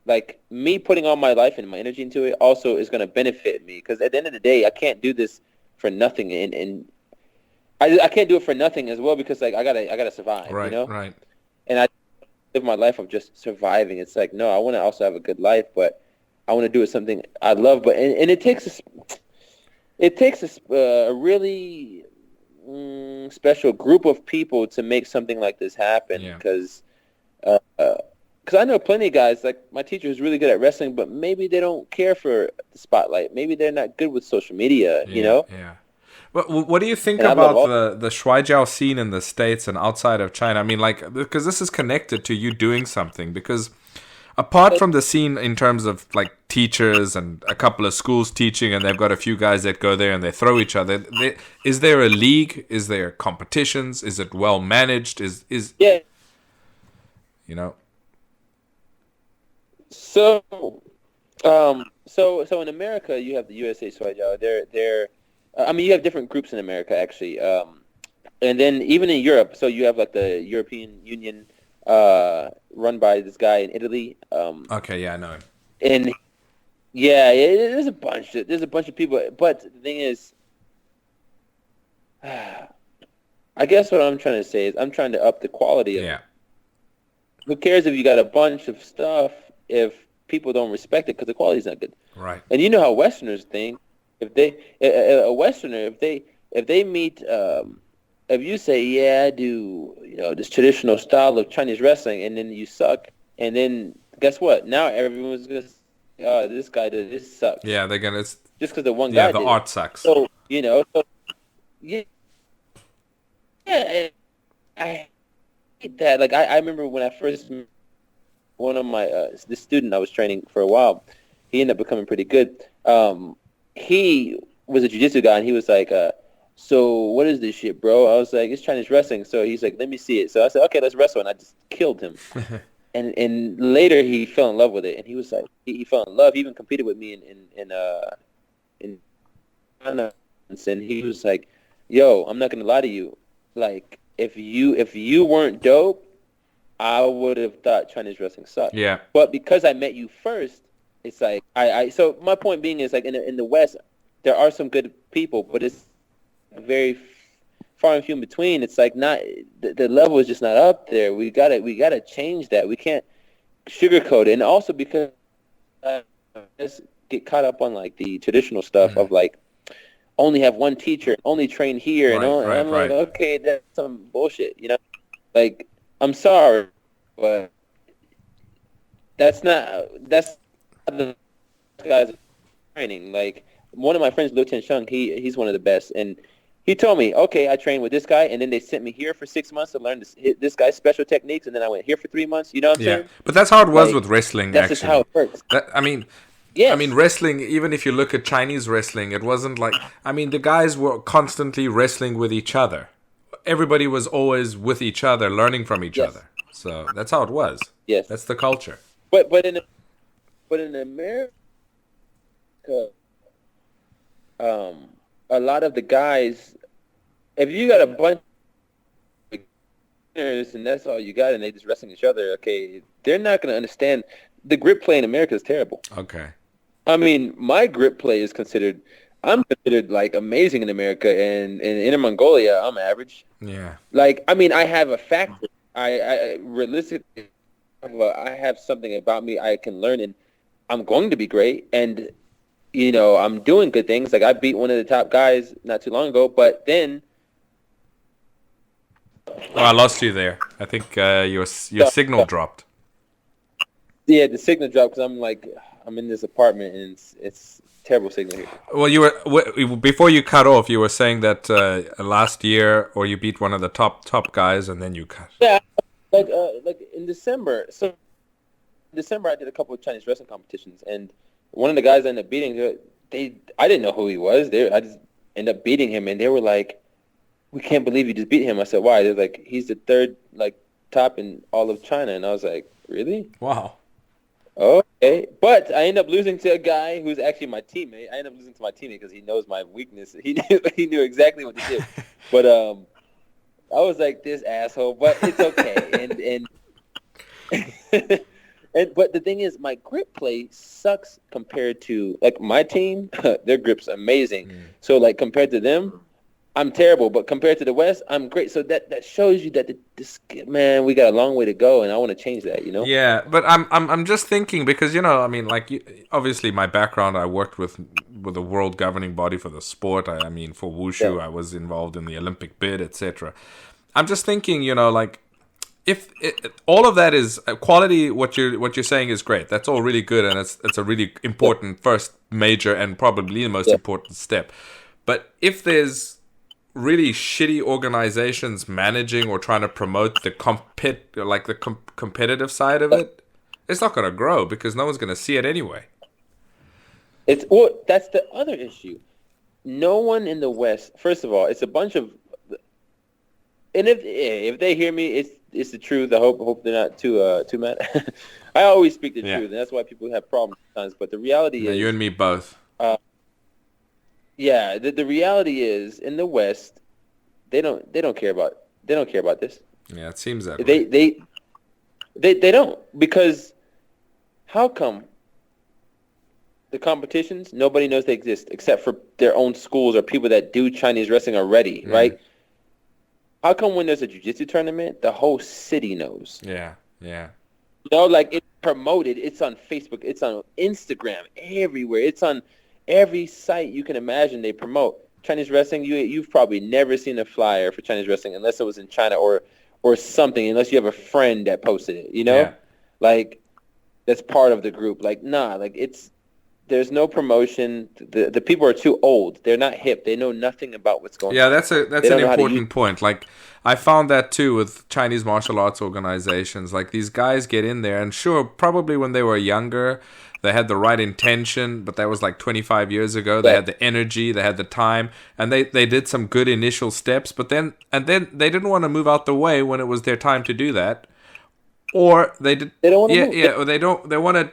like, me putting all my life and my energy into it also is gonna benefit me, because at the end of the day, I can't do this for nothing, and I can't do it for nothing as well, because like I gotta survive, Right, right. and I live my life of just surviving. It's like, no, I want to also have a good life, but I want to do it something I love. But and it takes a really special group of people to make something like this happen. Yeah. Because I know plenty of guys, like my teacher who's really good at wrestling, but maybe they don't care for the spotlight. Maybe they're not good with social media, Yeah, yeah. What do you think And I love about all. the Shuai Jiao scene in the States and outside of China? I mean, like, because this is connected to you doing something. Because apart from the scene in terms of like teachers and a couple of schools teaching, and they've got a few guys that go there and they throw each other. Is there a league? Is there competitions? Is it well managed? Is Yeah. you know? So, so in America, you have the USA Shuai Jiao. They're I mean, you have different groups in America, actually. And then even in Europe, so you have like the European Union, run by this guy in Italy. Okay, yeah, I know him. And yeah, there's a bunch. There's a bunch of people. But the thing is, I guess what I'm trying to say is I'm trying to up the quality of it. Yeah, Who cares if you got a bunch of stuff if people don't respect it, because the quality's not good. right. And you know how Westerners think. If they a Westerner, if they meet, if you say, yeah, I do, this traditional style of Chinese wrestling, and then you suck, and then guess what? Now everyone's gonna say, oh, this guy did this sucks, Yeah, they're gonna. just because the one Yeah, guy the did it. art sucks. So yeah, yeah, I hate that. Like I remember when I first met one of my this student I was training for a while, he ended up becoming pretty good. He was a jiu-jitsu guy, and he was like, so what is this shit, bro? I was like, it's Chinese wrestling. So he's like, let me see it. So I said, okay, let's wrestle, and I just killed him. And later he fell in love with it, and he was like, he fell in love. He even competed with me in China, and he was like, yo, I'm not gonna lie to you, like if you weren't dope, I would have thought Chinese wrestling sucked. Yeah, But because I met you first, it's like so my point being is, like, in the West, there are some good people, but it's very far and few in between. It's like not the level is just not up there. We gotta change that. We can't sugarcoat it. And also because I just get caught up on like the traditional stuff of like only have one teacher, only train here, right, and right, I'm like, right. okay, that's some bullshit. Like, I'm sorry, but that's not the guys training. Like, one of my friends, Liu Sheng, he's one of the best, and he told me, okay, I trained with this guy, and then they sent me here for 6 months to learn this guy's special techniques, and then I went here for 3 months. You know what I'm Yeah, saying? but that's how it was Like, with wrestling, that's just how actually. it works. I mean, Yes. wrestling. Even if you look at Chinese wrestling, it wasn't like. I mean, the guys were constantly wrestling with each other. Everybody was always with each other, learning from each Yes. other. So that's how it was. Yes. That's the culture. But in America, a lot of the guys, if you got a bunch of beginners and that's all you got, and they just wrestling each other, okay, they're not going to understand. The grip play in America is terrible. Okay. I mean, my grip play I'm considered like amazing in America, and in Inner-Mongolia, I'm average. Yeah. Like, I mean, I have a factor. I realistically, I have something about me I can learn, and I'm going to be great. And I'm doing good things. Like, I beat one of the top guys not too long ago, but then Oh, I lost you there. I think your signal dropped. yeah, the signal dropped because I'm in this apartment, and it's terrible signal here. Well, before you cut off, you were saying that last year, or you beat one of the top guys, and then you cut. Yeah, like in December. So in December, I did a couple of Chinese wrestling competitions, and one of the guys I ended up beating, I didn't know who he was. I just ended up beating him, and they were like, "We can't believe you just beat him." I said, "Why?" They're like, "He's the third top in all of China," and I was like, "Really?" Wow. Okay, but I ended up losing to a guy who's actually my teammate. I ended up losing to my teammate because he knows my weakness. He knew exactly what to do. But I was like, this asshole, but it's okay. And But the thing is, my grip play sucks compared to like my team. Their grip's amazing. So like compared to them, I'm terrible. But compared to the West, I'm great. So that shows you that this man, we got a long way to go, and I want to change that. You know? Yeah, but I'm just thinking because I mean, like obviously my background, I worked with the world governing body for the sport. I mean, for Yeah. wushu, I was involved in the Olympic bid, etc. I'm just thinking, like if all of that is quality, what you're saying is great. That's all really good, and it's a really important first major and probably the most Yeah. important step. But if there's really shitty organizations managing or trying to promote the competitive side of it, it's not going to grow because no one's going to see it anyway. That's the other issue. No one in the West. First of all, it's a bunch of. And if they hear me, it's the truth. I hope they're not too mad. I always speak the truth, and that's why people have problems sometimes. But the reality is, you and me both. Yeah, the reality is in the West, they don't care about this. Yeah, it seems that way. They don't, because how come the competitions, nobody knows they exist except for their own schools or people that do Chinese wrestling already, right? How come when there's a jiu-jitsu tournament, the whole city knows? Yeah. Like it's promoted. It's on Facebook. It's on Instagram. Everywhere. It's on every site you can imagine. They promote Chinese wrestling. You've probably never seen a flyer for Chinese wrestling unless it was in China or something. Unless you have a friend that posted it. Yeah. Like that's part of the group. Like nah. Like there's no promotion. The people are too old. They're not hip. They know nothing about what's going on. Yeah, that's an important point. Like I found that too with Chinese martial arts organizations. Like these guys get in there, and sure, probably when they were younger, they had the right intention, but that was like 25 years ago. They had the energy, they had the time, and they did some good initial steps. But then they didn't want to move out the way when it was their time to do that. Or they did. They don't want to move. Or they don't.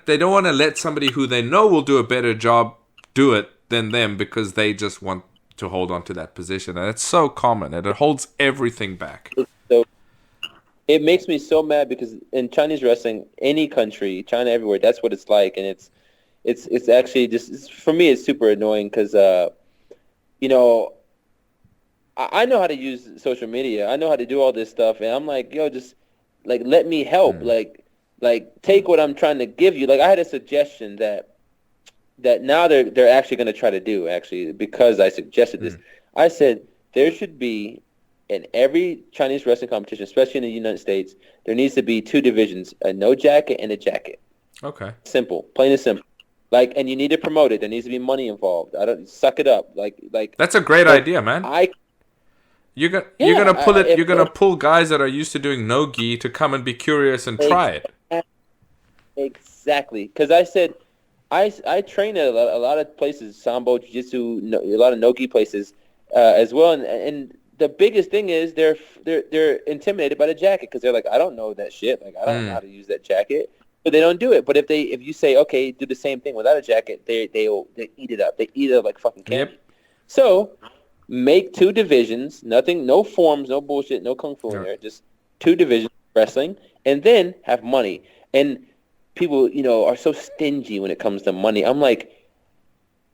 They don't want to let somebody who they know will do a better job do it than them because they just want to hold on to that position, and it's so common, and it holds everything back. So it makes me so mad because in Chinese wrestling, any country, China, everywhere, that's what it's like, and it's actually just for me, it's super annoying because I know how to use social media, I know how to do all this stuff, and I'm like, yo, just. Like, let me help. Like, take what I'm trying to give you. Like, I had a suggestion that now they're actually going to try to do, actually, because I suggested this. I said there should be, in every Chinese wrestling competition, especially in the United States, there needs to be two divisions, a no jacket and a jacket. Okay. Simple. Plain and simple. Like, and you need to promote it. There needs to be money involved. Suck it up. Like. That's a great idea, man. You're gonna pull guys that are used to doing no-gi to come and be curious and try it. Exactly, because I said I train at a lot of places, sambo, jiu-jitsu, a lot of no-gi places as well, and the biggest thing is they're intimidated by the jacket because they're like, I don't know that shit, like I don't know how to use that jacket, so they don't do it. But if you say, okay, do the same thing without a jacket, they eat it up. They eat it up like fucking candy. Yep. So. Make two divisions, nothing, no forms, no bullshit, no kung fu in there, just two divisions wrestling, and then have money. And people, are so stingy when it comes to money. I'm like,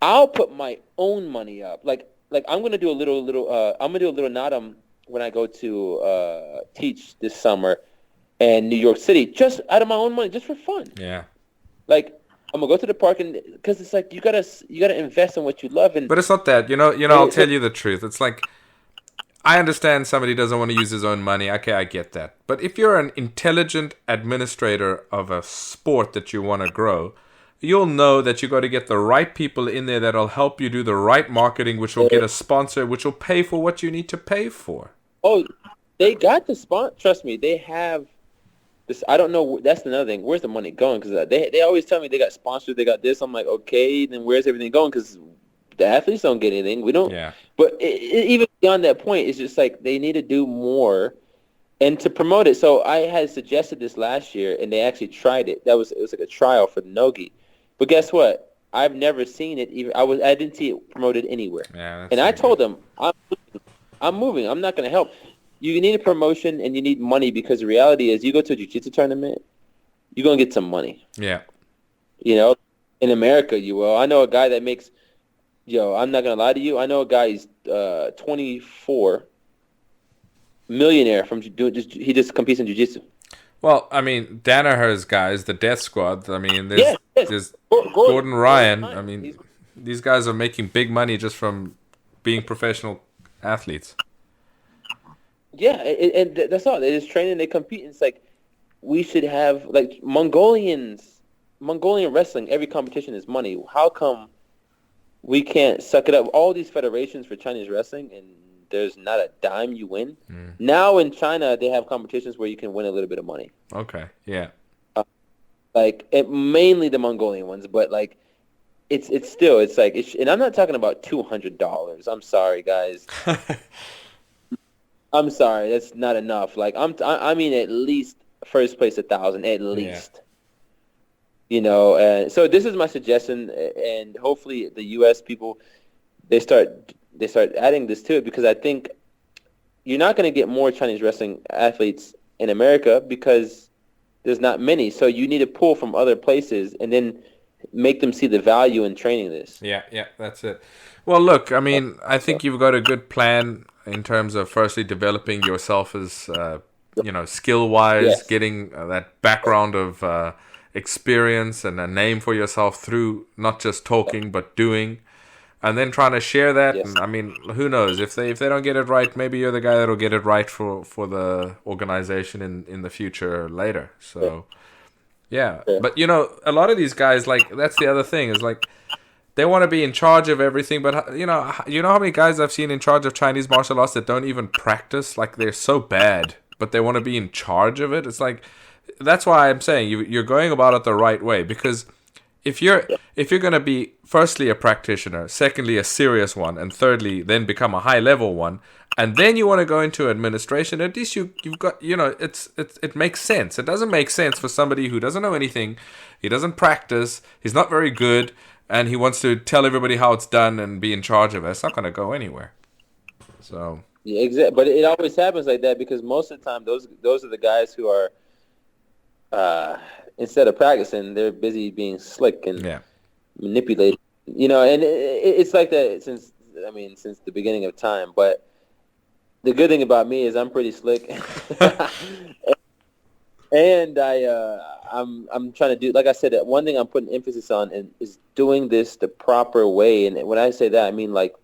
I'll put my own money up. Like I'm gonna do a little nadam when I go to teach this summer in New York City, just out of my own money, just for fun. Yeah. Like. I'm gonna go to the park because it's like you gotta invest in what you love. But it's not that, I'll tell you the truth. It's like I understand somebody doesn't want to use his own money. Okay, I get that. But if you're an intelligent administrator of a sport that you want to grow, you'll know that you got to get the right people in there that'll help you do the right marketing, which will get a sponsor, which will pay for what you need to pay for. Oh, they got the sponsor. Trust me, they have. I don't know. That's another thing. Where's the money going? Because they always tell me they got sponsors, they got this. I'm like, okay, then where's everything going? Because the athletes don't get anything. We don't. Yeah. But even beyond that point, it's just like they need to do more and to promote it. So I had suggested this last year, and they actually tried it. It was like a trial for the Nogi. But guess what? I've never seen it. I didn't see it promoted anywhere. Yeah. And I told them, I'm moving. I'm not going to help. You need a promotion and you need money because the reality is you go to a jiu-jitsu tournament, you're gonna get some money. Yeah. You know, in America, you will. I know a guy that makes. Yo, I'm not gonna lie to you. I know a guy. He's 24, millionaire from he just competes in jiu-jitsu. Well, I mean, Danaher's guys, the Death Squad. I mean, Yes, yes. there's Gordon Ryan. I Ryan. mean, these guys are making big money just from being professional athletes. Yeah, and that's all. They just train and they compete. It's like we should have like Mongolian wrestling. Every competition is money. How come we can't suck it up? All these federations for Chinese wrestling, and there's not a dime you win. Now in China, they have competitions where you can win a little bit of money. Okay, yeah. Mainly the Mongolian ones, but like it's still and I'm not talking about $200. I'm sorry, guys. I'm sorry, that's not enough. Like I mean at least first place 1,000 at least. Yeah. So this is my suggestion, and hopefully the U.S. people they start adding this to it, because I think you're not going to get more Chinese wrestling athletes in America because there's not many. So you need to pull from other places and then make them see the value in training this. Yeah, that's it. Well, look, I mean, I think you've got a good plan in terms of firstly developing yourself as, skill-wise, Yes. getting that background of experience and a name for yourself through not just talking but doing, and then trying to share that. Yes. And I mean, who knows, if they don't get it right, maybe you're the guy that'll get it right for the organization in the future later. So yeah. But a lot of these guys, like, that's the other thing, is like they want to be in charge of everything, but you know how many guys I've seen in charge of Chinese martial arts that don't even practice? Like, they're so bad, but they want to be in charge of it. It's like, that's why I'm saying you're going about it the right way, because if you're going to be firstly a practitioner, secondly a serious one, and thirdly then become a high level one, and then you want to go into administration, at least you've got, it makes sense. It doesn't make sense for somebody who doesn't know anything, he doesn't practice, he's not very good, and he wants to tell everybody how it's done and be in charge of it. It's not going to go anywhere. So yeah, exactly. But it always happens like that, because most of the time those are the guys who are instead of practicing, they're busy being slick and manipulated. And it's like that since the beginning of time. But the good thing about me is I'm pretty slick, and I'm trying to do, like I said, one thing I'm putting emphasis on is doing this the proper way. And when I say that, I mean like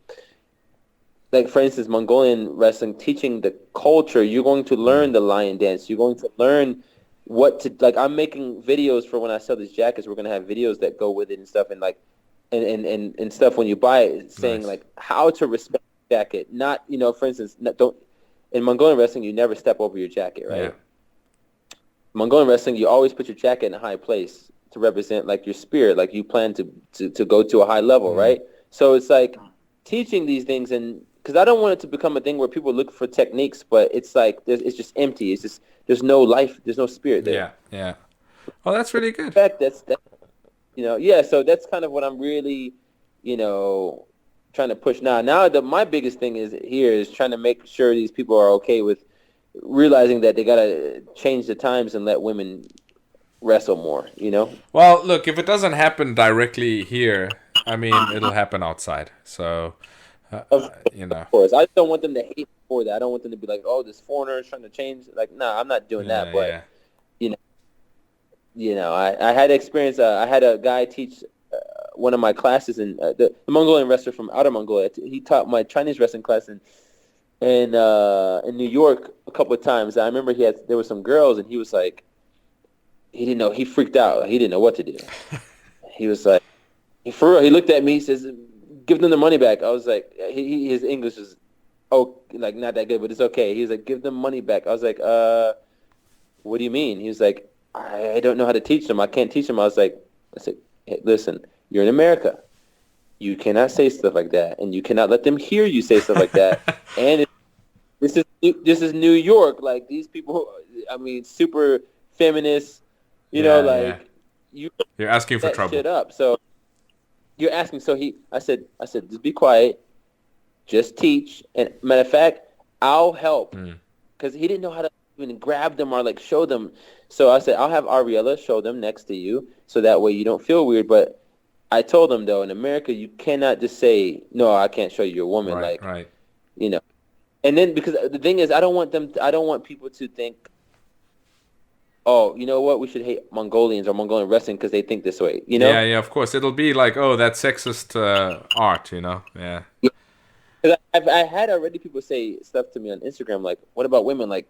for instance, Mongolian wrestling, teaching the culture. You're going to learn the lion dance. You're going to learn what to, like, I'm making videos for when I sell these jackets. We're going to have videos that go with it and stuff, and like and stuff when you buy it, saying like how to respect the jacket. Not, for instance, in Mongolian wrestling, you never step over your jacket, right? Yeah. Mongolian wrestling, you always put your jacket in a high place to represent like your spirit, like you plan to go to a high level, right? So it's like teaching these things, and because I don't want it to become a thing where people look for techniques, but it's like it's just empty. It's just there's no life, there's no spirit there. Yeah. Well, that's really good. In fact, that's so that's kind of what I'm really, trying to push now. Now my biggest thing is trying to make sure these people are okay with realizing that they gotta change the times and let women wrestle more. Well, look, if it doesn't happen directly here, I mean, it'll happen outside. So. Of course, I don't want them to hate for that. I don't want them to be like, "Oh, this foreigner is trying to change." Like, no, I'm not doing that. But I had experience. I had a guy teach one of my classes in the Mongolian wrestler from Outer Mongolia. He taught my Chinese wrestling class in New York a couple of times. I remember there were some girls, and he was like, he didn't know. He freaked out. He didn't know what to do. He was like, for real. He looked at me. He says, "Give them the money back." I was like, his English is not that good, but it's okay. He was like, "Give them money back." I was like, "What do you mean?" He was like, "I don't know how to teach them. I can't teach them." I said, "Hey, listen, you're in America. You cannot say stuff like that, and you cannot let them hear you say stuff like that. And this is New York. Like, these people, I mean, super feminists. You're asking for trouble. Shit up. So you're asking. So I said, just be quiet, just teach. And matter of fact, I'll help, because he didn't know how to even grab them or like show them. So I said, I'll have Ariella show them next to you, so that way you don't feel weird. But I told them though, in America, you cannot just say, no, I can't show you your woman, Right, like, right. you know. And then because the thing is, I don't want people to think, oh, you know what, we should hate Mongolians or Mongolian wrestling because they think this way, you Yeah, know? yeah, of course. It'll be like, oh, that sexist art, Yeah. Yeah. 'Cause I had already people say stuff to me on Instagram, like, what about women? Like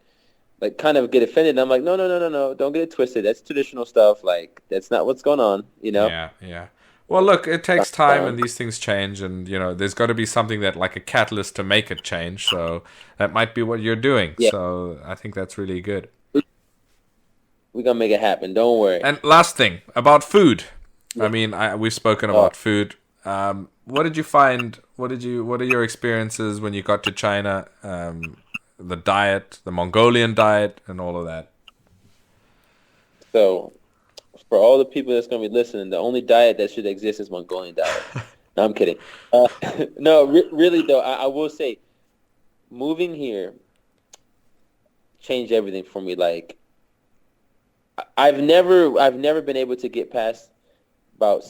kind of get offended. And I'm like, no, no, no, no, no. Don't get it twisted. That's traditional stuff. Like, that's not what's going on, you know? Yeah, yeah. Well, look, it takes time and Um, these things change and, there's got to be something that like a catalyst to make it change. So that might be what you're doing. yeah, So I think that's really good. we're going to make it happen. Don't worry. And last thing about food. I Yeah. mean, we've spoken Oh, about food. What did you find? What are your experiences when you got to China? The diet, the Mongolian diet and all of that. so for all the people that's going to be listening, the only diet that should exist is Mongolian diet. No, I'm kidding. Uh, no, really though, I will say moving here changed everything for me. Like, I've never been able to get past about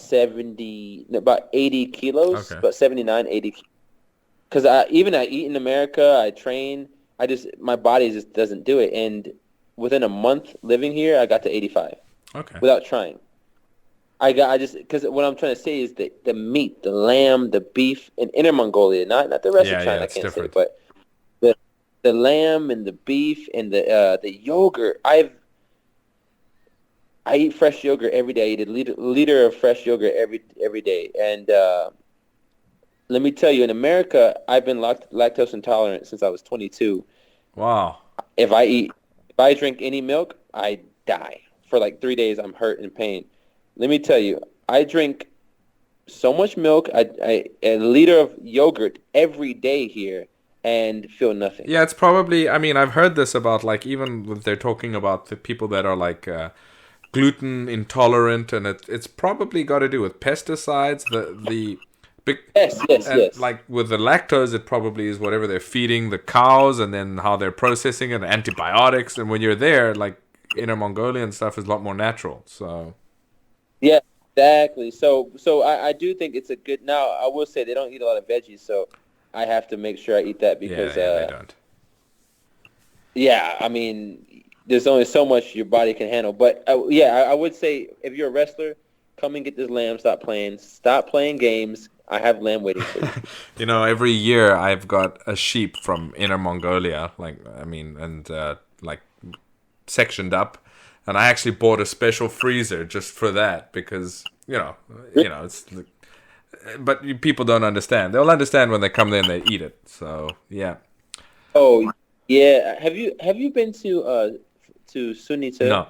80 kilos, Okay. about 79, 80. Because I eat in America, I train, my body just doesn't do it. And within a month living here, I got to 85 Okay. without trying. Because what I'm trying to say is the meat, the lamb, the beef in Inner Mongolia, not the rest of Yeah, yeah, China, I it's can't say, different. but the the lamb and the beef and the yogurt. I eat fresh yogurt every day. I eat a liter of fresh yogurt every day. And let me tell you, in America, I've been lactose intolerant since I was 22. Wow. If I drink any milk, I die. For like 3 days, I'm hurt and pain. Let me tell you, I drink so much milk, a liter of yogurt every day here, and feel nothing. Yeah, it's probably. I mean, I've heard this about like even when they're talking about the people that are like gluten intolerant, and it's probably got to do with pesticides. The big Yes, yes, and yes. like with the lactose, it probably is whatever they're feeding the cows, and then how they're processing it, antibiotics. And when you're there, like Inner Mongolian stuff is a lot more natural. So Yeah, exactly. So I do think it's a good. Now I will say they don't eat a lot of veggies, so I have to make sure I eat that yeah, because yeah, they don't. yeah, I mean there's only so much your body can handle. But yeah, I would say if you're a wrestler, come and get this lamb. Stop playing games. I have lamb waiting for you. Every year I've got a sheep from Inner Mongolia, like I mean, and like sectioned up, and I actually bought a special freezer just for that because it's. But people don't understand. They'll understand when they come there and they eat it. So yeah, Oh yeah, have you been to Sunita? no,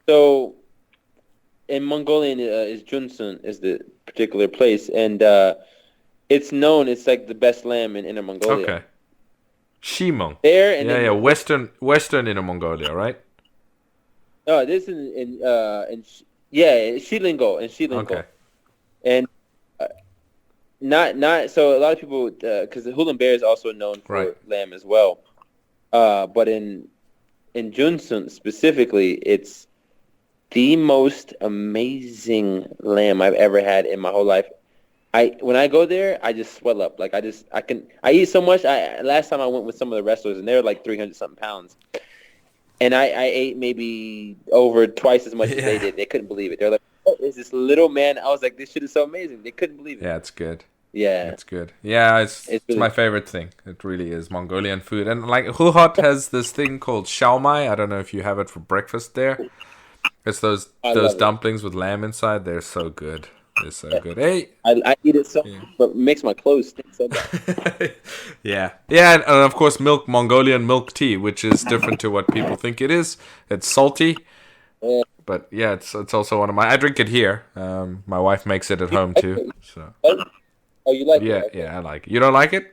So in Mongolian is Junsun is the particular place, and it's known. It's like the best lamb in Inner Mongolia. okay, Shimong, There and yeah, yeah, then Western Inner Mongolia, right? no, this is yeah, Okay, Shilingo, and uh, not so a lot of people because the Hulan Bear is also known right. for lamb as well. But in Junsun specifically, it's the most amazing lamb I've ever had in my whole life. When I go there, I just swell up. Like I eat so much. Last time I went with some of the wrestlers, and they were like 300 something pounds, and I ate maybe over twice as much as they Yeah, did. They couldn't believe it. They're like, "What is this little man?" I was like, "This shit is so amazing." They couldn't believe it. yeah, it's good. Yeah, It's good. Yeah, it's it's really my favorite thing. It really is Mongolian food. And like Hulhot has this thing called Xiaomai. I don't know if you have it for breakfast there. It's I those love it. dumplings with lamb inside. They're so good. They're so Yeah. good. Hey. I eat it so Yeah. much, but it makes my clothes stink so bad. Yeah. Yeah, and of course Mongolian milk tea, which is different to what people think it is. It's salty, Yeah. but yeah, it's also one of my I drink it here. My wife makes it at You home like too. it? So Oh, you like it? yeah, Okay. yeah, I like it. You don't like it?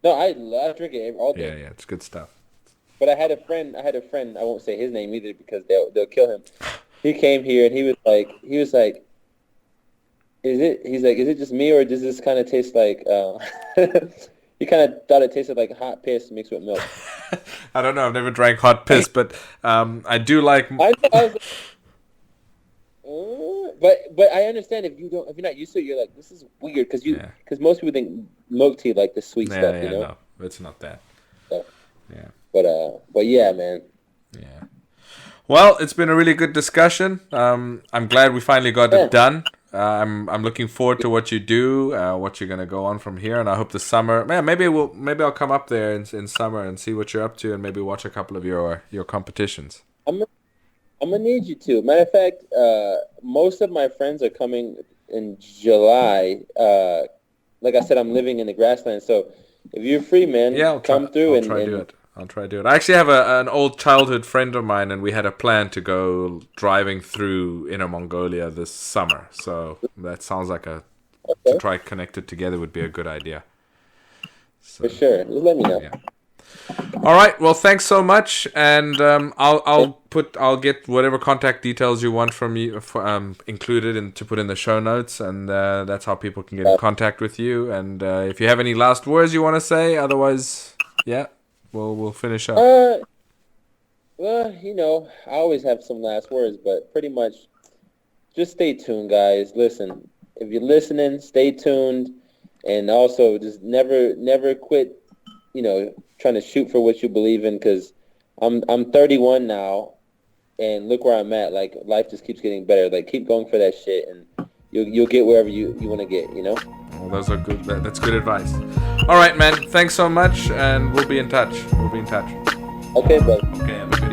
No, I drink it all Yeah, day. yeah, it's good stuff. But I had a friend. I won't say his name either because they'll kill him. He came here and he was like, is it? He's like, is it just me or does this kind of taste like? You kind of thought it tasted like hot piss mixed with milk. I don't know. I've never drank hot piss, but I do like. I was like, but I understand if you're not used to it, you're like, this is weird because most people think milk tea like the sweet stuff, you know. No, it's not that. So, Yeah. But yeah, man. Yeah. Well, it's been a really good discussion. I'm glad we finally got it done. I'm looking forward to what you do, what you're gonna go on from here, and I hope the summer. Man, maybe I'll come up there in summer and see what you're up to, and maybe watch a couple of your competitions. I'm gonna need you to. Matter of fact, most of my friends are coming in July. Like I said, I'm living in the grasslands, so if you're free, man, I'll come through and do it. I'll try to do it. I actually have an old childhood friend of mine, and we had a plan to go driving through Inner-Mongolia this summer. So that sounds like to try connect it together would be a good idea. So, for sure. Just let me know. Yeah. All right. Well, thanks so much, and I'll get whatever contact details you want from you included and to put in the show notes, and that's how people can get in contact with you. And if you have any last words you want to say, otherwise, yeah. We'll finish up. Well, you know, I always have some last words, but pretty much just stay tuned, guys. Listen, if you're listening, stay tuned, and also just never quit, you know, trying to shoot for what you believe in, because I'm 31 now, and look where I'm at. Like, life just keeps getting better. Like, keep going for that shit, and you'll get wherever you want to get, you know? Well, those are good. That's good advice. All right, man. Thanks so much, and we'll be in touch. Okay, bud. Okay, have a good